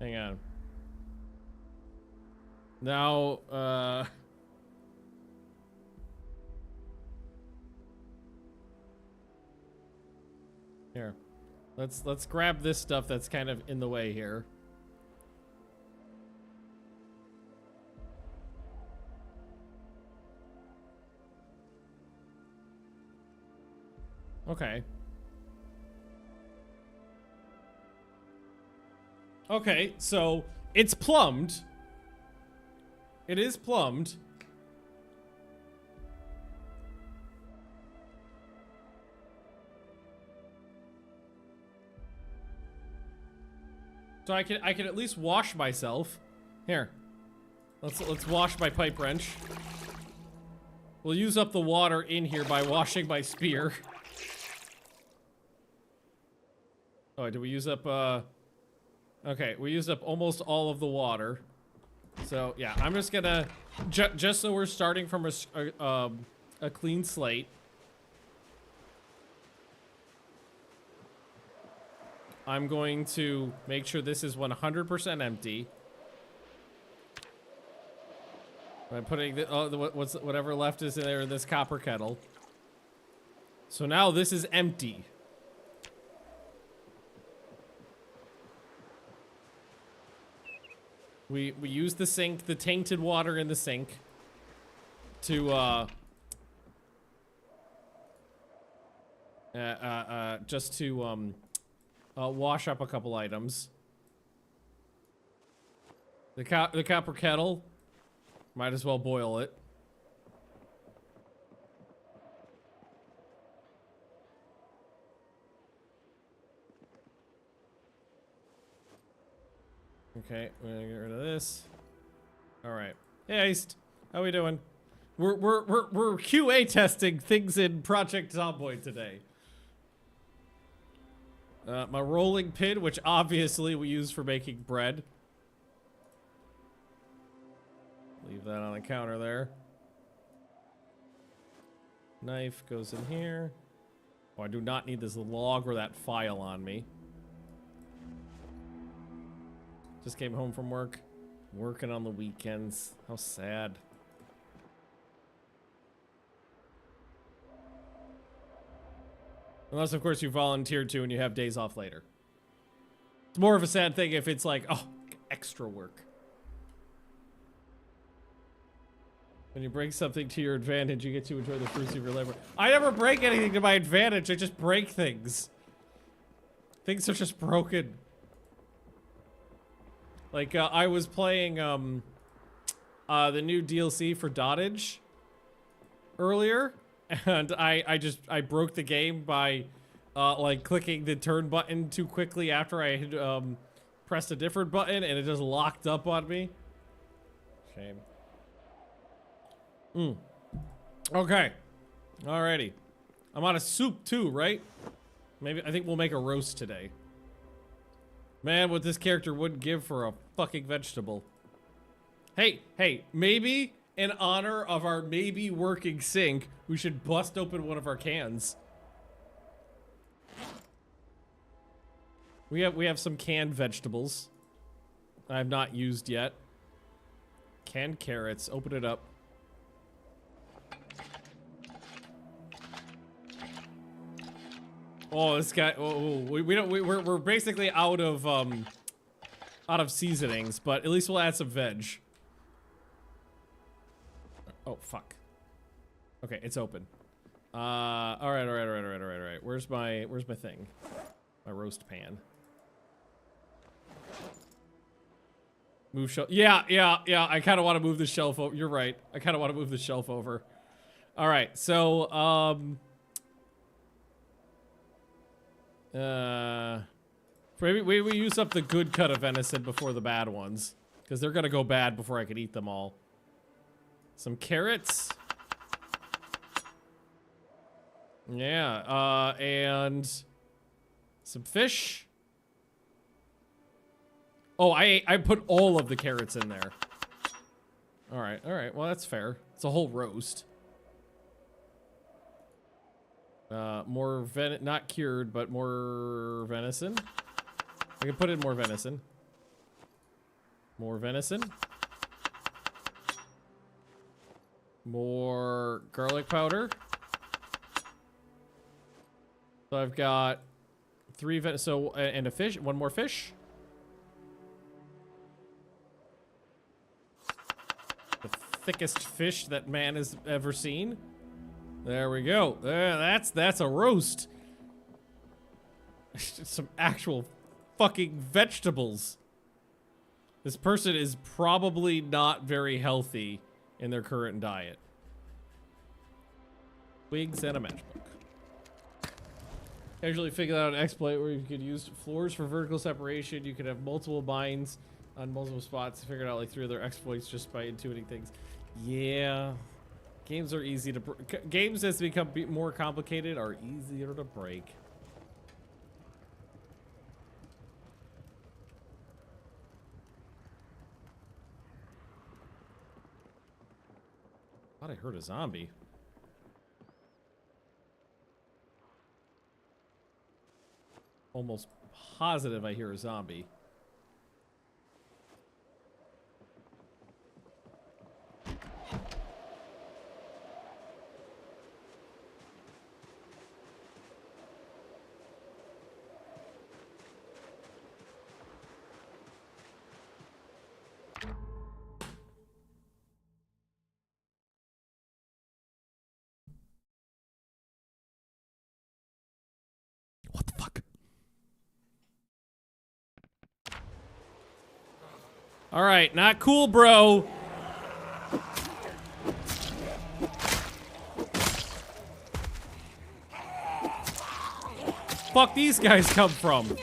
Hang on. Now, here. Let's grab this stuff that's kind of in the way here. Okay. Okay, so it's plumbed. It is plumbed. So I can at least wash myself. Here. Let's wash my pipe wrench. We'll use up the water in here by washing my spear. Oh, did we use up okay, we used up almost all of the water. So, yeah, I'm just gonna... just so we're starting from a clean slate. I'm going to make sure this is 100% empty. I'm putting whatever left is in there in this copper kettle. So now this is empty. We use the sink, the tainted water in the sink, to just to wash up a couple items. The copper kettle, might as well boil it. Okay, we're gonna get rid of this. All right. Hey, Iced. How we doing? We're QA testing things in Project Zomboid today. My rolling pin, which obviously we use for making bread. Leave that on the counter there. Knife goes in here. Oh, I do not need this log or that file on me. Just came home from work. Working on the weekends. How sad. Unless, of course, you volunteer to and you have days off later. It's more of a sad thing if it's like, oh, extra work. When you break something to your advantage, you get to enjoy the fruits of your labor. I never break anything to my advantage. I just break things. Things are just broken. Like, I was playing, the new DLC for Dottage earlier, and I broke the game by, like, clicking the turn button too quickly after I had, pressed a different button, and it just locked up on me. Shame. Okay. Alrighty. I'm out of soup too, right? Maybe, I think we'll make a roast today. Man, what this character wouldn't give for a fucking vegetable. Hey, maybe in honor of our maybe working sink, we should bust open one of our cans. We have some canned vegetables I have not used yet. Canned carrots, open it up. Oh, this guy. Oh, we're basically out of seasonings, but at least we'll add some veg. Oh, fuck. Okay, it's open. All right. Where's my thing? My roast pan. Move shelf. Yeah. I kind of want to move the shelf over. You're right. I kind of want to move the shelf over. All right. So, maybe we use up the good cut of venison before the bad ones, because they're gonna go bad before I can eat them all. Some carrots. Yeah, and some fish. Oh, I put all of the carrots in there. All right. Well, that's fair. It's a whole roast. More not cured, but more venison. I can put in more venison. More venison. More garlic powder. So I've got 3 and a fish, 1 more fish. The thickest fish that man has ever seen. There we go. That's a roast. Some actual fucking vegetables. This person is probably not very healthy in their current diet. Twigs and a matchbook. Casually figured out an exploit where you could use floors for vertical separation. You could have multiple mines on multiple spots. Figured out like 3 other exploits just by intuiting things. Yeah. Games are easy to games as they become more complicated are easier to break. Thought I heard a zombie. Almost positive I hear a zombie. What the fuck? All right, not cool, bro. Fuck these guys come from?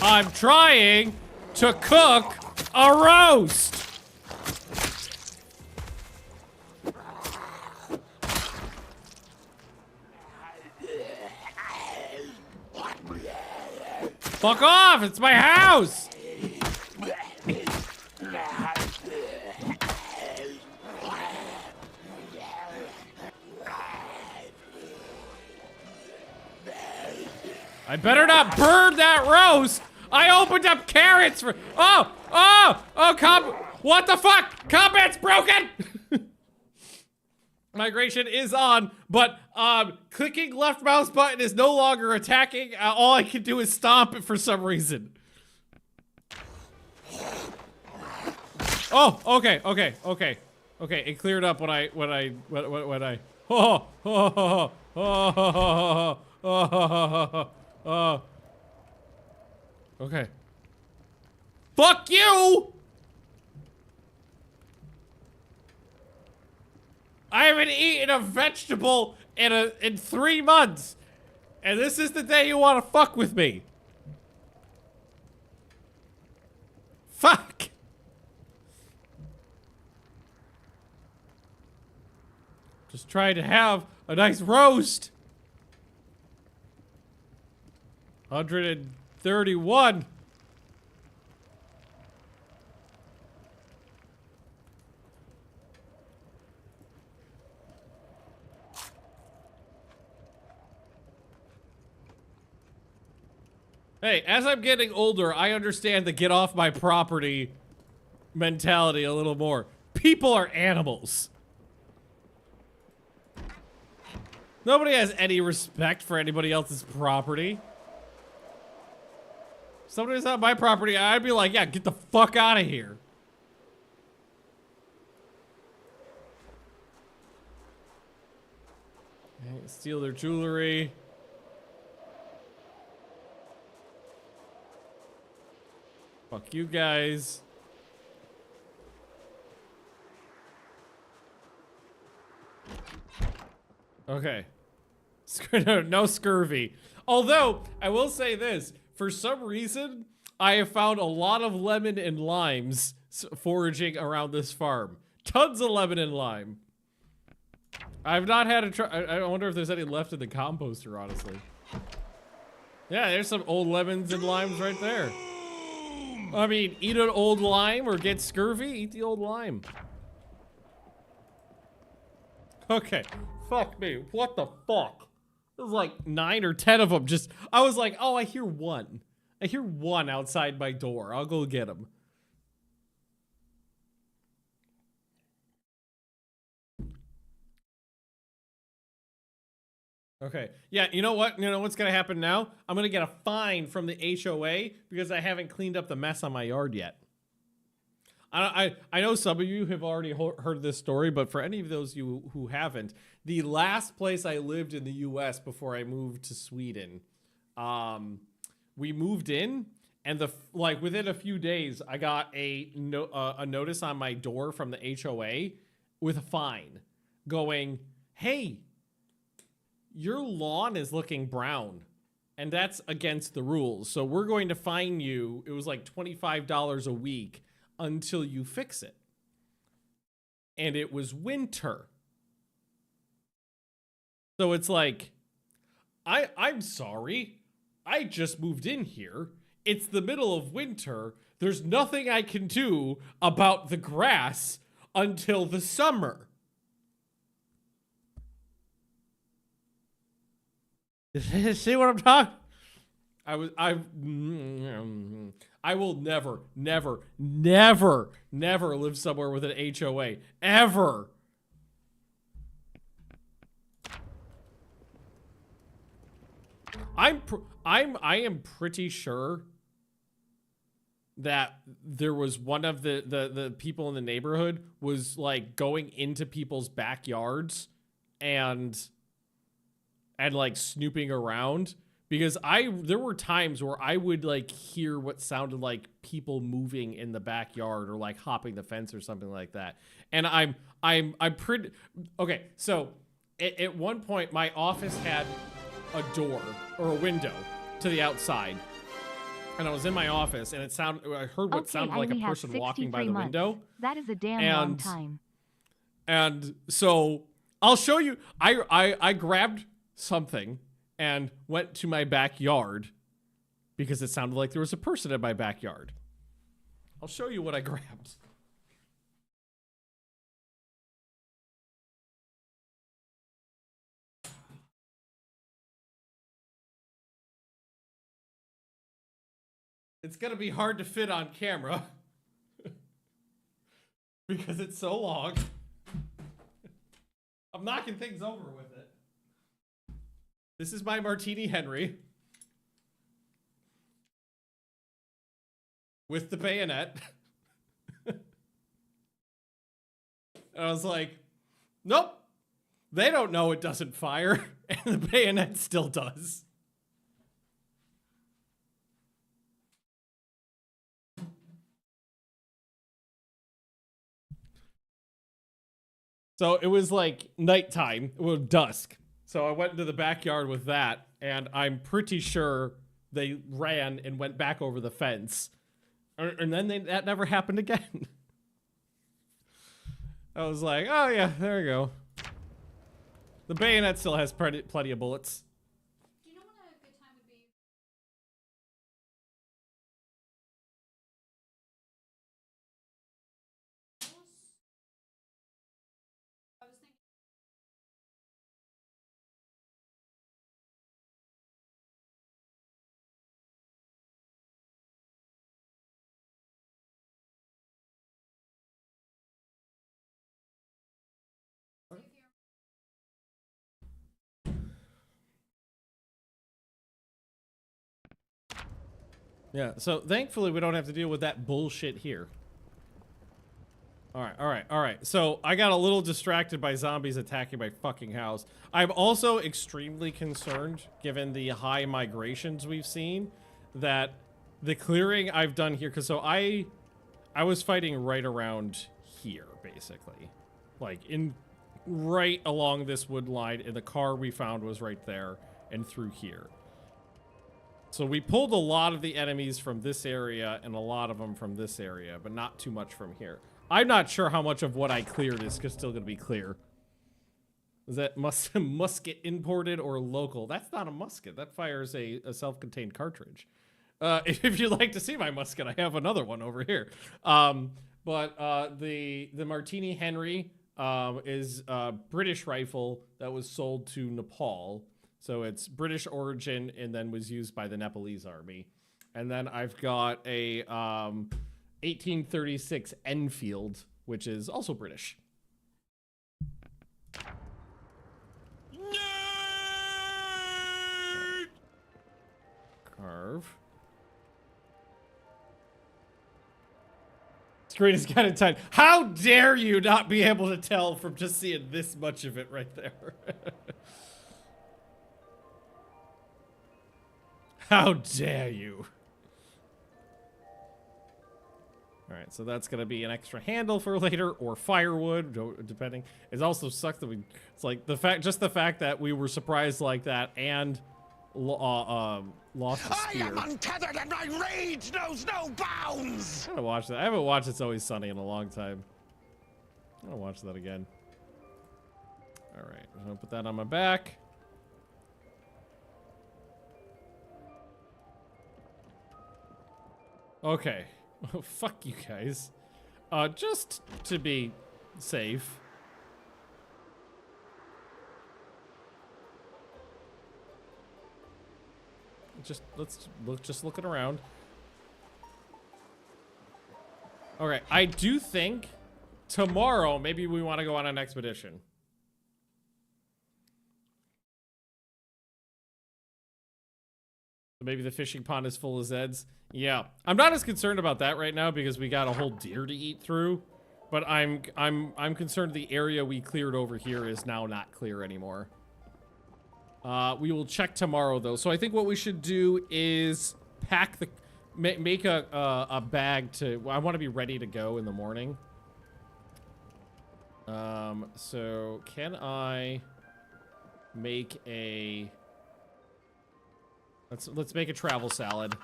I'm trying to cook a roast. Fuck off! It's my house! I better not burn that roast. I opened up carrots for. Oh, what the fuck? Combat's broken. Migration is on, but clicking left mouse button is no longer attacking. All I can do is stomp it for some reason. Oh, okay. It cleared up when I. Okay. Fuck you! I haven't eaten a vegetable in 3 months, and this is the day you want to fuck with me. Fuck. Just trying to have a nice roast. 131. Hey, as I'm getting older, I understand the get off my property mentality a little more. People are animals. Nobody has any respect for anybody else's property. If somebody's on my property, I'd be like, yeah, get the fuck out of here. Okay, steal their jewelry. Fuck you guys. Okay. No scurvy. Although, I will say this. For some reason, I have found a lot of lemon and limes foraging around this farm. Tons of lemon and lime. I've not had a try. I wonder if there's any left in the composter, honestly. Yeah, there's some old lemons and limes right there. I mean, eat an old lime or get scurvy, eat the old lime. Okay. Fuck me. What the fuck? There's like 9 or 10 of them. Just, I was like, oh, I hear one. I hear one outside my door. I'll go get him. Okay. Yeah, you know what? You know what's gonna happen now? I'm gonna get a fine from the HOA because I haven't cleaned up the mess on my yard yet. I know some of you have already heard this story, but for any of those you who haven't, the last place I lived in the US before I moved to Sweden, we moved in, and like within a few days, I got a notice on my door from the HOA with a fine, going, "Hey, your lawn is looking brown, and that's against the rules. So we're going to fine you." It was like $25 a week until you fix it. And it was winter. So it's like, I'm sorry. I just moved in here. It's the middle of winter. There's nothing I can do about the grass until the summer. See what I'm talking? I will never live somewhere with an HOA ever. I am pretty sure that there was one of the people in the neighborhood was like going into people's backyards and like snooping around. Because there were times where I would like hear what sounded like people moving in the backyard or like hopping the fence or something like that. And I'm pretty okay. So at one point, my office had a door or a window to the outside, and I was in my office, and I heard what sounded like a person walking by the window. That is a damn long time. And so I'll show you. I grabbed something and went to my backyard because it sounded like there was a person in my backyard. I'll show you what I grabbed. It's gonna be hard to fit on camera. Because it's so long. I'm knocking things over with it. This is my Martini Henry. With the bayonet. And I was like, nope. They don't know it doesn't fire. And the bayonet still does. So it was like nighttime, well, dusk. So I went into the backyard with that, and I'm pretty sure they ran and went back over the fence. And then that never happened again. I was like, oh yeah, there we go. The bayonet still has plenty of bullets. Do you know what a good time would be? I was thinking. Yeah, so thankfully we don't have to deal with that bullshit here. Alright. So I got a little distracted by zombies attacking my fucking house. I'm also extremely concerned, given the high migrations we've seen, that the clearing I've done here, because so I was fighting right around here, basically. Like, right along this wood line, and the car we found was right there, and through here. So we pulled a lot of the enemies from this area and a lot of them from this area, but not too much from here. I'm not sure how much of what I cleared is still going to be clear. Is that musket imported or local? That's not a musket. That fires a self-contained cartridge. If you'd like to see my musket, I have another one over here. But the Martini Henry is a British rifle that was sold to Nepal. So it's British origin and then was used by the Nepalese army. And then I've got a 1836 Enfield, which is also British. Nerd! Carve. Screen is kind of tight. How dare you not be able to tell from just seeing this much of it right there? How dare you? All right, so that's gonna be an extra handle for later, or firewood, depending. It also sucks that it's like just the fact that we were surprised like that and lost the spear. I am untethered and my rage knows no bounds! I gotta watch that. I haven't watched It's Always Sunny in a long time. I'm gonna watch that again. All right, I'm gonna put that on my back. Okay. Fuck you guys. Just to be safe. Let's look it around. Okay, I do think tomorrow maybe we want to go on an expedition. Maybe the fishing pond is full of Zeds. Yeah, I'm not as concerned about that right now because we got a whole deer to eat through. But I'm concerned the area we cleared over here is now not clear anymore. We will check tomorrow though. So I think what we should do is pack the, make a bag to. I want to be ready to go in the morning. So can I make a? Let's make a travel salad.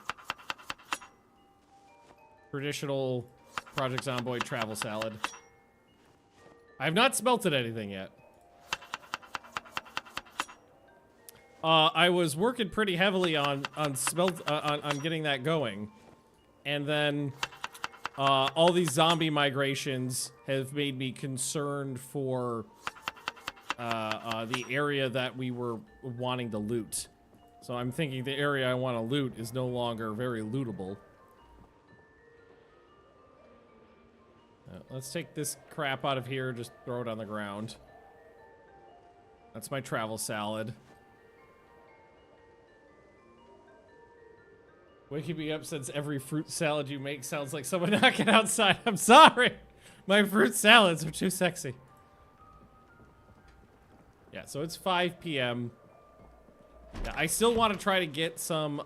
Traditional Project Zomboid travel salad. I have not smelted anything yet. I was working pretty heavily on getting that going, and then all these zombie migrations have made me concerned for the area that we were wanting to loot. So I'm thinking the area I want to loot is no longer very lootable. Let's take this crap out of here. Just throw it on the ground. That's my travel salad. Waking me up since every fruit salad you make sounds like someone knocking outside. I'm sorry. My fruit salads are too sexy. Yeah, so it's 5 p.m. Yeah, I still want to try to get some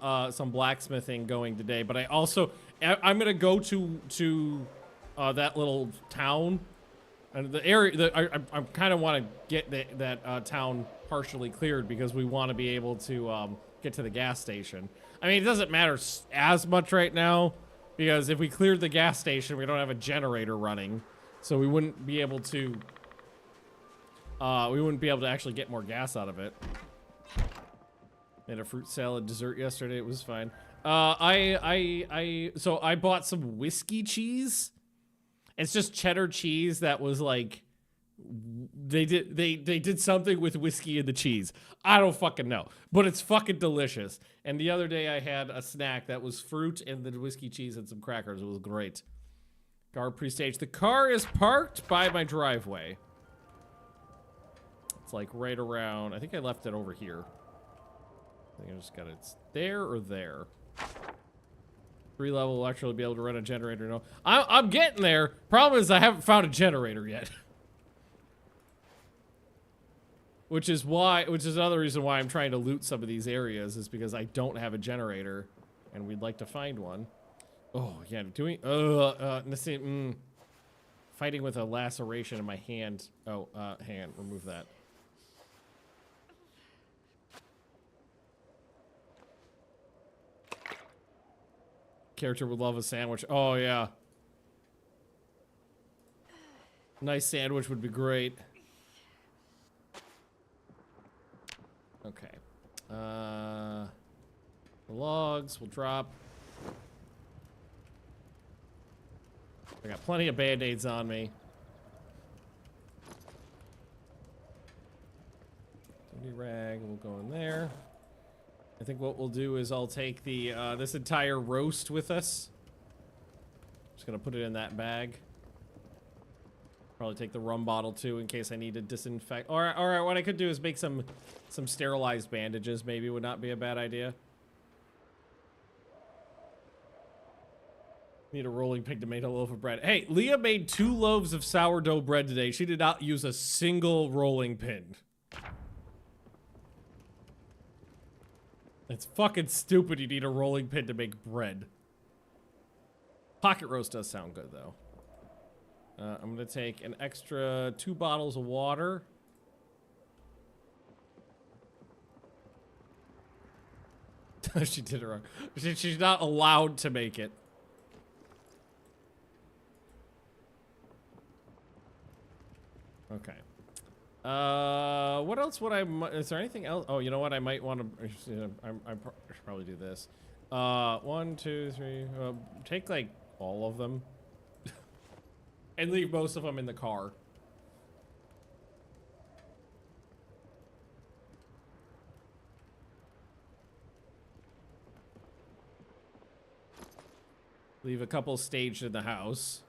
blacksmithing going today, but I'm gonna go to that little town, and the area that I kind of want to get that town partially cleared because we want to be able to get to the gas station. I mean, it doesn't matter as much right now because if we cleared the gas station, we don't have a generator running, so we wouldn't be able to actually get more gas out of it. Made a fruit salad dessert yesterday. It was fine. So I bought some whiskey cheese. It's just cheddar cheese that was like, they did something with whiskey in the cheese. I don't fucking know, but it's fucking delicious. And the other day I had a snack that was fruit and the whiskey cheese and some crackers. It was great. Car pre-stage. The car is parked by my driveway. It's like right around, I think I left it over here. I think I just got it. It's there or there. 3-level electrical to be able to run a generator. No, I'm getting there. Problem is I haven't found a generator yet. Which is another reason why I'm trying to loot some of these areas is because I don't have a generator, and we'd like to find one. Oh yeah, let's see. Fighting with a laceration in my hand. Oh, hand. Remove that. Character would love a sandwich. Oh, yeah. Nice sandwich would be great. Okay. The logs will drop. I got plenty of band-aids on me. Dirty rag will go in there. I think what we'll do is I'll take the this entire roast with us. Just gonna put it in that bag. Probably take the rum bottle too in case I need to disinfect. All right. What I could do is make some sterilized bandages. Maybe would not be a bad idea. Need a rolling pig to make a loaf of bread. Hey, Leah made 2 loaves of sourdough bread today. She did not use a single rolling pin. It's fucking stupid you need a rolling pin to make bread. Pocket roast does sound good, though. I'm going to take an extra 2 bottles of water. She did it wrong. She's not allowed to make it. Okay. What else would is there anything else? Oh, you know what? I might want to, I should probably do this. 1, 2, 3, take like all of them and leave most of them in the car. Leave a couple staged in the house.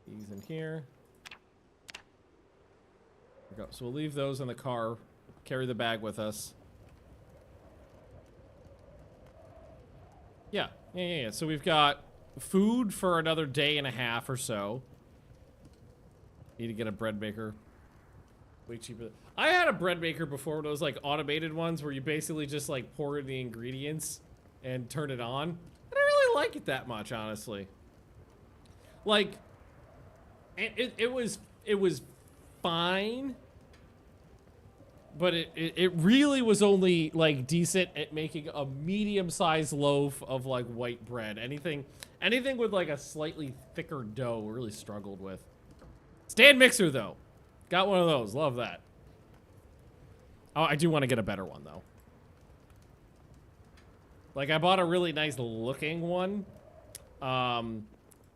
These in here. There we go. So we'll leave those in the car. Carry the bag with us. Yeah. So we've got food for another day and a half or so. Need to get a bread maker. Way cheaper. I had a bread maker before, one of those like automated ones where you basically just like pour in the ingredients and turn it on. I don't really like it that much, honestly. Like, it was fine, but it really was only like decent at making a medium-sized loaf of like white bread. Anything with like a slightly thicker dough really struggled with. Stand mixer though, got one of those. Love that. Oh, I do want to get a better one though. Like I bought a really nice looking one.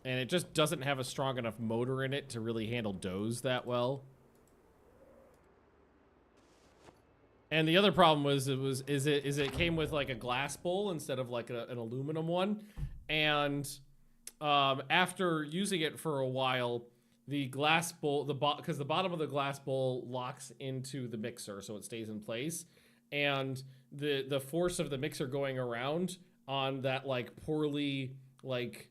And it just doesn't have a strong enough motor in it to really handle doughs that well. And the other problem was it came with like a glass bowl instead of like an aluminum one. And after using it for a while, the glass bowl, because the bottom of the glass bowl locks into the mixer, so it stays in place. And the force of the mixer going around on that like poorly like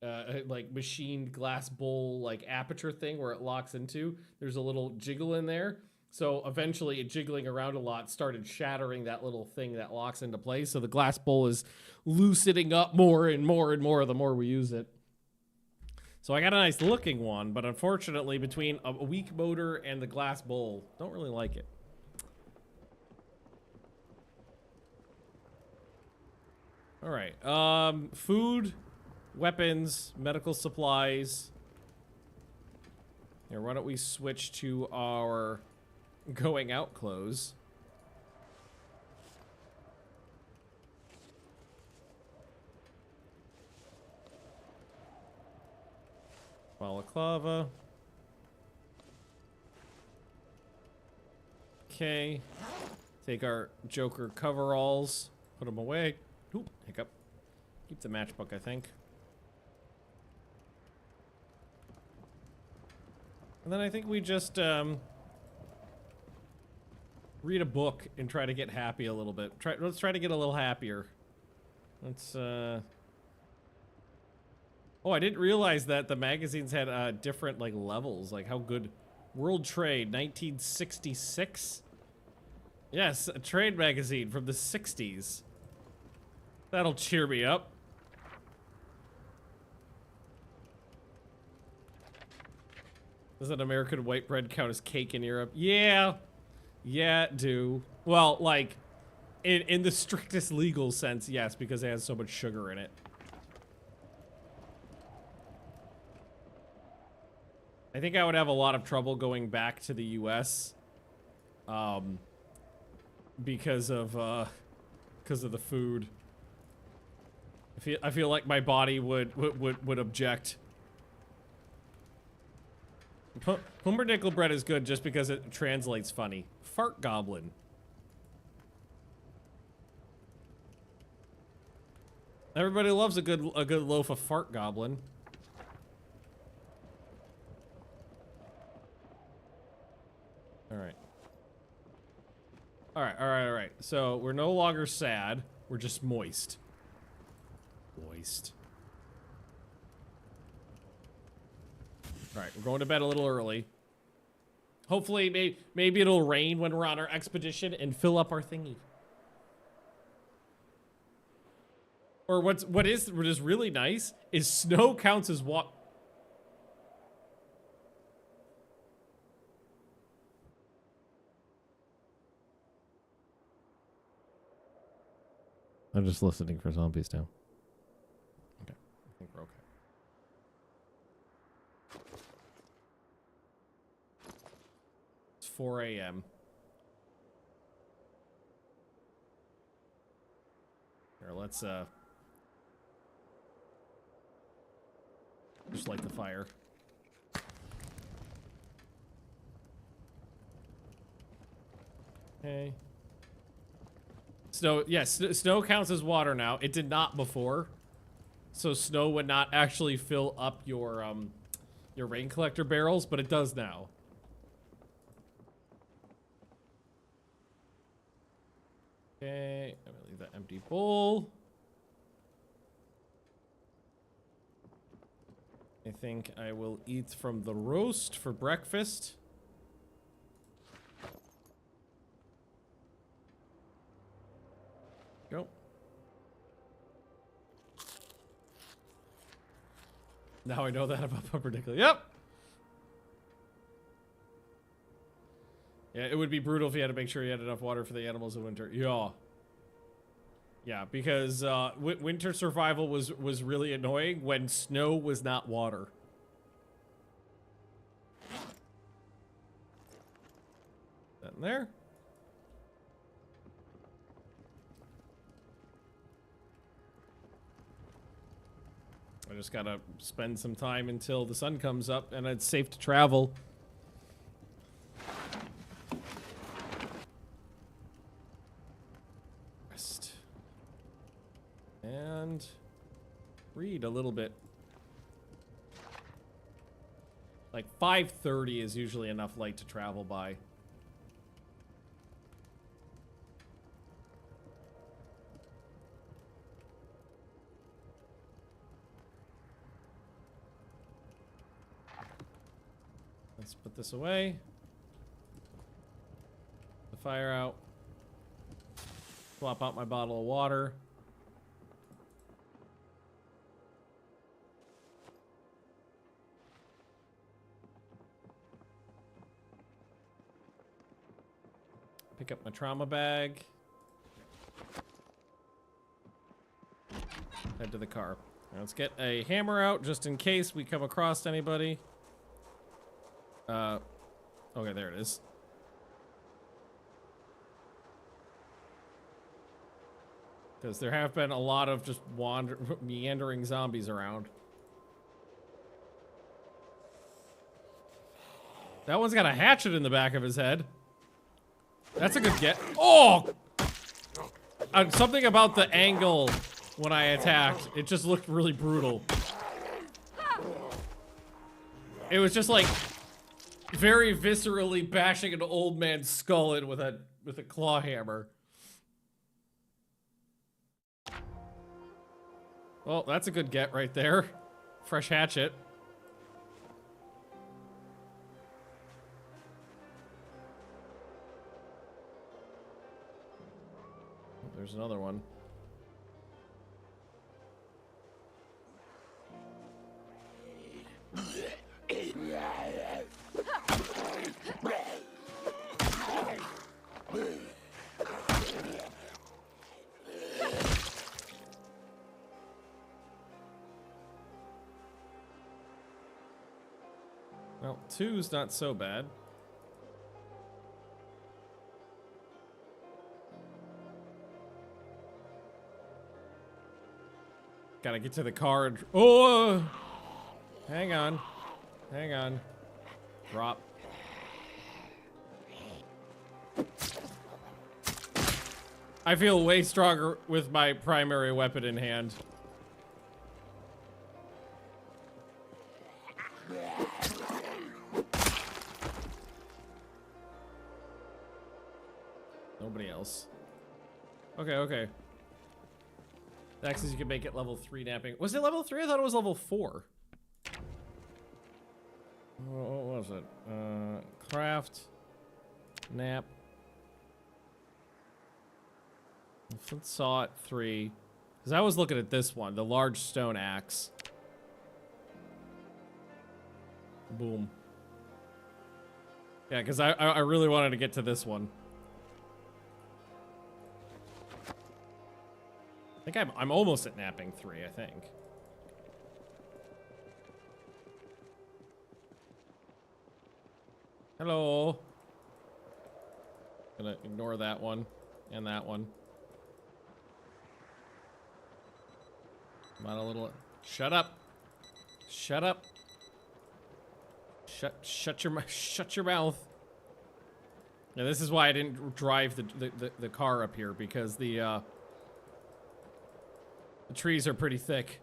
machined glass bowl like aperture thing where it locks into, there's a little jiggle in there. So eventually it jiggling around a lot started shattering that little thing that locks into place. So the glass bowl is loosening up more and more and more the more we use it. So I got a nice looking one, but unfortunately between a weak motor and the glass bowl, don't really like it. All right, food, weapons, medical supplies. Here, why don't we switch to our going out clothes. Balaclava. Okay. Take our Joker coveralls, put them away. Ooh, hiccup. Keep the matchbook, I think. And then I think we just read a book and try to get happy a little bit. Let's try to get a little happier. Let's Oh, I didn't realize that the magazines had different like levels. Like how good. World Trade 1966. Yes, a trade magazine from the 60s. That'll cheer me up. Doesn't American white bread count as cake in Europe? Yeah. Yeah, it do. Well, like, in the strictest legal sense, yes, because it has so much sugar in it. I think I would have a lot of trouble going back to the US. Because of the food. I feel like my body would object. Pumpernickel bread is good just because it translates funny. Fart goblin. Everybody loves a good loaf of fart goblin. All right. All right. So we're no longer sad. We're just moist. Moist. All right, we're going to bed a little early. Hopefully, maybe it'll rain when we're on our expedition and fill up our thingy. Or what is really nice is snow counts as what. I'm just listening for zombies now. Okay, I think we're okay. It's 4 a.m. Here, let's just light the fire. Okay. Snow, yes, snow counts as water now. It did not before. So snow would not actually fill up your rain collector barrels, but it does now. Okay, I'm gonna leave that empty bowl. I think I will eat from the roast for breakfast. Go. Now I know that about pumpernickel. Yep. Yeah, it would be brutal if you had to make sure you had enough water for the animals in winter. Yeah. Yeah, because winter survival was really annoying when snow was not water. That in there. I just gotta spend some time until the sun comes up and it's safe to travel. read a little bit. Like 5:30 is usually enough light to travel by. Let's put this away. The fire out. Swap out my bottle of water. Pick up my trauma bag. Head to the car. Now let's get a hammer out just in case we come across anybody. Okay, there it is. Because there have been a lot of just meandering zombies around. That one's got a hatchet in the back of his head. That's a good get. Oh! Something about the angle when I attacked, it just looked really brutal. It was just like very viscerally bashing an old man's skull in with a claw hammer. Well, that's a good get right there. Fresh hatchet. There's another one. Well, 2's not so bad. Gotta get to the car and... Oh! Hang on. Hang on. Drop. I feel way stronger with my primary weapon in hand. Nobody else. Okay, okay. Axes, you can make it level 3 napping. Was it level 3? I thought it was level 4. What was it? Craft. Nap. Flint saw at 3. Because I was looking at this one, the large stone axe. Boom. Yeah, because I really wanted to get to this one. I think I'm almost at napping 3, I think. Hello. Gonna ignore that one and that one. Come on, a little. Shut up. Shut up. Shut your mouth. Yeah, this is why I didn't drive the car up here, because the trees are pretty thick.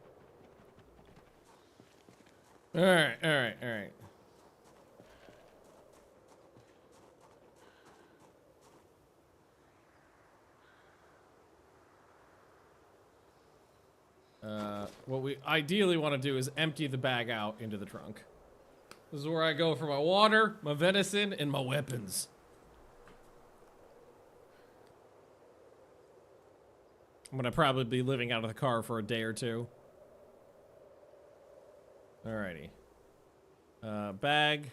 All right, all right, all right. What we ideally want to do is empty the bag out into the trunk. This is where I go for my water, my venison, and my weapons. I'm gonna probably be living out of the car for a day or two. Alrighty. Bag.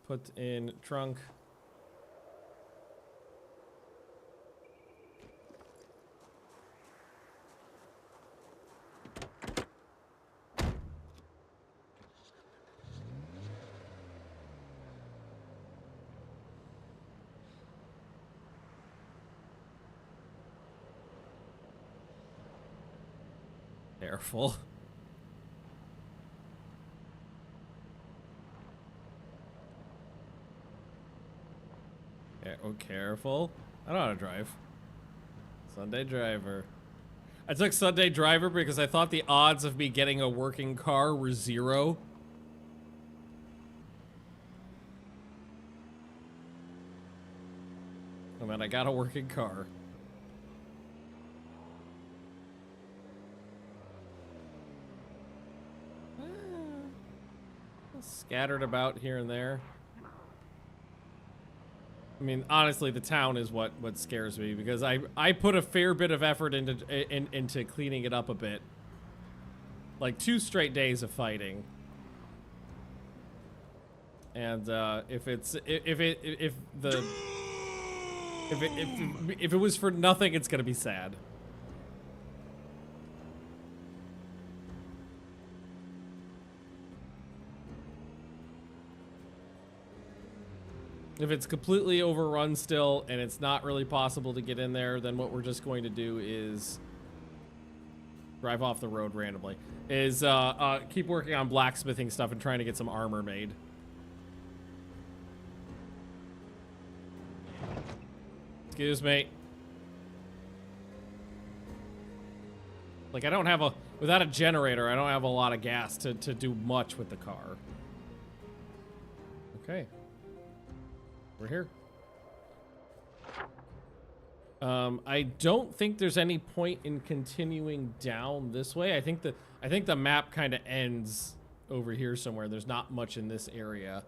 Put in trunk. Careful. Yeah, oh, careful. I don't know how to drive. Sunday driver. I took Sunday driver because I thought the odds of me getting a working car were 0. And then I got a working car. Scattered about here and there. I mean, honestly, the town is what scares me because I put a fair bit of effort into cleaning it up a bit. Like 2 straight days of fighting. And if it was for nothing, it's gonna be sad. If it's completely overrun still and it's not really possible to get in there, then what we're just going to do is drive off the road randomly. Is keep working on blacksmithing stuff and trying to get some armor made. Excuse me. Like, I don't have a... Without a generator, I don't have a lot of gas to do much with the car. Okay. We're here. I don't think there's any point in continuing down this way. I think the map kind of ends over here somewhere. There's not much in this area.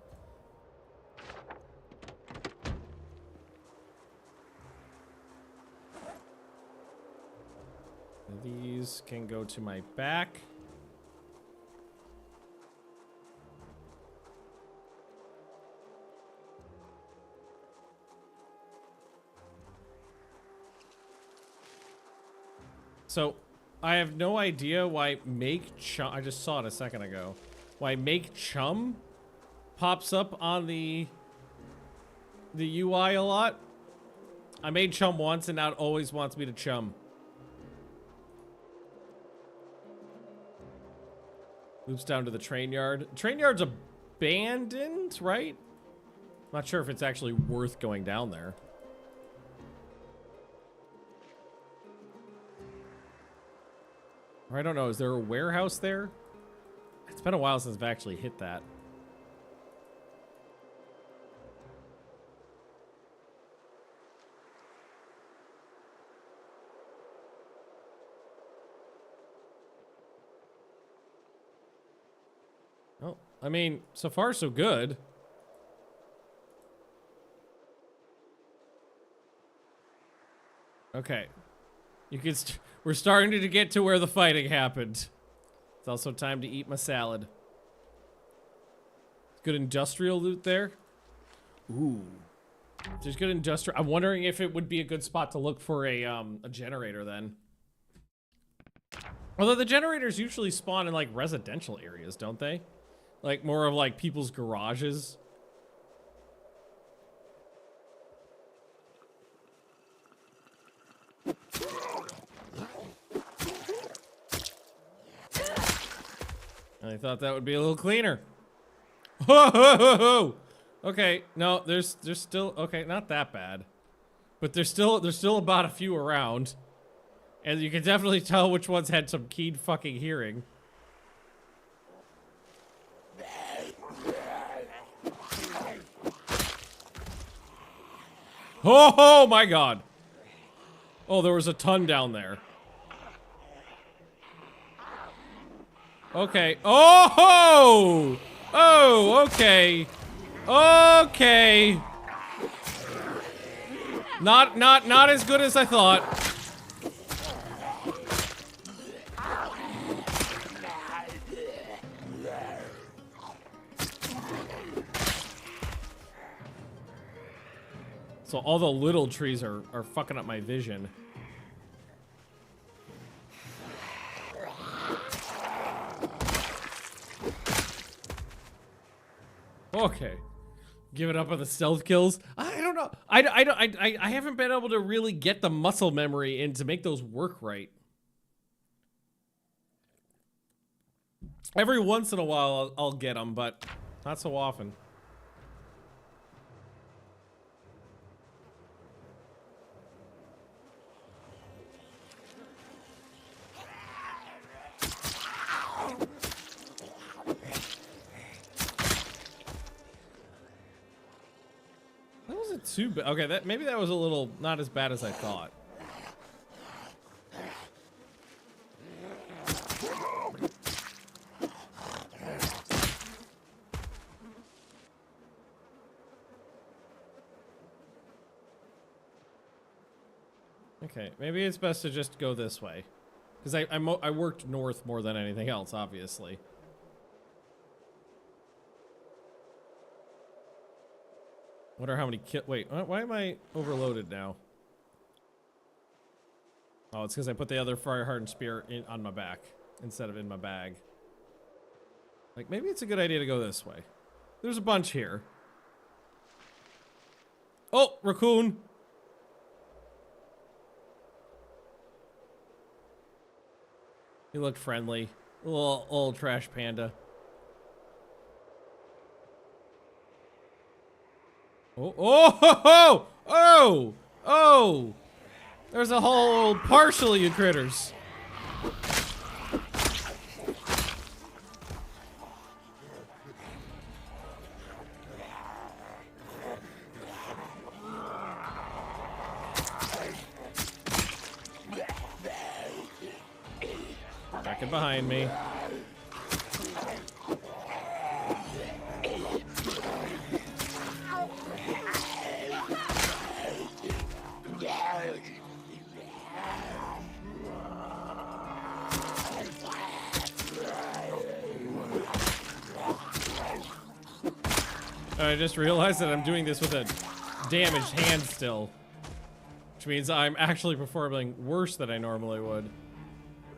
These can go to my back. So, I have no idea why make chum, I just saw it a second ago, why make chum pops up on the UI a lot. I made chum once and now it always wants me to chum. Loops down to the train yard. Train yard's abandoned, right? Not sure if it's actually worth going down there. Or I don't know, is there a warehouse there? It's been a while since I've actually hit that. Oh, I mean, so far so good. Okay. You can we're starting to get to where the fighting happened. It's also time to eat my salad. Good industrial loot there. Ooh. There's good industrial. I'm wondering if it would be a good spot to look for a generator then. Although the generators usually spawn in like residential areas, don't they? Like more of like people's garages. I thought that would be a little cleaner. Ho, ho, ho, ho. Okay, no, there's still, okay, not that bad. But there's still about a few around. And you can definitely tell which ones had some keen fucking hearing. Oh my god. Oh, there was a ton down there. Okay. Oh! Oh, okay. Okay. Not as good as I thought. So all the little trees are fucking up my vision. Okay. Give it up on the stealth kills. I don't know. I haven't been able to really get the muscle memory in to make those work right. Every once in a while I'll get them, but not so often. That wasn't too bad. Okay, that maybe that was a little not as bad as I thought. Okay, maybe it's best to just go this way. Because I worked north more than anything else, obviously. Wonder how many wait, why am I overloaded now? Oh, it's because I put the other fire-hardened spear on my back instead of in my bag. Like, maybe it's a good idea to go this way. There's a bunch here. Oh, raccoon! He looked friendly. Little trash panda. Oh, oh, oh, oh, oh! There's a whole partial, you critters. Back in behind me. I just realized that I'm doing this with a damaged hand still. Which means I'm actually performing worse than I normally would.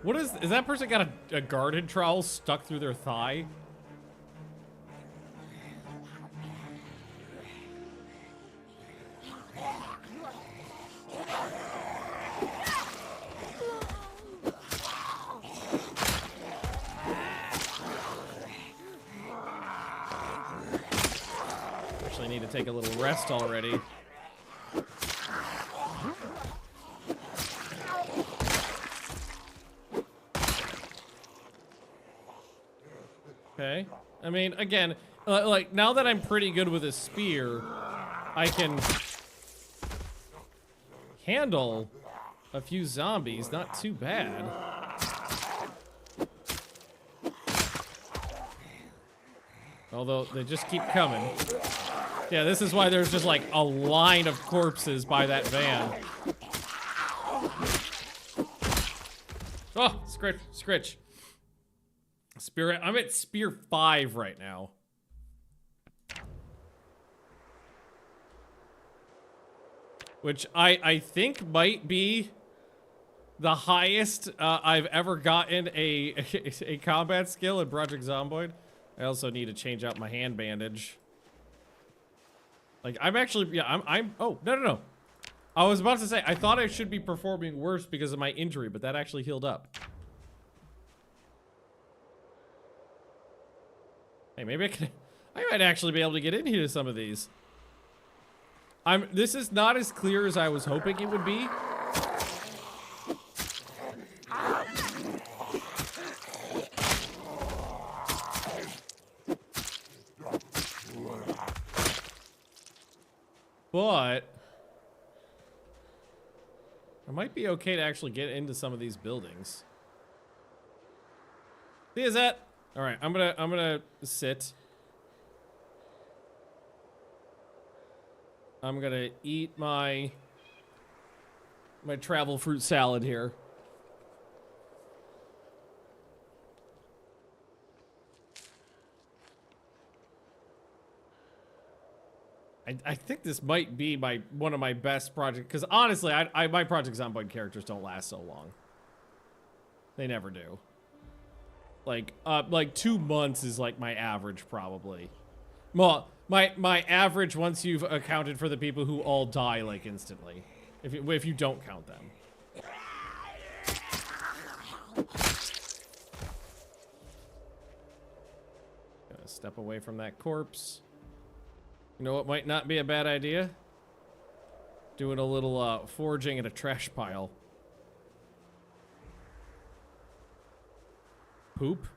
What is that person got a garden trowel stuck through their thigh? Actually need to take a little rest already. Okay. I mean, again, like, now that I'm pretty good with a spear, I can handle a few zombies. Not too bad. Although, they just keep coming. Yeah, this is why there's just, like, a line of corpses by that van. Oh, scritch, scritch. Spirit, I'm at spear 5 right now. Which I think might be the highest I've ever gotten a combat skill in Project Zomboid. I also need to change out my hand bandage. Like, I'm actually, yeah, oh, no. I was about to say, I thought I should be performing worse because of my injury, but that actually healed up. Hey, maybe I might actually be able to get in here to some of these. This is not as clear as I was hoping it would be. But I might be okay to actually get into some of these buildings. See, is that? All right, I'm gonna sit. I'm gonna eat my travel fruit salad here. I think this might be one of my best projects, because honestly, my Project Zomboid characters don't last so long. They never do. Like 2 months is like my average, probably. Well, my average once you've accounted for the people who all die like instantly, if you don't count them. Gonna step away from that corpse. You know what might not be a bad idea? Doing a little foraging at a trash pile. Poop.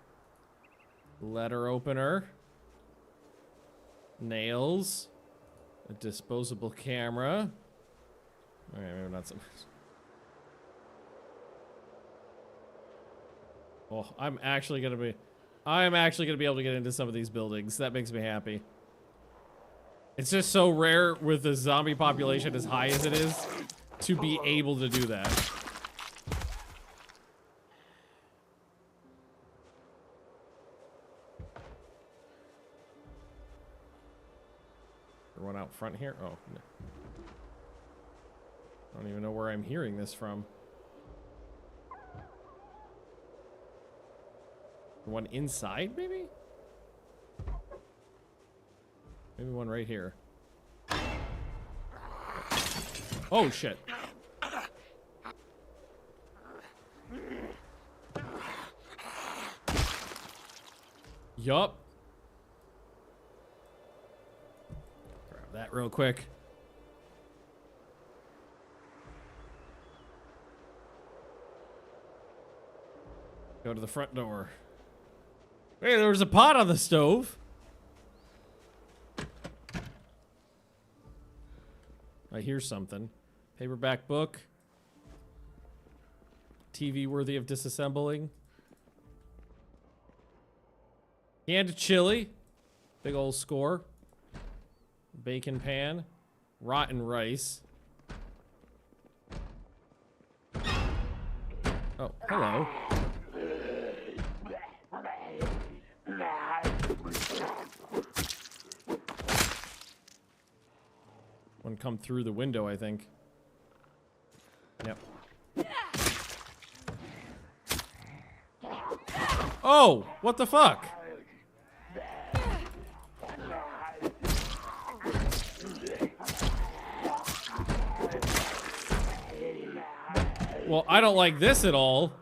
Letter opener. Nails. A disposable camera. Alright, maybe not so much. Oh, I'm actually gonna be able to get into some of these buildings. That makes me happy. It's just so rare with the zombie population as high as it is to be able to do that. One out front here. Oh, no. I don't even know where I'm hearing this from. One inside, maybe? Maybe one right here. Oh, shit. Yup. Grab that real quick. Go to the front door. Hey, there was a pot on the stove. I hear something. Paperback book. TV worthy of disassembling. Canned chili. Big old score. Bacon pan. Rotten rice. Oh, hello. One come through the window, I think. Yep. Oh, what the fuck? Well, I don't like this at all.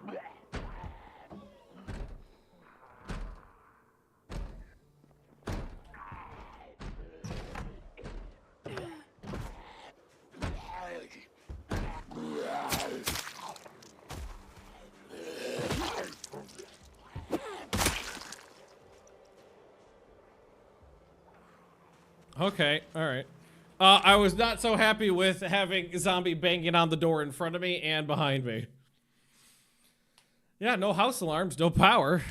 Okay, alright. I was not so happy with having a zombie banging on the door in front of me and behind me. Yeah, no house alarms, no power.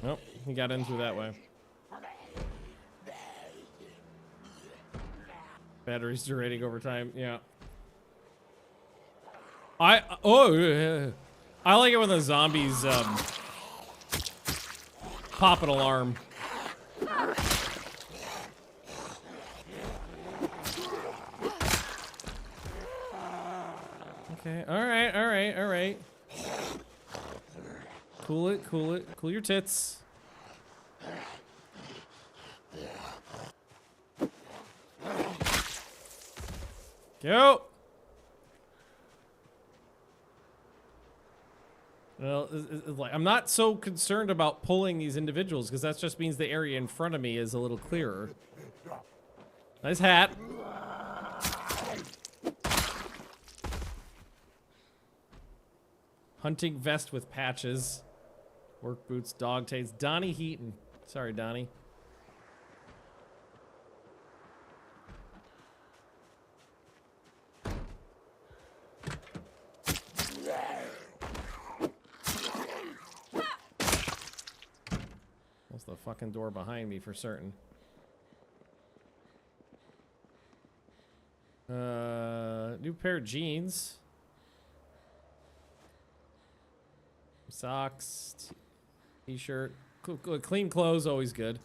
Nope, he got in through that way. Batteries derating over time, yeah. I like it when the zombies pop an alarm. Okay, alright. Cool it. Cool your tits. Go. Well, like, I'm not so concerned about pulling these individuals because that just means the area in front of me is a little clearer. Nice hat. Hunting vest with patches. Work boots, dog tags. Donnie Heaton. Sorry, Donnie. That's the fucking door behind me for certain. New pair of jeans. Socks. T-shirt. Clean clothes, always good.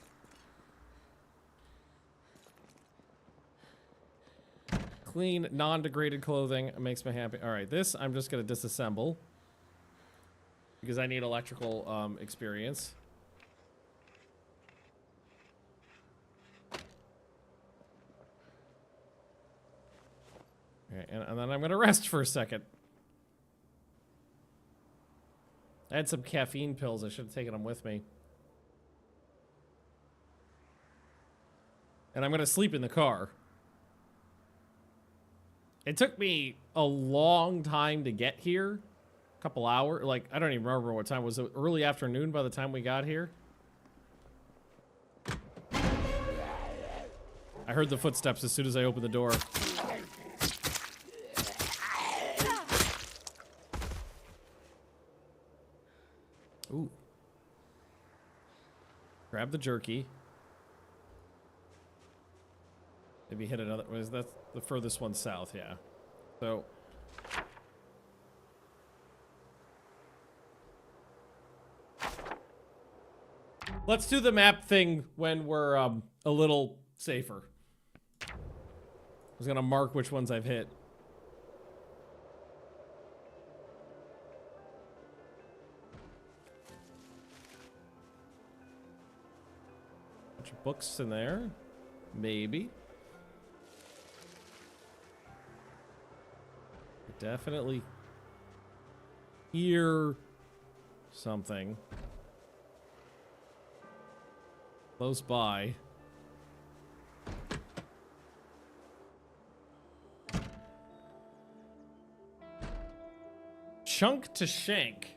Clean, non-degraded clothing makes me happy. All right, this I'm just gonna disassemble because I need electrical experience. Okay, and then I'm gonna rest for a second. I had some caffeine pills. I should have taken them with me. And I'm gonna sleep in the car. It took me a long time to get here. A couple hours. Like, I don't even remember what time. Was it early afternoon by the time we got here? I heard the footsteps as soon as I opened the door. Ooh. Grab the jerky. Maybe hit another. Was that the furthest one south? Yeah. So. Let's do the map thing when we're a little safer. I was gonna mark which ones I've hit. Bunch of books in there. Maybe. Definitely hear something close by. Chunk to shank.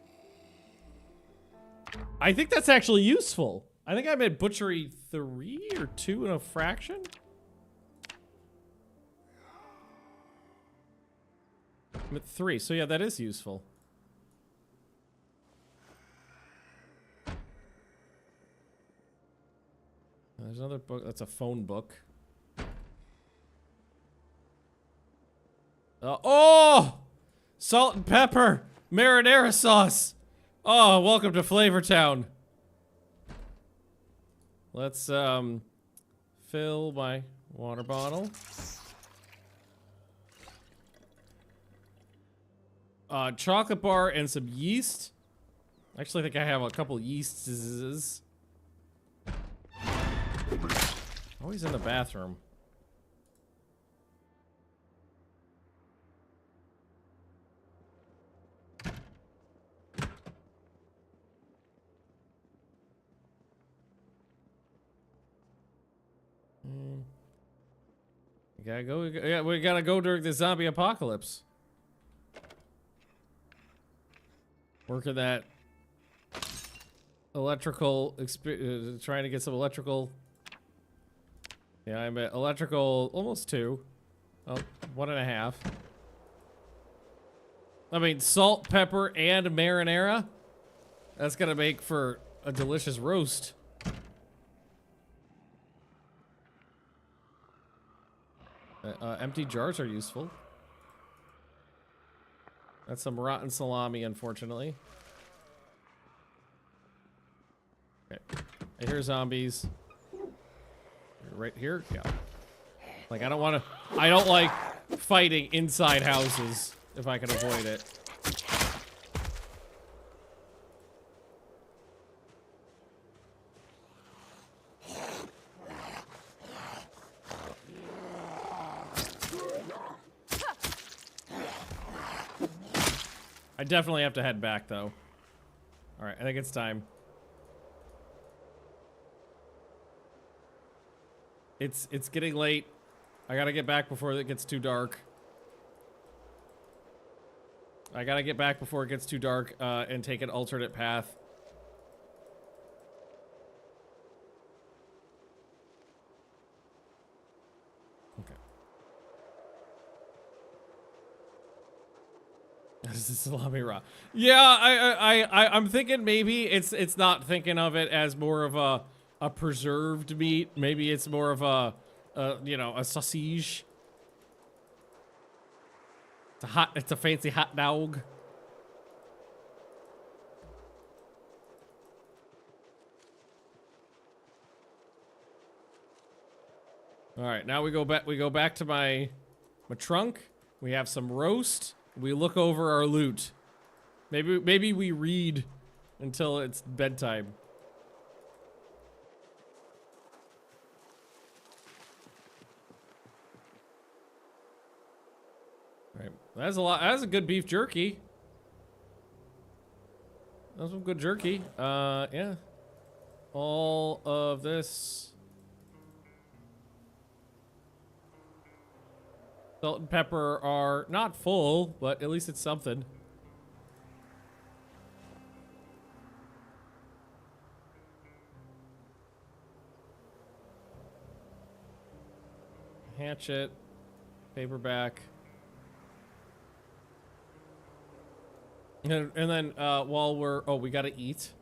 I think that's actually useful. I think I'm at butchery 3 or 2 and a fraction. I'm at 3, so yeah, that is useful. There's another book. That's a phone book. Oh! Salt and pepper! Marinara sauce! Oh, welcome to Flavortown. Let's, fill my water bottle. Chocolate bar and some yeast. Actually, I think I have a couple yeasts. Oh, he's in the bathroom. We gotta go. Yeah, we gotta go during the zombie apocalypse. Working that electrical trying to get some electrical. Yeah, I'm at electrical almost 2. Oh, 1.5. I mean, salt, pepper, and marinara. That's gonna make for a delicious roast. Empty jars are useful. That's some rotten salami, unfortunately. Okay. I hear zombies. Right here? Yeah. Like, I don't like fighting inside houses if I can avoid it. I definitely have to head back, though. Alright, I think it's time. It's getting late. I gotta get back before it gets too dark. I gotta get back before it gets too dark, and take an alternate path. Okay. This is salami raw. Yeah, I'm thinking maybe it's not thinking of it as more of a preserved meat. Maybe it's more of a you know, a sausage. It's a fancy hot dog. All right, now we go back to my trunk. We have some roast. We look over our loot. Maybe we read until it's bedtime. Right. That's a lot. That's a good beef jerky. That's some good jerky. Yeah. All of this. Salt and pepper are not full, but at least it's something. Hatchet, paperback. And then while we're, oh, we gotta eat.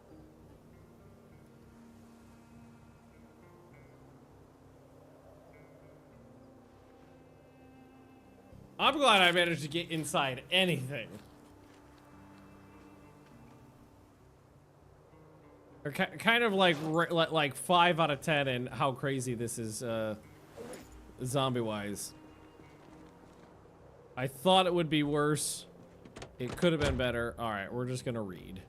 I'm glad I managed to get inside anything. Or kind of like 5 out of 10 and how crazy this is zombie-wise. I thought it would be worse. It could have been better. All right, we're just gonna read.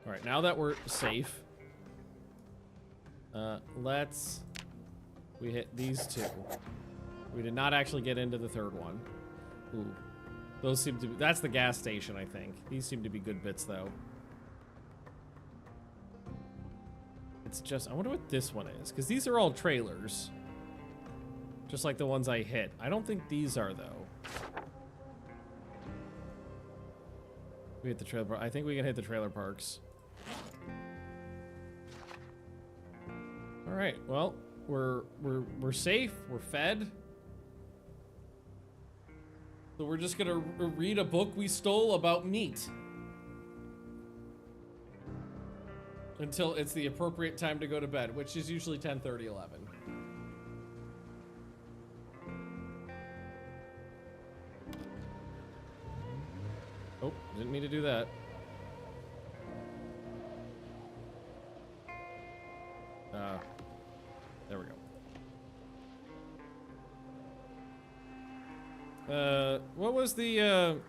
All right, now that we're safe, we hit these 2. We did not actually get into the 3rd one. Ooh, those seem to be, that's the gas station, I think. These seem to be good bits, though. It's just, I wonder what this one is, because these are all trailers. Just like the ones I hit. I don't think these are, though. We hit the trailer park. I think we can hit the trailer parks. All right, well, we're safe, we're fed. So we're just gonna read a book we stole about meat. Until it's the appropriate time to go to bed, which is usually 10:30, 11. Oh, didn't mean to do that. There we go. What was the, oh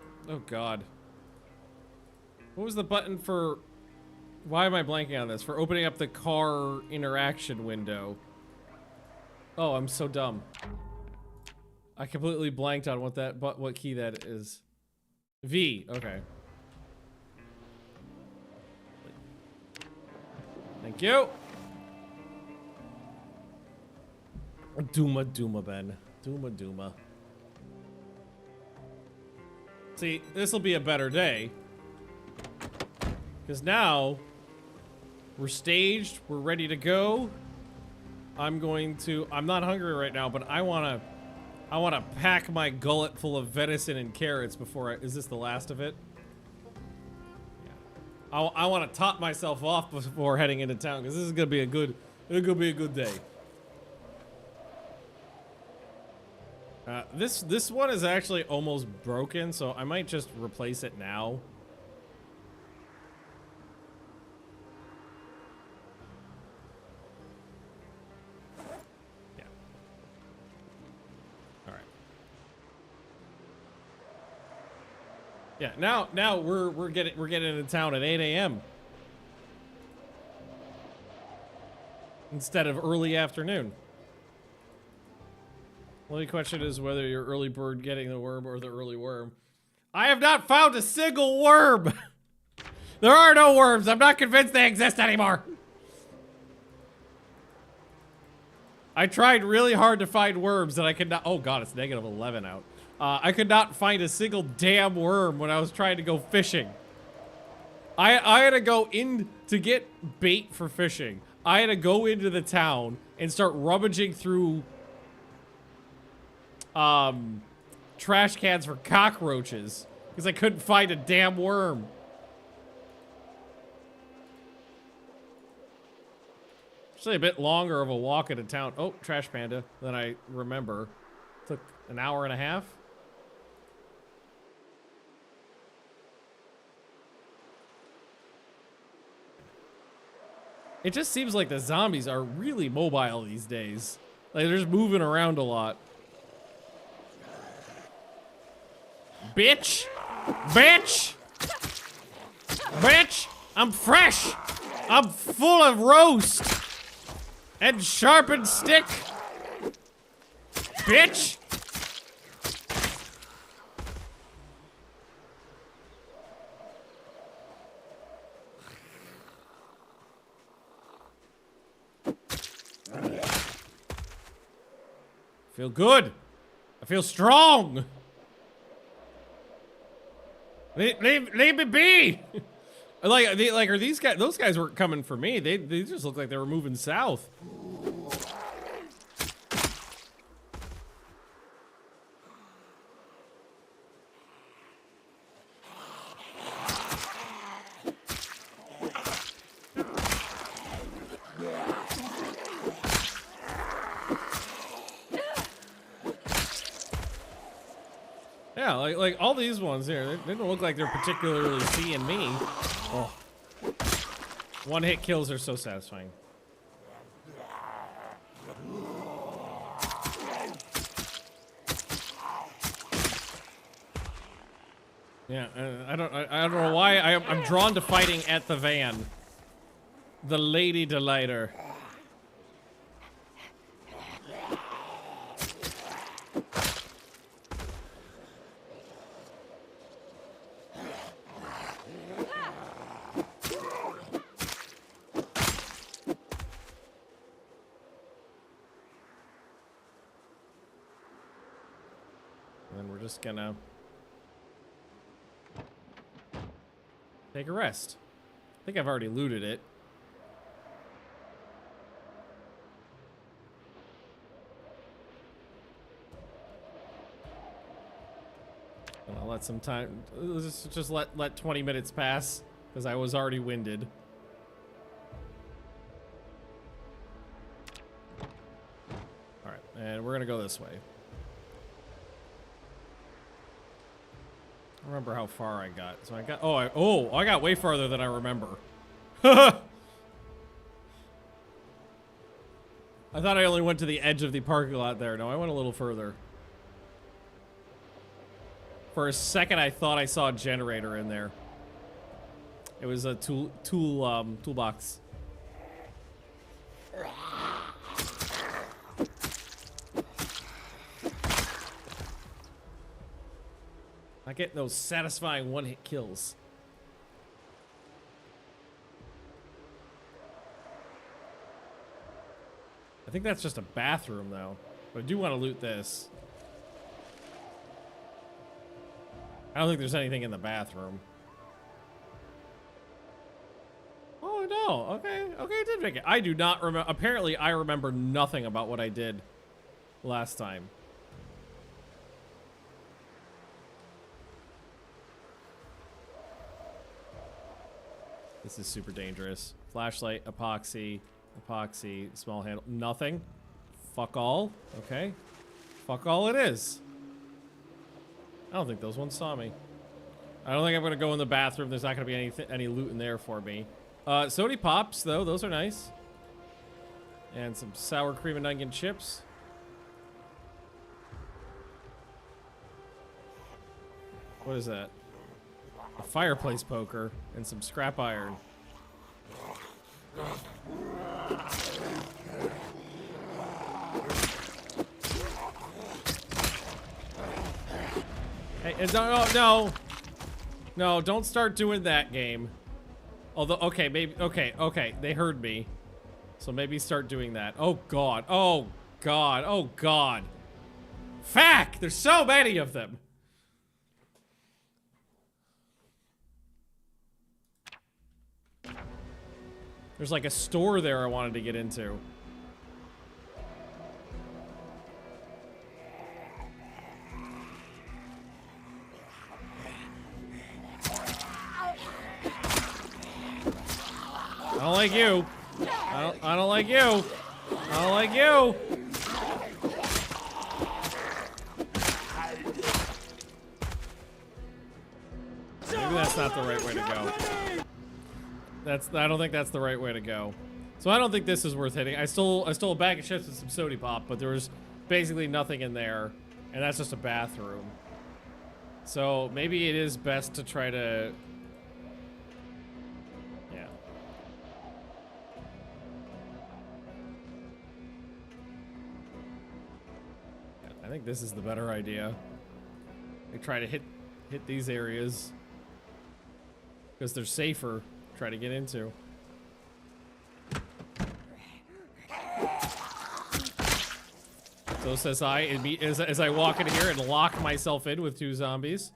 God. What was the button for, why am I blanking on this? For opening up the car interaction window. Oh, I'm so dumb. I completely blanked on what key that is. V, okay. Thank you. Dooma, Ben. Dooma. See, this will be a better day. Because now, we're staged, we're ready to go. I'm not hungry right now, but I wanna pack my gullet full of venison and carrots before is this the last of it? Yeah. I wanna top myself off before heading into town, because this is gonna be a good day. This one is actually almost broken, so I might just replace it now. Yeah. All right. Yeah. Now we're getting into town at 8 a.m. instead of early afternoon. Only question is whether you're early bird getting the worm or the early worm. I have not found a single worm. There are no worms. I'm not convinced they exist anymore. I tried really hard to find worms and I could not. Oh God, it's -11 out. I could not find a single damn worm when I was trying to go fishing. I had to go in to get bait for fishing. I had to go into the town and start rummaging through trash cans for cockroaches because I couldn't find a damn worm. Actually a bit longer of a walk into town. Oh, trash panda than I remember. Took an hour and a half. It just seems like the zombies are really mobile these days. Like they're just moving around a lot. Bitch! Bitch! Bitch! I'm fresh! I'm full of roast! And sharpened stick! Bitch! Feel good! feel strong. Leave me be. like are these guys? Those guys weren't coming for me. They just looked like they were moving south. Yeah, like all these ones here, they don't look like they're particularly seeing me. Oh. One hit kills are so satisfying. Yeah, I don't know why I'm drawn to fighting at the van. The Lady Delighter. And we're just gonna take a rest. I think I've already looted it. And I'll let some time. Let's just let 20 minutes pass because I was already winded. All right, and we're gonna go this way. I remember how far I got. So I got I got way farther than I remember. I thought I only went to the edge of the parking lot there. No, I went a little further. For a second I thought I saw a generator in there. It was a toolbox. Not getting those satisfying one-hit kills. I think that's just a bathroom, though. But I do want to loot this. I don't think there's anything in the bathroom. Oh, no. Okay. Okay, I did make it. I do not remember. Apparently, I remember nothing about what I did last time. This is super dangerous. Flashlight, epoxy, small handle, nothing. Fuck all. Okay. Fuck all it is. I don't think those ones saw me. I don't think I'm gonna go in the bathroom. There's not gonna be any loot in there for me. Sody pops though, those are nice. And some sour cream and onion chips. What is that? A fireplace poker and some scrap iron. Hey, no, don't start doing that, game. Although, okay, maybe, okay, they heard me. So maybe start doing that. Oh God, oh God, oh God. Fuck, there's so many of them. There's like a store there I wanted to get into. I don't like you. I don't like you. I don't like you. Maybe that's not the right way to go. I don't think that's the right way to go. So I don't think this is worth hitting. I stole a bag of chips and some sody pop, but there was basically nothing in there, and that's just a bathroom. So maybe it is best to try to, yeah. I think this is the better idea. I try to hit these areas because they're safer. Try to get into. So says I, as I walk in here and lock myself in with 2 zombies.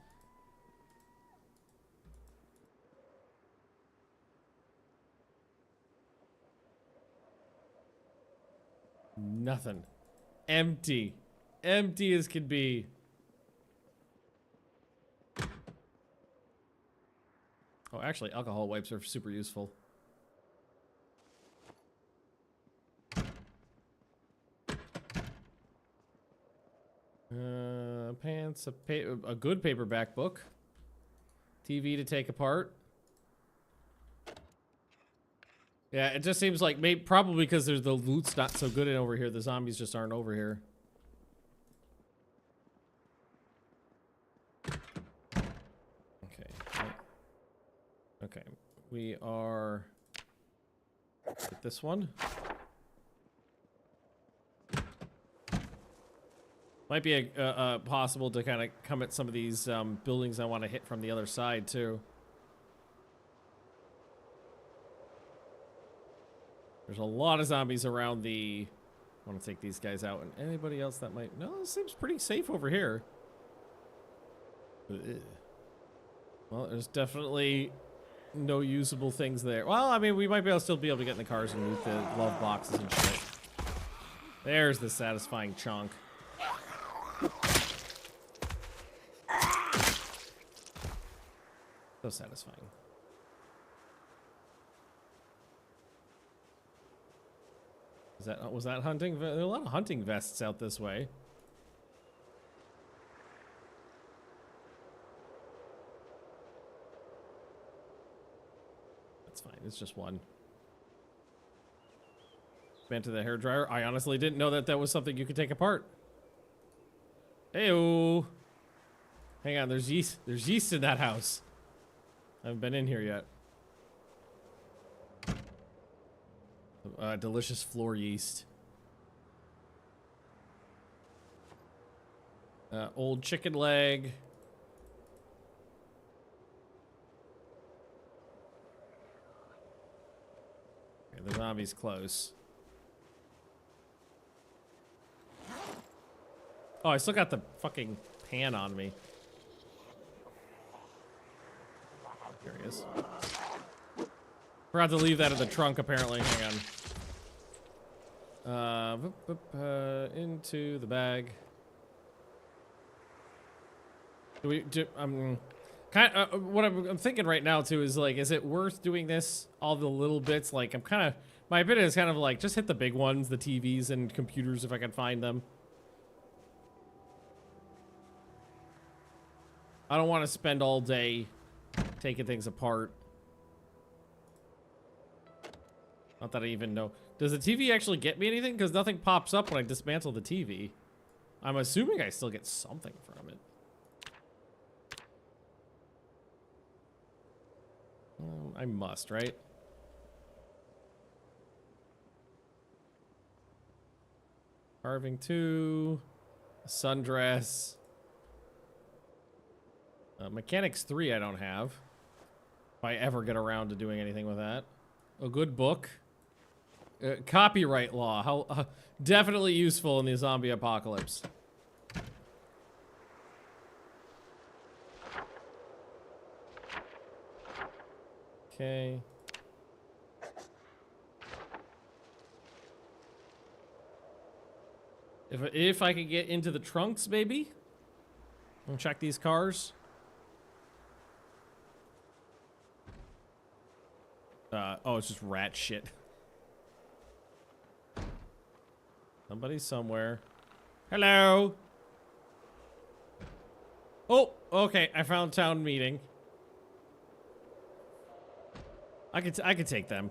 Nothing. Empty. Empty as can be. Oh, actually, alcohol wipes are super useful. Pants, a good paperback book. TV to take apart. Yeah, it just seems like probably because there's the loot's not so good in over here. The zombies just aren't over here. Okay. Okay. We are at this one. Might be possible to kind of come at some of these buildings I want to hit from the other side too. There's a lot of zombies around the... I want to take these guys out. And anybody else that might... No, this seems pretty safe over here. Ugh. Well, there's definitely no usable things there. Well, I mean, we might still be able to get in the cars and loot the glove boxes and shit. There's the satisfying chunk. So satisfying. Was that hunting? There are a lot of hunting vests out this way. That's fine. It's just one. Went to the hairdryer. I honestly didn't know that was something you could take apart. Heyo. Hang on. There's yeast. There's yeast in that house. I haven't been in here yet. Delicious floor yeast. Old chicken leg. Okay, the zombie's close. Oh, I still got the fucking pan on me. Here he is. Forgot to leave that in the trunk, apparently. Hang on. Into the bag. What I'm thinking right now too is like, is it worth doing this? All the little bits, like my opinion is kind of like, just hit the big ones, the TVs and computers if I can find them. I don't want to spend all day taking things apart. Not that I even know. Does the TV actually get me anything? Because nothing pops up when I dismantle the TV. I'm assuming I still get something from it. I must, right? Carving 2. A sundress. Mechanics 3 I don't have. If I ever get around to doing anything with that. A good book. Copyright law. How definitely useful in the zombie apocalypse. Okay. If I could get into the trunks, maybe. I'll check these cars. Oh, it's just rat shit. Somebody somewhere. Hello. Oh, okay. I found town meeting. I could take them.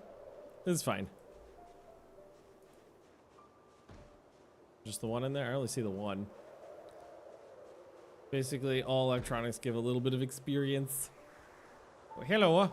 This is fine. Just the one in there? I only see the one. Basically, all electronics give a little bit of experience. Oh, hello.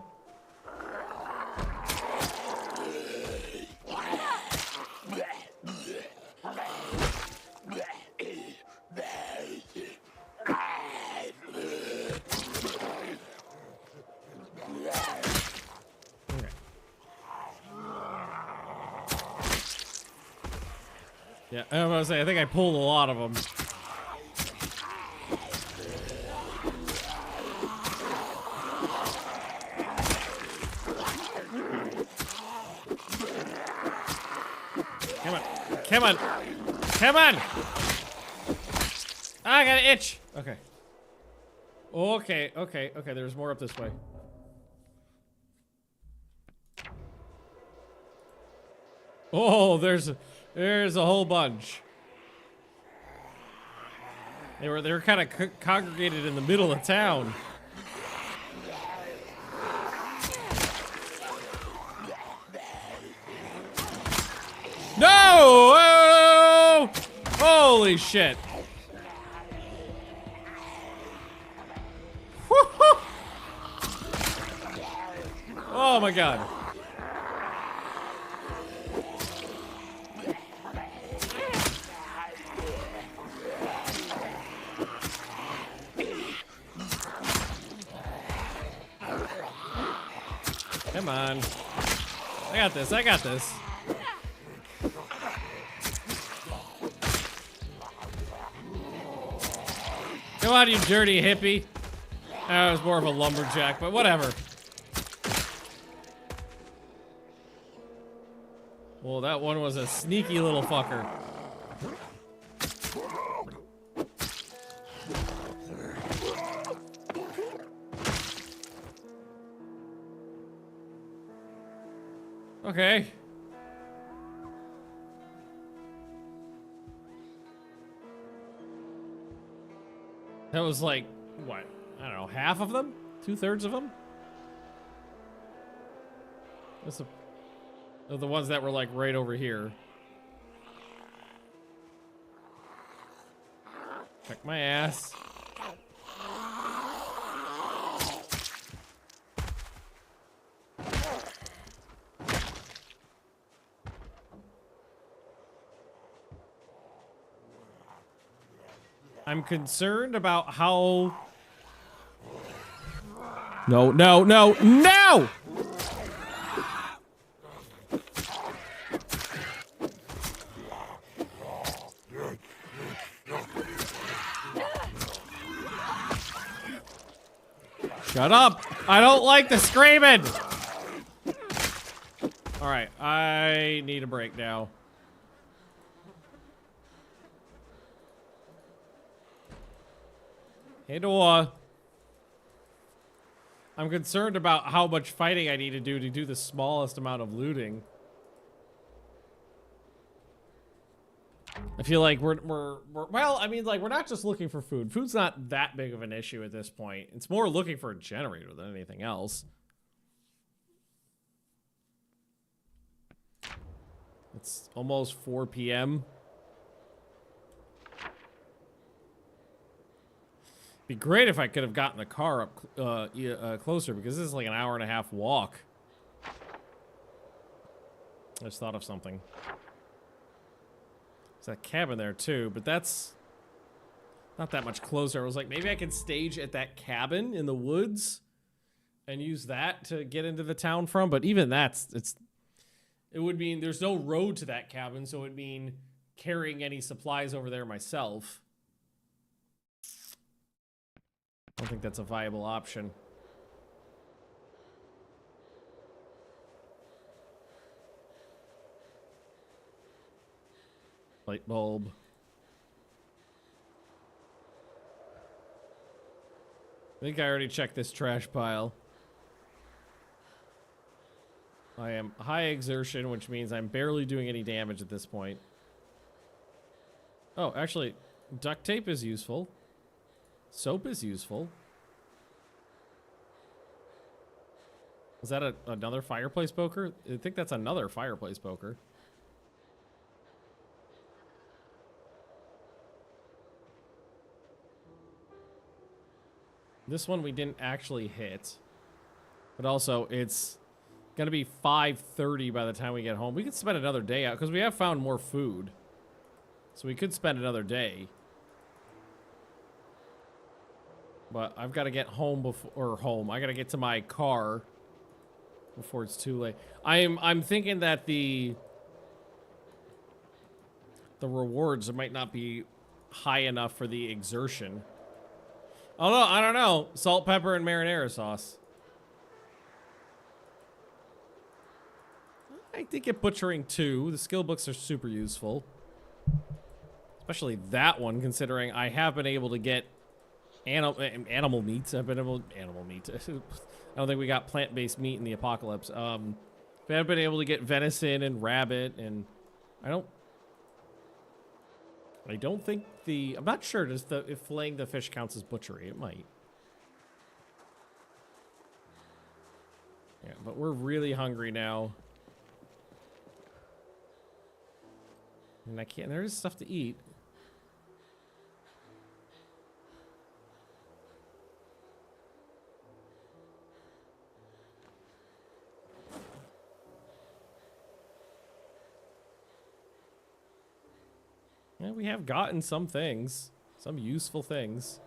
Yeah, I was gonna say, I think I pulled a lot of them. Come on. Come on. Come on! I got an itch! Okay. Okay, okay, okay, there's more up this way. Oh, there's a whole bunch. They were kind of congregated in the middle of town. No! Oh! Holy shit! Woo-hoo! Oh my god. Come on. I got this, I got this. Come on, you dirty hippie. I was more of a lumberjack, but whatever. Well, that one was a sneaky little fucker. Okay. That was like, what? I don't know, half of them? 2/3 of them? That's the ones that were like right over here. Check my ass. I'm concerned about how... No, no, no, no! Shut up! I don't like the screaming! Alright, I need a break now. Hey, Noah. I'm concerned about how much fighting I need to do the smallest amount of looting. I feel like we're well, I mean, like, we're not just looking for food. Food's not that big of an issue at this point. It's more looking for a generator than anything else. It's almost 4 p.m. Be great if I could have gotten the car up closer, because this is like an 1.5-hour walk. I just thought of something. There's a cabin there too, but that's not that much closer. I was like, maybe I can stage at that cabin in the woods and use that to get into the town from. But even it would mean there's no road to that cabin, so it would mean carrying any supplies over there myself. I don't think that's a viable option. Light bulb. I think I already checked this trash pile. I am high exertion, which means I'm barely doing any damage at this point. Oh, actually, duct tape is useful. Soap is useful. Is that another fireplace poker? I think that's another fireplace poker. This one we didn't actually hit. But also, it's gonna be 5:30 by the time we get home. We could spend another day out, because we have found more food. So we could spend another day. But I've got to get home before, I got to get to my car before it's too late. I'm thinking that the rewards might not be high enough for the exertion. Although, I don't know. Salt, pepper, and marinara sauce. I think at butchering 2, the skill books are super useful. Especially that one, considering I have been able to get animal meats. I've been able animal meat. I don't think we got plant-based meat in the apocalypse. I've been able to get venison and rabbit, and I don't think I'm not sure if filleting the fish counts as butchery. It might. Yeah, but we're really hungry now. And there is stuff to eat. Yeah, we have gotten some things. Some useful things.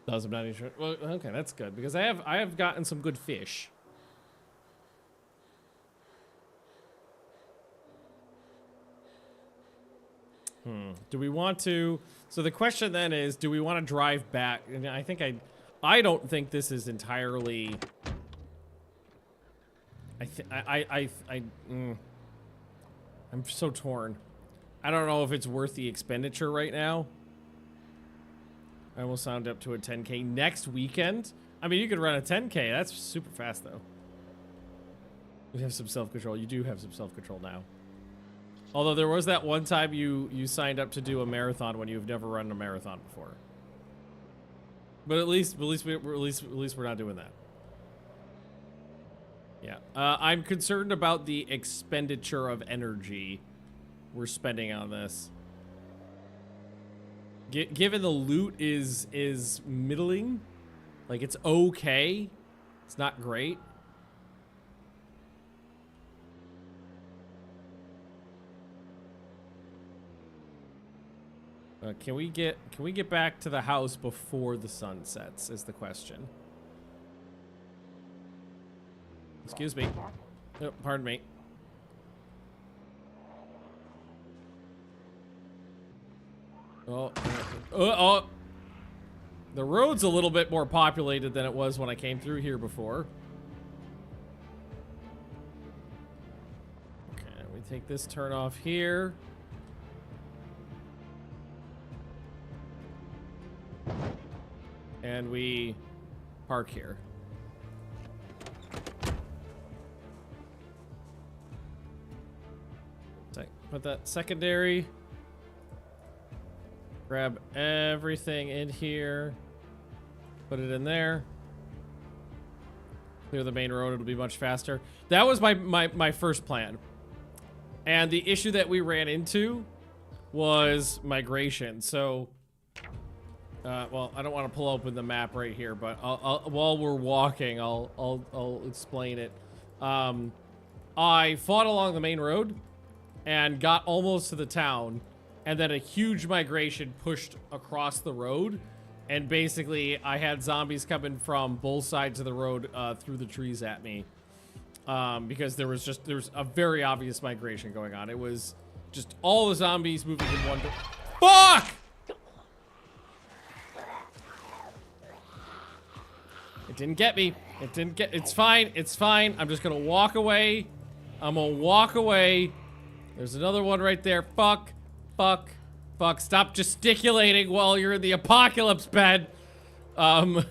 I'm not even sure. Well, okay, that's good because I have gotten some good fish. Do we want to? So the question then is, do we want to drive back? And I don't think this is entirely. I'm so torn. I don't know if it's worth the expenditure right now. I will sound up to a 10K next weekend. I mean, you could run a 10K. That's super fast, though. You have some self-control. You do have some self-control now. Although there was that one time you signed up to do a marathon when you've never run a marathon before. But at least we're not doing that. Yeah, I'm concerned about the expenditure of energy we're spending on this. Given the loot is middling, like it's okay, it's not great. Can we get back to the house before the sun sets? Is the question. Excuse me. Oh, pardon me. Oh. The road's a little bit more populated than it was when I came through here before. Okay, we take this turn off here. And we park here. Put that secondary. Grab everything in here. Put it in there. Clear the main road, it'll be much faster. That was my first plan. And the issue that we ran into was migration. So, well, I don't want to pull open the map right here, but while we're walking, I'll explain it. I fought along the main road and got almost to the town, and then a huge migration pushed across the road, and basically I had zombies coming from both sides of the road through the trees at me, because there's a very obvious migration going on. It was just all the zombies moving in one direction. Fuck! It didn't get me. It's fine. It's fine. I'm just gonna walk away. I'm gonna walk away. There's another one right there. Fuck. Fuck. Fuck. Stop gesticulating while you're in the apocalypse bed. So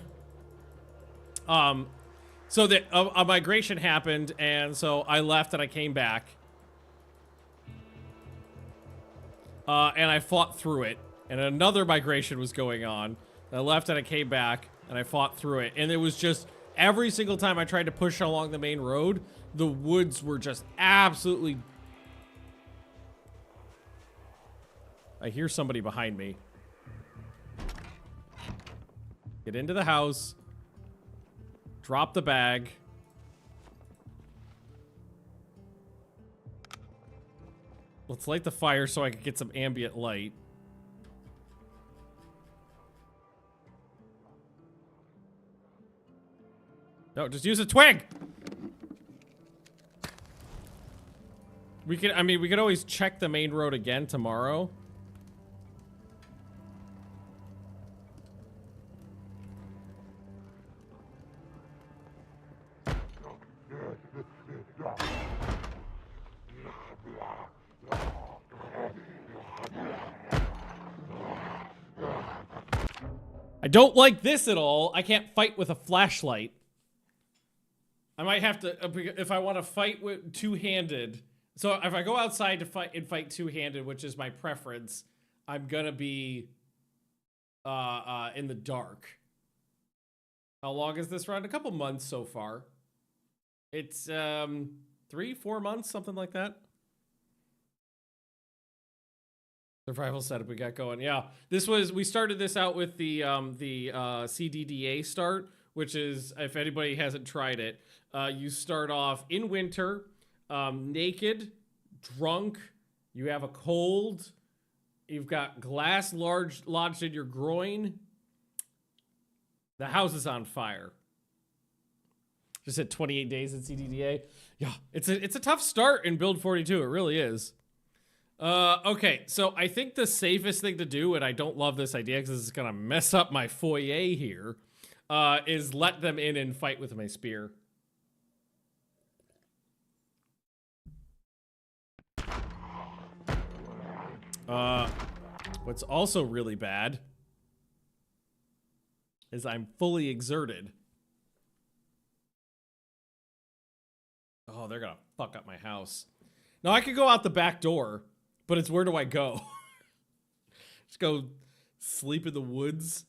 that a migration happened, and so I left and I came back. And I fought through it. And another migration was going on. I left and I came back, and I fought through it. And it was just, every single time I tried to push along the main road, the woods were just absolutely... I hear somebody behind me. Get into the house. Drop the bag. Let's light the fire so I can get some ambient light. No, just use a twig! I mean, we could always check the main road again tomorrow. I don't like this at all. I can't fight with a flashlight. I might have to, if I want to fight with two-handed. So if I go outside to fight two-handed, which is my preference, I'm gonna be in the dark. How long has this run? A couple months so far. It's 3-4 months, something like that. Survival setup we got going. Yeah, we started this out with the CDDA start, which is, if anybody hasn't tried it, you start off in winter, naked, drunk, you have a cold, you've got glass lodged in your groin. The house is on fire. Just at 28 days in CDDA. Yeah, it's a tough start in build 42. It really is. Okay, so I think the safest thing to do, and I don't love this idea because it's gonna mess up my foyer here, is let them in and fight with my spear. What's also really bad is I'm fully exerted. Oh, they're gonna fuck up my house. Now I could go out the back door, but it's where do I go? Just go sleep in the woods.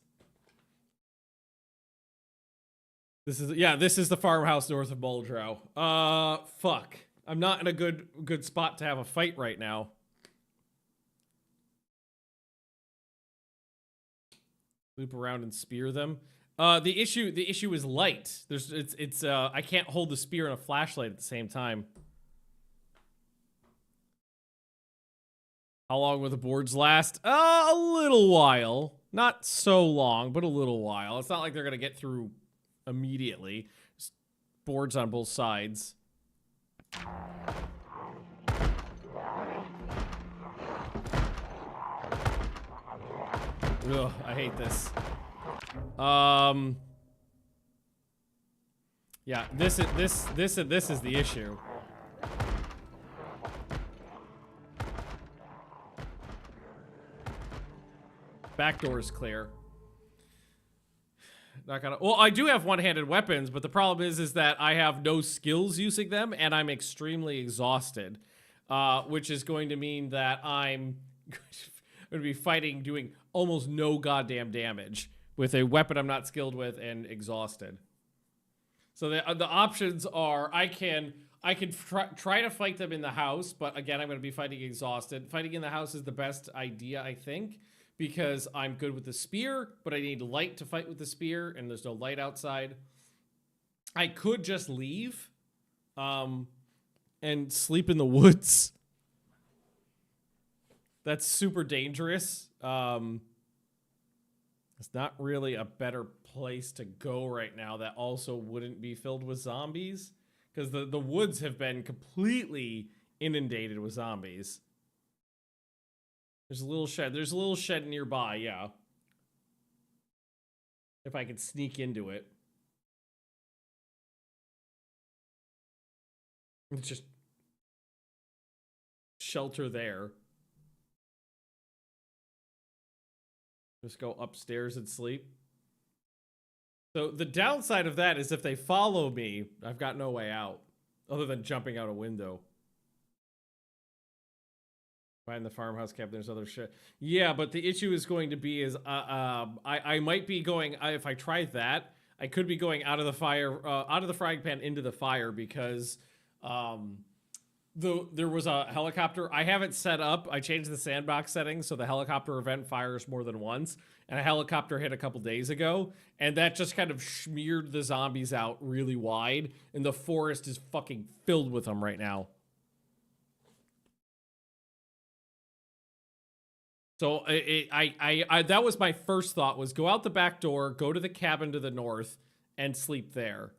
This is the farmhouse north of Muldrow. Fuck. I'm not in a good spot to have a fight right now. Loop around and spear them. The issue is light. I can't hold the spear and a flashlight at the same time. How long will the boards last? A little while. Not so long, but a little while. It's not like they're gonna get through immediately. Just boards on both sides. Ugh, I hate this. Yeah, this is the issue. Back door is clear. Not gonna. Well, I do have one-handed weapons, but the problem is that I have no skills using them, and I'm extremely exhausted, which is going to mean that I'm going to be fighting, doing almost no goddamn damage with a weapon I'm not skilled with and exhausted. So the options are I can try to fight them in the house, but again, I'm going to be fighting exhausted. Fighting in the house is the best idea, I think, because I'm good with the spear, but I need light to fight with the spear, and there's no light outside. I could just leave and sleep in the woods. That's super dangerous. It's not really a better place to go right now that also wouldn't be filled with zombies, because the woods have been completely inundated with zombies. There's a little shed. There's a little shed nearby, yeah. If I could sneak into it. It's just shelter there. Just go upstairs and sleep. So the downside of that is if they follow me, I've got no way out other than jumping out a window. Find the farmhouse cabin, there's other shit. Yeah, but the issue is going to be is I might be going, if I try that, I could be going out of the fire, out of the frying pan into the fire because there was a helicopter. I have it set up. I changed the sandbox settings so the helicopter event fires more than once. And a helicopter hit a couple days ago. And that just kind of smeared the zombies out really wide. And the forest is fucking filled with them right now. So that was my first thought, was go out the back door, go to the cabin to the north, and sleep there.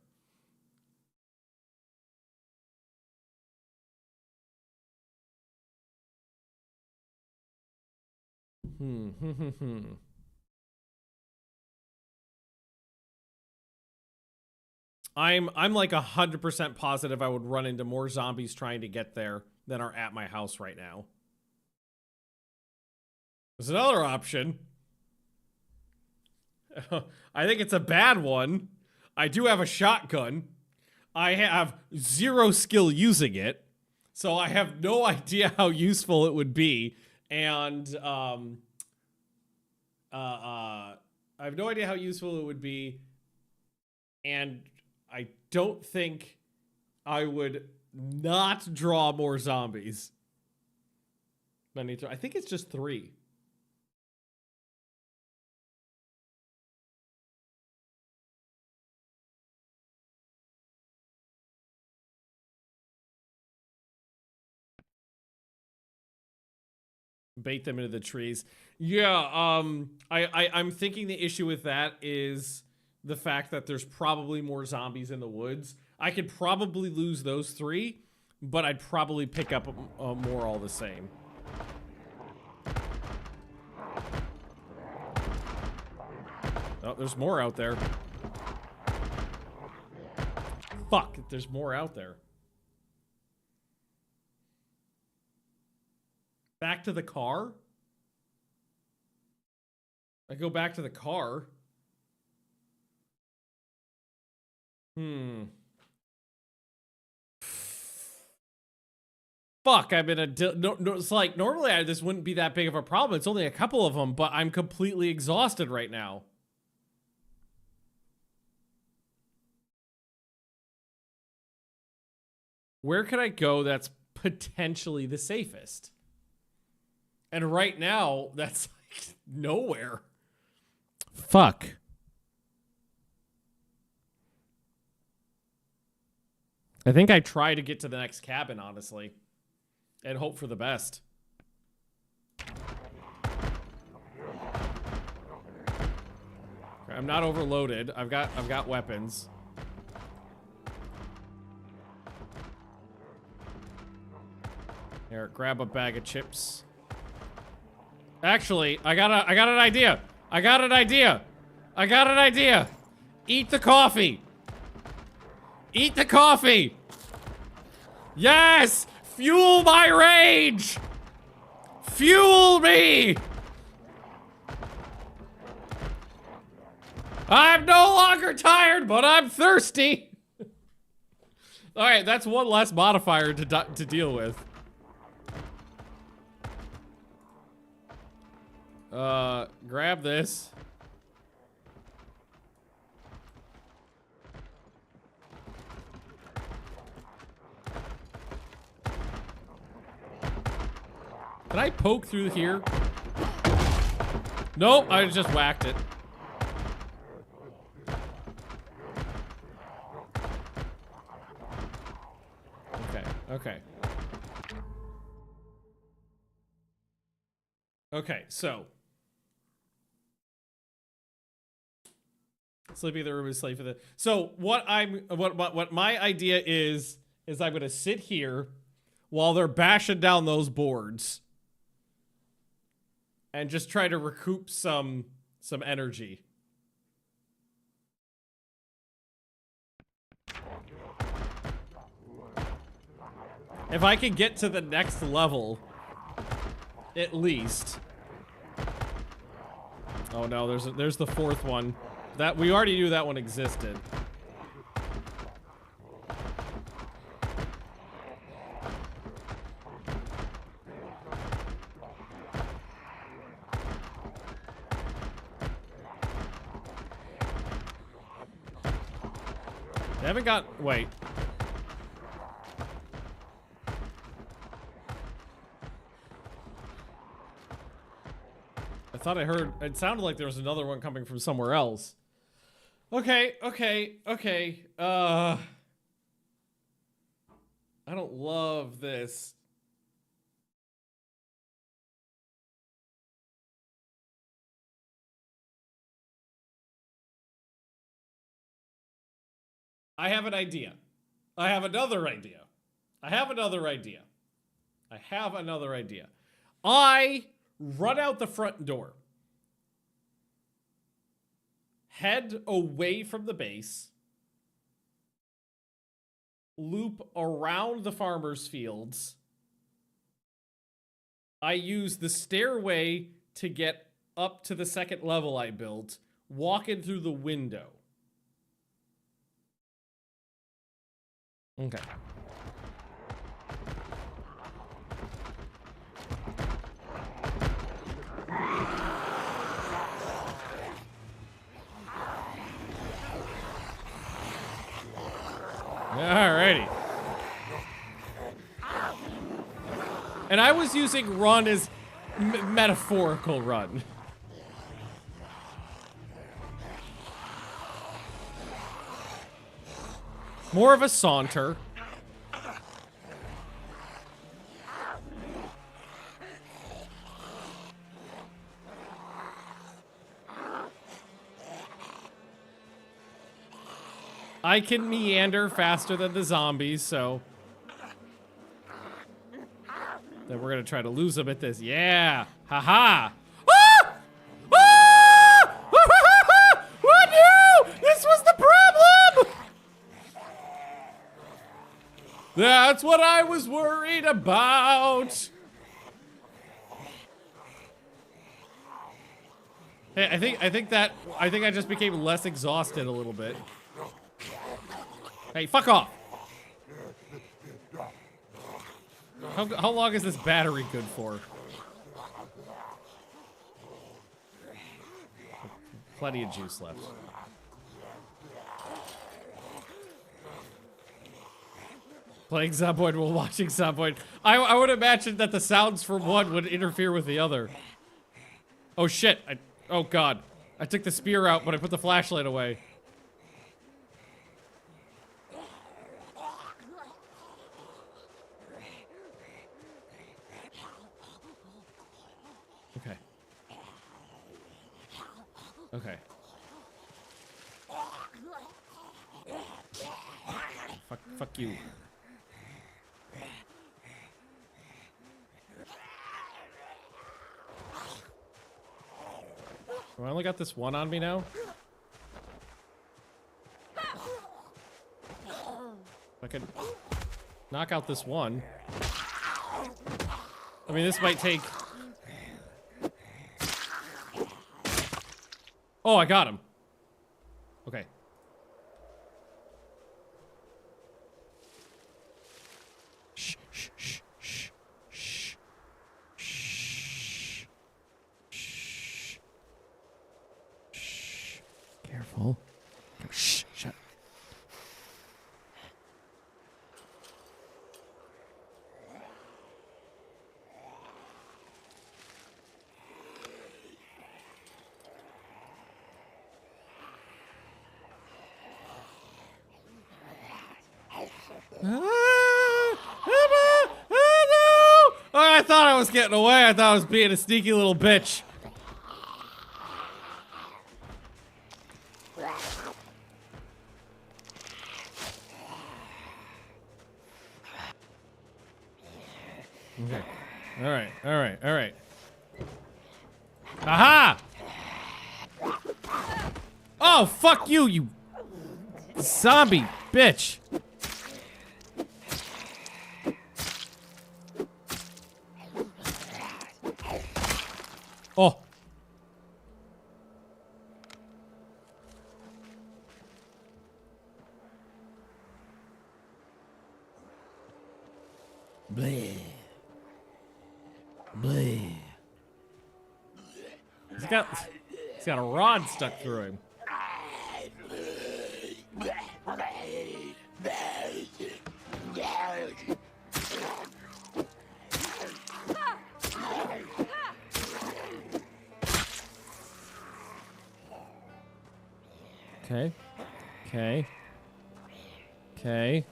I'm like 100% positive I would run into more zombies trying to get there than are at my house right now. There's another option. I think it's a bad one. I do have a shotgun. I have zero skill using it, so I have no idea how useful it would be. And I have no idea how useful it would be, and I don't think I would not draw more zombies. I think it's just 3. Bait them into the trees. Yeah, I'm thinking the issue with that is the fact that there's probably more zombies in the woods. I could probably lose those 3, but I'd probably pick up more all the same. Oh, there's more out there. Fuck, there's more out there. Back to the car? I go back to the car. Fuck, I'm in a... No, it's like, normally this wouldn't be that big of a problem. It's only a couple of them, but I'm completely exhausted right now. Where could I go that's potentially the safest? And right now, that's like nowhere. Fuck. I think I try to get to the next cabin, honestly, and hope for the best. I'm not overloaded. I've got weapons. Here, grab a bag of chips. Actually, I got an idea. I got an idea. Eat the coffee. Eat the coffee. Yes! Fuel my rage! Fuel me! I'm no longer tired, but I'm thirsty. All right, that's one less modifier to deal with. Grab this. Did I poke through here? Nope, I just whacked it. Okay. Okay, so. Sleeping in the room is safe for the... So what my idea is I'm gonna sit here while they're bashing down those boards and just try to recoup some energy. If I can get to the next level, at least. Oh no, there's the 4th one. That we already knew that one existed. They haven't got... Wait. I thought I heard... It sounded like there was another one coming from somewhere else. Okay. I don't love this. I have an idea. I have another idea. I run out the front door. Head away from the base. Loop around the farmer's fields. I use the stairway to get up to the second level I built. Walk in through the window. Okay. Alrighty. And I was using run as metaphorical run. More of a saunter. I can meander faster than the zombies, so... Then we're gonna try to lose them at this. Yeah! Haha! Ah! Ah! What? No! This was the problem! That's what I was worried about! Hey, I think I just became less exhausted a little bit. Hey, fuck off! How long is this battery good for? Plenty of juice left. Playing Zomboid while watching Zomboid. I would imagine that the sounds from one would interfere with the other. Oh shit! Oh god. I took the spear out, but I put the flashlight away. Okay. Okay. Fuck you. Oh, I only got this one on me now? I could knock out this one. I mean, this might take... Oh, I got him. Okay. Shh, shh, shh, shh, shh, shh, shh, shh. Careful. Shh, shut. Oh, I thought I was getting away. I thought I was being a sneaky little bitch. Okay. All right. Aha! Oh, fuck you, you zombie bitch. Oh. Bleh. Bleh. He's got a rod stuck through him. Okay. Okay. Okay.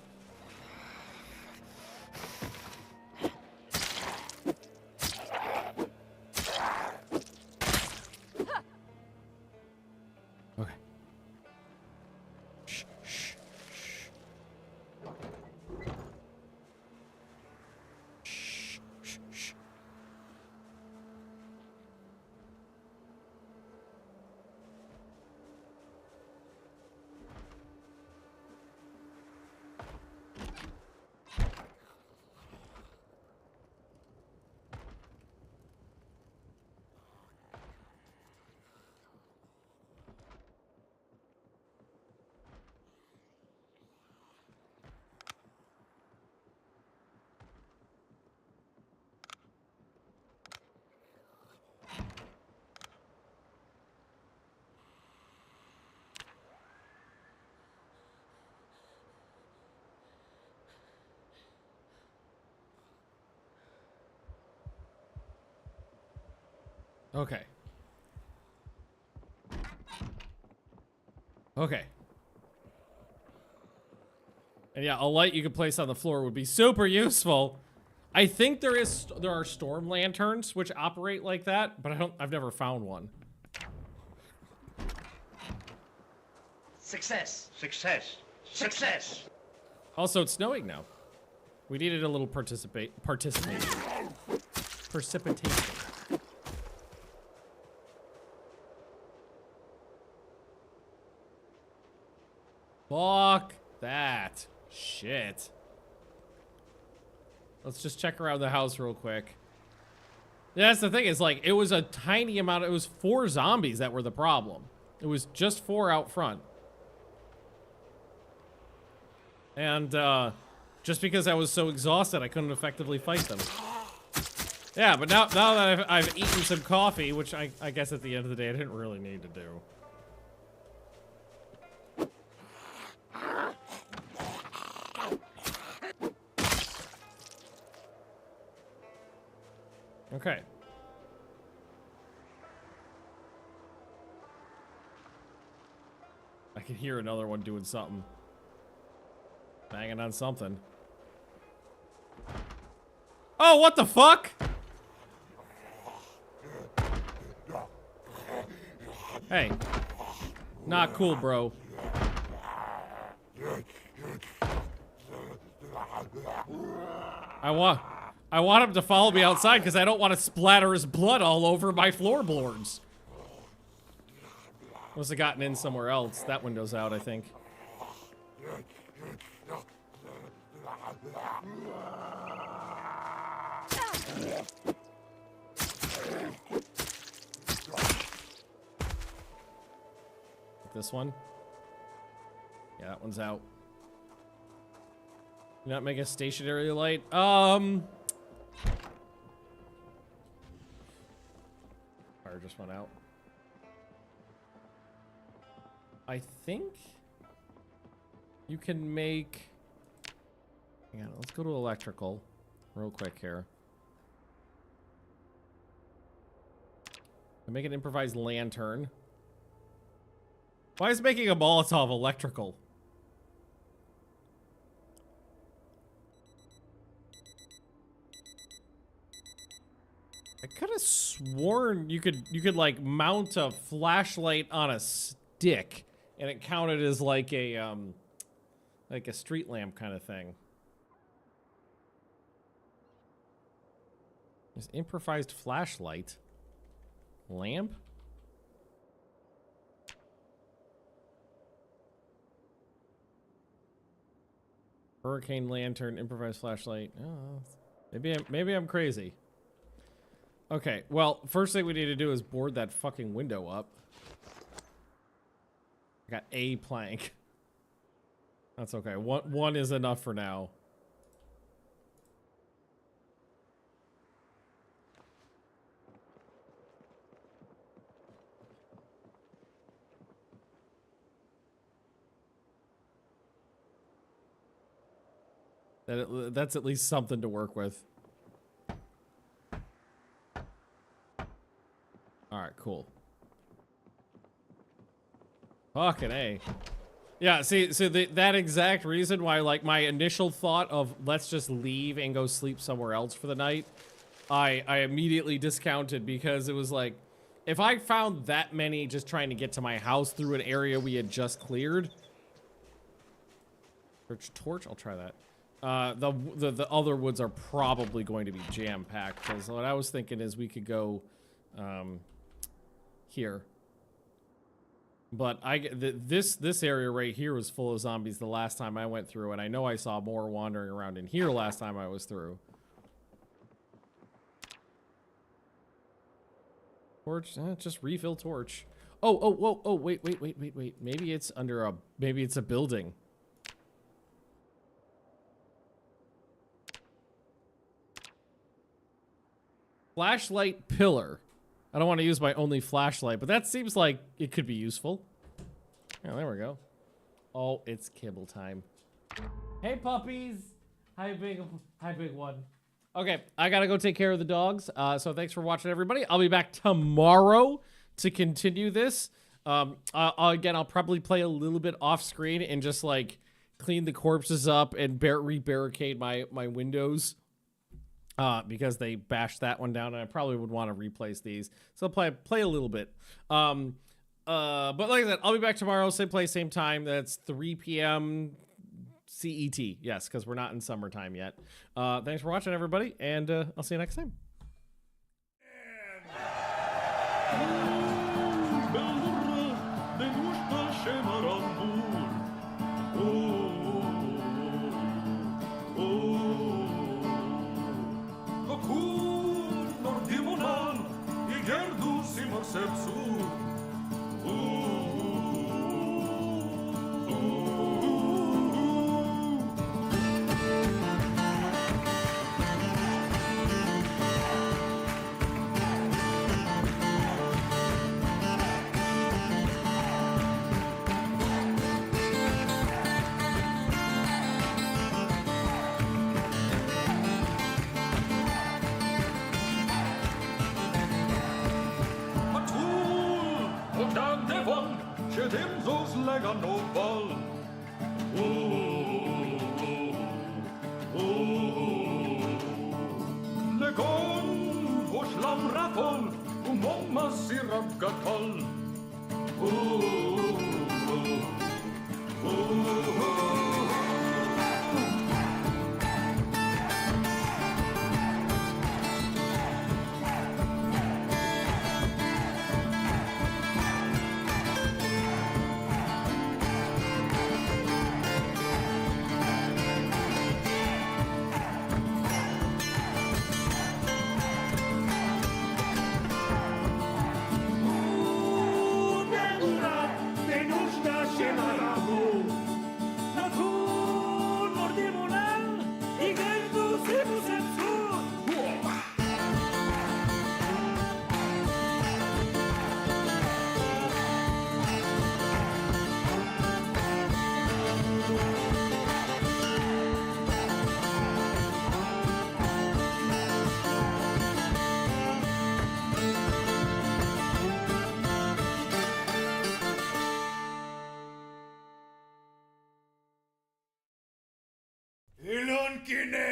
Okay. Shh, shh, shh. Shh, shh, shh. Okay. Okay. And yeah, a light you could place on the floor would be super useful. I think there are storm lanterns which operate like that, but I've never found one. Success. Success. Success. Also, it's snowing now. We needed a little precipitation. Fuck that shit. Let's just check around the house real quick. Yeah, that's the thing, is like, it was a tiny amount. It was 4 zombies that were the problem. It was just 4 out front. And, just because I was so exhausted, I couldn't effectively fight them. Yeah, but now that I've eaten some coffee, which I guess at the end of the day I didn't really need to do. Okay. I can hear another one doing something. Banging on something. Oh, what the fuck? Hey. Not cool, bro. I want him to follow me outside because I don't want to splatter his blood all over my floorboards. Must have gotten in somewhere else. That window's out, I think. This one? Yeah, that one's out. Not make a stationary light. Fire just went out. I think you can make. Hang on, let's go to electrical real quick here. And make an improvised lantern. Why is making a Molotov electrical? I could have sworn you could like mount a flashlight on a stick and it counted as like a street lamp kind of thing. There's improvised flashlight. Lamp? Hurricane lantern, improvised flashlight. Oh, maybe I'm crazy. Okay, well, first thing we need to do is board that fucking window up. I got a plank. That's okay. One is enough for now. That's at least something to work with. Alright, cool. Fucking A. Yeah, see that exact reason why, like, my initial thought of let's just leave and go sleep somewhere else for the night, I immediately discounted because it was like, if I found that many just trying to get to my house through an area we had just cleared. Torch? I'll try that. The other woods are probably going to be jam-packed, because what I was thinking is we could go here. But this area right here was full of zombies the last time I went through, and I know I saw more wandering around in here last time I was through. Torch, just refill torch. Oh, wait. Maybe it's under a, maybe it's a building. Flashlight pillar. I don't want to use my only flashlight, but that seems like it could be useful. Yeah, there we go. Oh, it's kibble time. Hey, puppies. Hi, big one. Okay, I gotta go take care of the dogs. So thanks for watching, everybody. I'll be back tomorrow to continue this. Again, I'll probably play a little bit off screen and just like clean the corpses up and re-barricade my windows. Because they bashed that one down, and I probably would want to replace these. So I'll play a little bit. But like I said, I'll be back tomorrow, same place, same time. That's 3 p.m. CET. Yes, because we're not in summertime yet. Thanks for watching, everybody, and I'll see you next time. Ilon Kine!